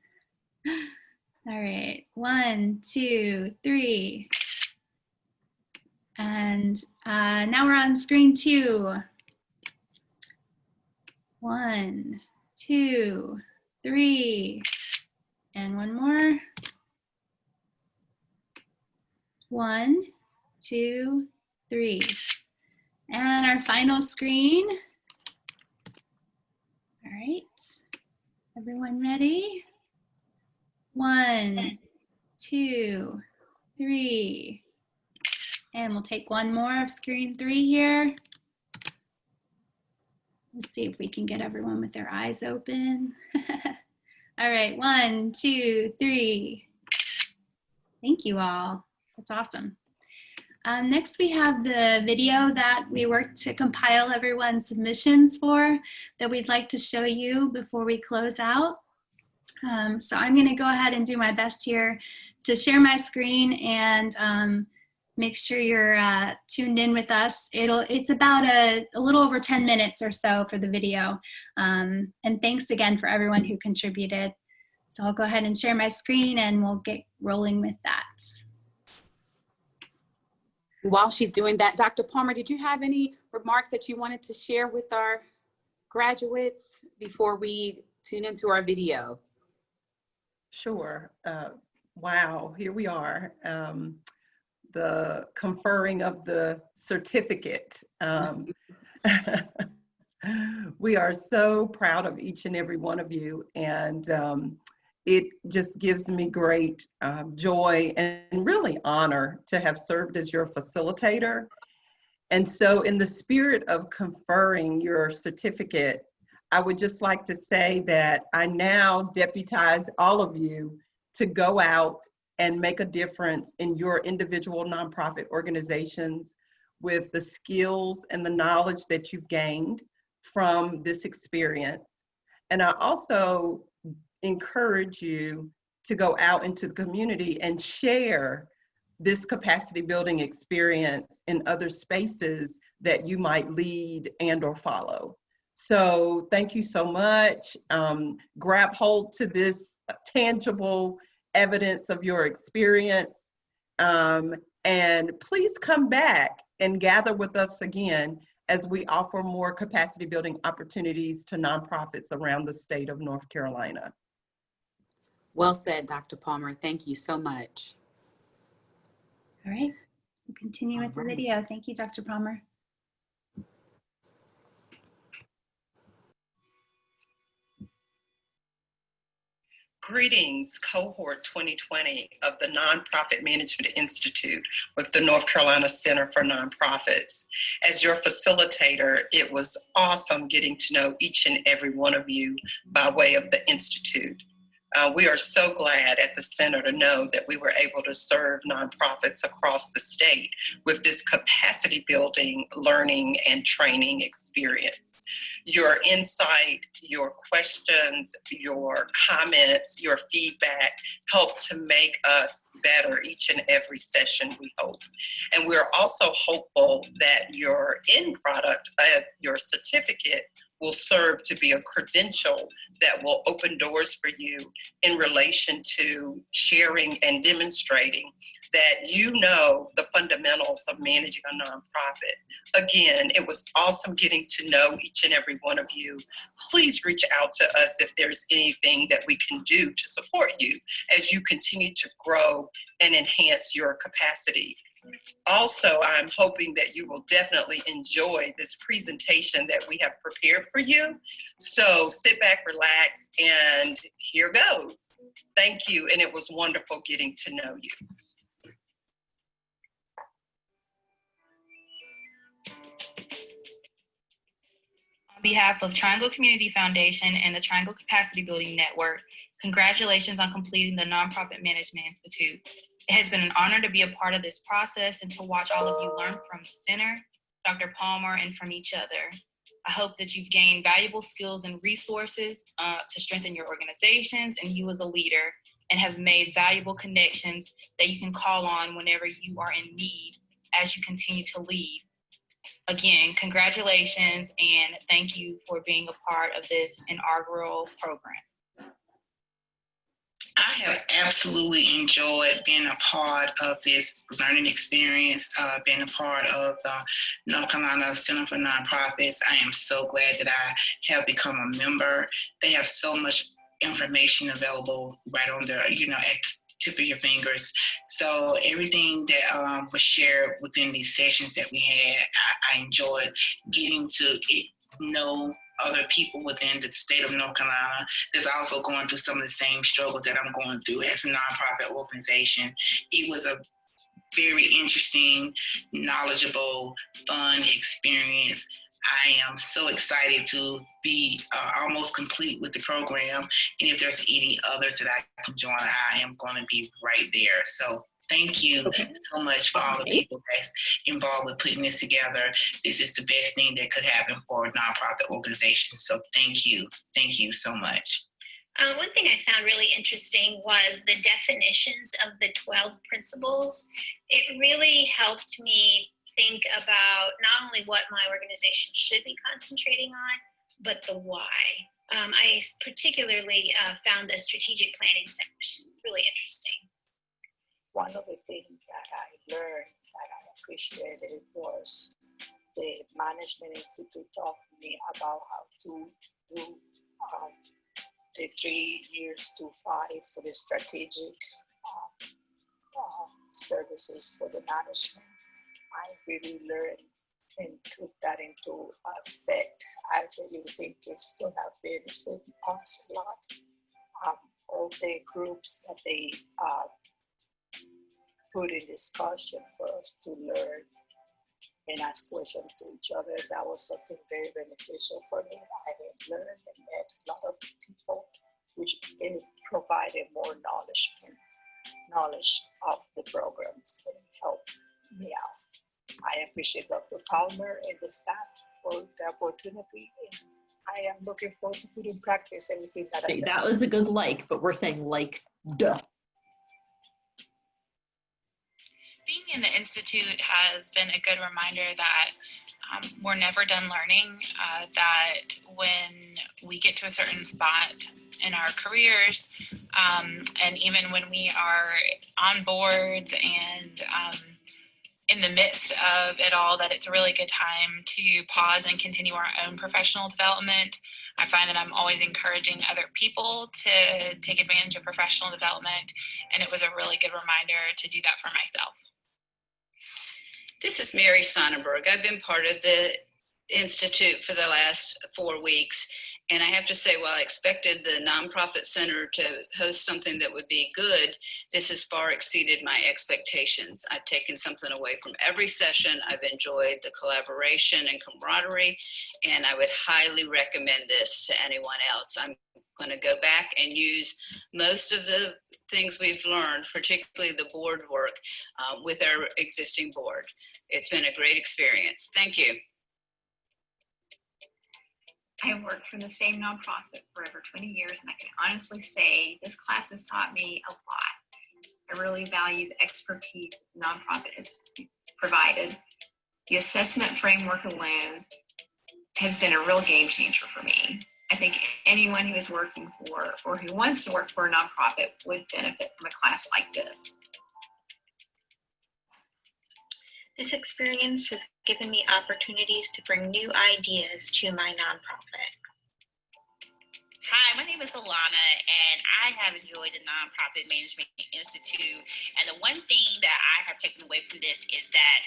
All right, 1, 2, 3. And now we're on screen 2. 1, 2, 3. And one more. 1, 2, 3. And our final screen. All right, everyone ready? 1, 2, 3. And we'll take one more of screen 3 here. Let's see if we can get everyone with their eyes open. All right, 1, 2, 3. Thank you all. That's awesome. Next, we have the video that we worked to compile everyone's submissions for that we'd like to show you before we close out. So I'm going to go ahead and do my best here to share my screen and make sure you're tuned in with us. It's about a little over 10 minutes or so for the video. And thanks again for everyone who contributed. So I'll go ahead and share my screen and we'll get rolling with that. While she's doing that, Dr. Palmer, did you have any remarks that you wanted to share with our graduates before we tune into our video? Sure. Wow, here we are. The conferring of the certificate. We are so proud of each and every one of you, and it just gives me great joy and really honor to have served as your facilitator. And so in the spirit of conferring your certificate, I would just like to say that I now deputize all of you to go out and make a difference in your individual nonprofit organizations with the skills and the knowledge that you've gained from this experience. And I also encourage you to go out into the community and share this capacity building experience in other spaces that you might lead and or follow. So thank you so much. Grab hold to this tangible evidence of your experience. And please come back and gather with us again as we offer more capacity building opportunities to nonprofits around the state of North Carolina. Well said, Dr. Palmer. Thank you so much. All right, we'll continue with the video. Thank you, Dr. Palmer. Greetings, cohort 2020 of the Nonprofit Management Institute with the North Carolina Center for Nonprofits. As your facilitator, it was awesome getting to know each and every one of you by way of the Institute. We are so glad at the center to know that we were able to serve nonprofits across the state with this capacity building, learning, and training experience. Your insight, your questions, your comments, your feedback help to make us better each and every session, we hope. And we're also hopeful that your end product, your certificate, will serve to be a credential that will open doors for you in relation to sharing and demonstrating that you know the fundamentals of managing a nonprofit. Again, it was awesome getting to know each and every one of you. Please reach out to us if there's anything that we can do to support you as you continue to grow and enhance your capacity. Also, I'm hoping that you will definitely enjoy this presentation that we have prepared for you. So sit back, relax, and here goes. Thank you, and it was wonderful getting to know you. On behalf of Triangle Community Foundation and the Triangle Capacity Building Network, congratulations on completing the Nonprofit Management Institute. It has been an honor to be a part of this process and to watch all of you learn from the center, Dr. Palmer, and from each other. I hope that you've gained valuable skills and resources to strengthen your organizations and you as a leader, and have made valuable connections that you can call on whenever you are in need as you continue to lead. Again, congratulations and thank you for being a part of this inaugural program. I have absolutely enjoyed being a part of this learning experience, being a part of the North Carolina Center for Nonprofits. I am so glad that I have become a member. They have so much information available right on their, tip of your fingers. So everything that was shared within these sessions that we had, I enjoyed getting to know other people within the state of North Carolina that's also going through some of the same struggles that I'm going through as a nonprofit organization. It was a very interesting, knowledgeable, fun experience. I am so excited to be almost complete with the program. And if there's any others that I can join, I am going to be right there. So thank you so much for all the people that's involved with putting this together. This is the best thing that could happen for a nonprofit organization. So thank you. Thank you so much. One thing I found really interesting was the definitions of the 12 principles. It really helped me think about not only what my organization should be concentrating on, but the why. I particularly found the strategic planning section really interesting. One of the things that I learned that I appreciated was the Management Institute taught me about how to do the 3 years to 5 for the strategic services for the management. I really learned and took that into effect. I really think it's going to benefit us a lot. All the groups that they put in discussion for us to learn and ask questions to each other, that was something very beneficial for me. I had learned and met a lot of people, which it provided more knowledge of the programs and helped me out. I appreciate Dr. Palmer and the staff for the opportunity, and I am looking forward to put in practice everything that I learned. That was a good like, but we're saying like, duh. Being in the Institute has been a good reminder that we're never done learning, that when we get to a certain spot in our careers, and even when we are on boards and in the midst of it all, that it's a really good time to pause and continue our own professional development. I find that I'm always encouraging other people to take advantage of professional development, and it was a really good reminder to do that for myself. This is Mary Sonnenberg. I've been part of the Institute for the last 4 weeks. And I have to say, while I expected the Nonprofit Center to host something that would be good, this has far exceeded my expectations. I've taken something away from every session. I've enjoyed the collaboration and camaraderie, and I would highly recommend this to anyone else. I'm going to go back and use most of the things we've learned, particularly the board work, with our existing board. It's been a great experience. Thank you. I have worked for the same nonprofit for over 20 years, and I can honestly say this class has taught me a lot. I really value the expertise the nonprofit has provided. The assessment framework alone has been a real game changer for me. I think anyone who is working for or who wants to work for a nonprofit would benefit from a class like this. This experience has given me opportunities to bring new ideas to my nonprofit. Hi, my name is Alana, and I have enjoyed the Nonprofit Management Institute. And the one thing that I have taken away from this is that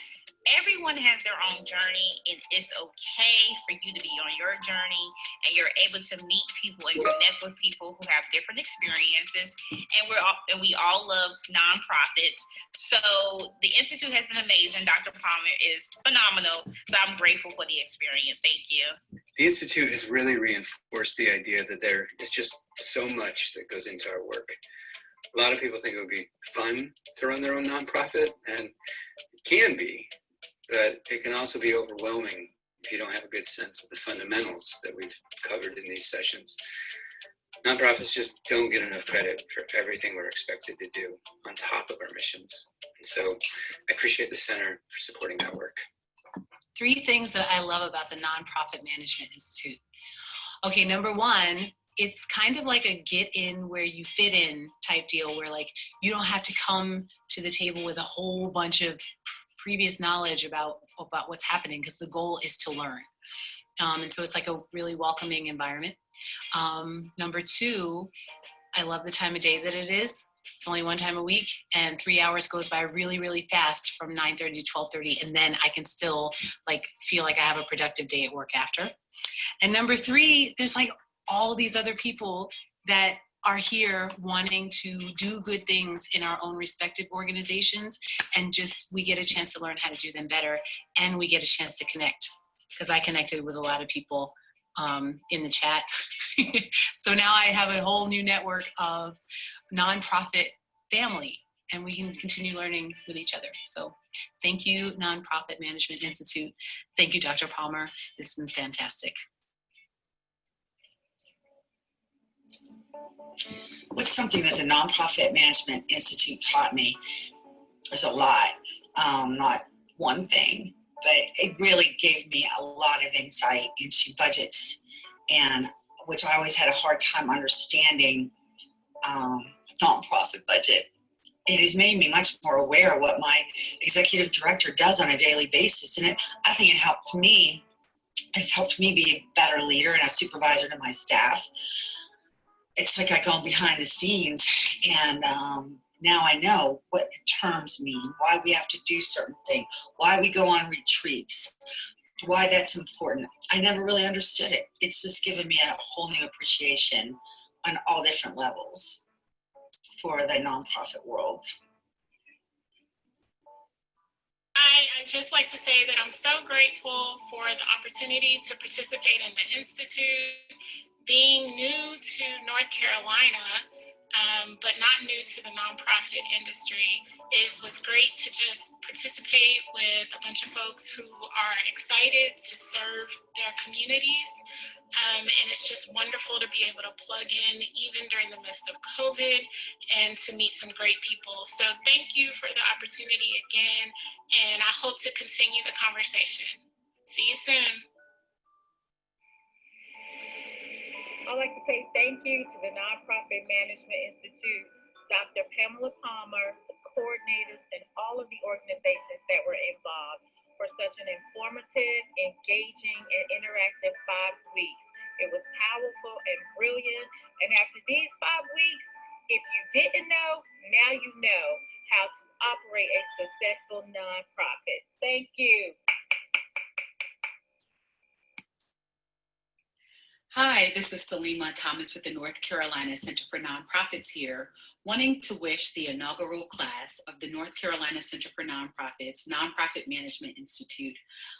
everyone has their own journey, and it's okay for you to be on your journey, and you're able to meet people and connect with people who have different experiences. And we all love nonprofits. So the Institute has been amazing. Dr. Palmer is phenomenal. So I'm grateful for the experience. Thank you. The Institute has really reinforced the idea that there is just so much that goes into our work. A lot of people think it would be fun to run their own nonprofit, and it can be, but it can also be overwhelming if you don't have a good sense of the fundamentals that we've covered in these sessions. Nonprofits just don't get enough credit for everything we're expected to do on top of our missions. And so I appreciate the center for supporting that work. 3 things that I love about the Nonprofit Management Institute. Okay, number 1, it's kind of like a get in where you fit in type deal, where like you don't have to come to the table with a whole bunch of previous knowledge about what's happening, because the goal is to learn. And so it's like a really welcoming environment. Number 2, I love the time of day that it is. It's only one time a week, and 3 hours goes by really, really fast from 9:30 to 12:30, and then I can still like feel like I have a productive day at work after. And number 3, there's like all these other people that are here wanting to do good things in our own respective organizations, and just we get a chance to learn how to do them better, and we get a chance to connect, because I connected with a lot of people in the chat. So now I have a whole new network of nonprofit family, and we can continue learning with each other. So thank you, Nonprofit Management Institute. Thank you, Dr. Palmer. It's been fantastic. What's something that the Nonprofit Management Institute taught me? There's a lot, not one thing, but it really gave me a lot of insight into budgets, and which I always had a hard time understanding nonprofit budget. It has made me much more aware of what my executive director does on a daily basis, and I think it's helped me be a better leader and a supervisor to my staff. It's like I go behind the scenes, and now I know what the terms mean, why we have to do certain things, why we go on retreats, why that's important. I never really understood it. It's just given me a whole new appreciation on all different levels for the nonprofit world. I'd just like to say that I'm so grateful for the opportunity to participate in the Institute. Being new to North Carolina, but not new to the nonprofit industry, it was great to just participate with a bunch of folks who are excited to serve their communities. And it's just wonderful to be able to plug in even during the midst of COVID and to meet some great people. So thank you for the opportunity again, and I hope to continue the conversation. See you soon. I'd like to say thank you to the Nonprofit Management Institute, Dr. Pamela Palmer, the coordinators, and all of the organizations that were involved for such an informative, engaging, and interactive 5 weeks. It was powerful and brilliant. And after these 5 weeks, if you didn't know, now you know how to operate a successful nonprofit. Thank you. Hi, this is Salima Thomas with the North Carolina Center for Nonprofits here, wanting to wish the inaugural class of the North Carolina Center for Nonprofits Nonprofit Management Institute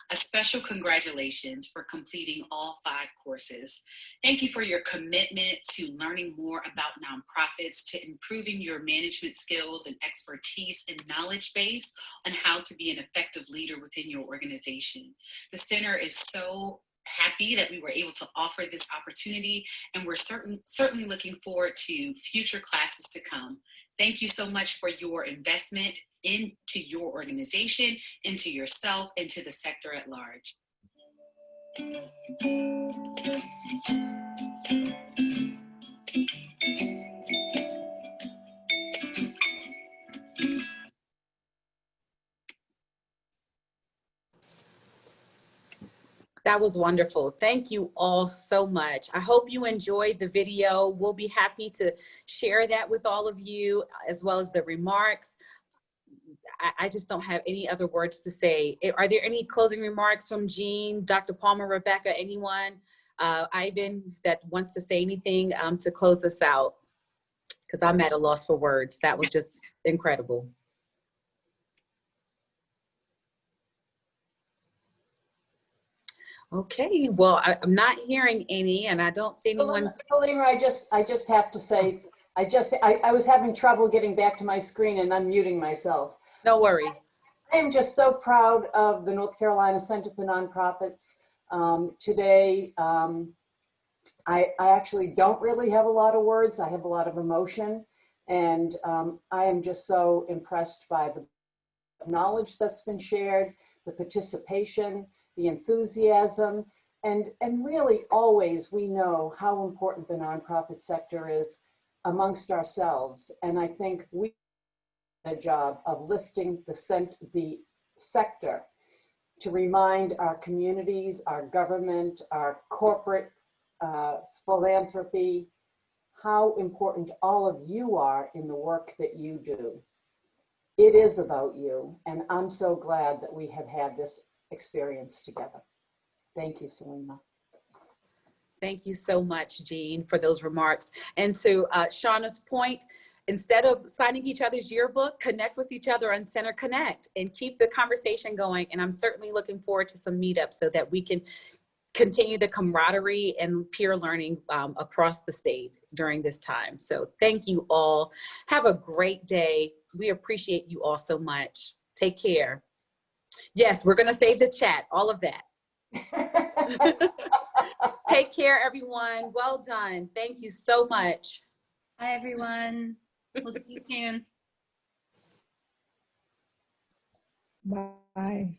a special congratulations for completing all 5 courses. Thank you for your commitment to learning more about nonprofits, to improving your management skills and expertise and knowledge base on how to be an effective leader within your organization. The center is so happy that we were able to offer this opportunity, and we're certainly looking forward to future classes to come. Thank you so much for your investment into your organization, into yourself, and to the sector at large. That was wonderful. Thank you all so much. I hope you enjoyed the video. We'll be happy to share that with all of you, as well as the remarks. I just don't have any other words to say. Are there any closing remarks from Jean, Dr. Palmer, Rebecca, anyone? Ivan, that wants to say anything to close us out? Because I'm at a loss for words. That was just incredible. Okay, well, I'm not hearing any, and I don't see anyone. Salima, I just have to say, I was having trouble getting back to my screen and unmuting myself. No worries. I am just so proud of the North Carolina Center for Nonprofits. Today, I actually don't really have a lot of words. I have a lot of emotion, and I am just so impressed by the knowledge that's been shared, the participation, the enthusiasm, and really always we know how important the nonprofit sector is amongst ourselves. And I think we do a job of lifting the sector to remind our communities, our government, our corporate philanthropy, how important all of you are in the work that you do. It is about you, and I'm so glad that we have had this experience together. Thank you, Salima. Thank you so much, Jean, for those remarks. And to Shauna's point, instead of signing each other's yearbook, connect with each other on Center Connect and keep the conversation going. And I'm certainly looking forward to some meetups so that we can continue the camaraderie and peer learning across the state during this time. So thank you all. Have a great day. We appreciate you all so much. Take care. Yes, we're gonna save the chat, all of that. Take care, everyone. Well done. Thank you so much. Bye, everyone. We'll see you soon. Bye.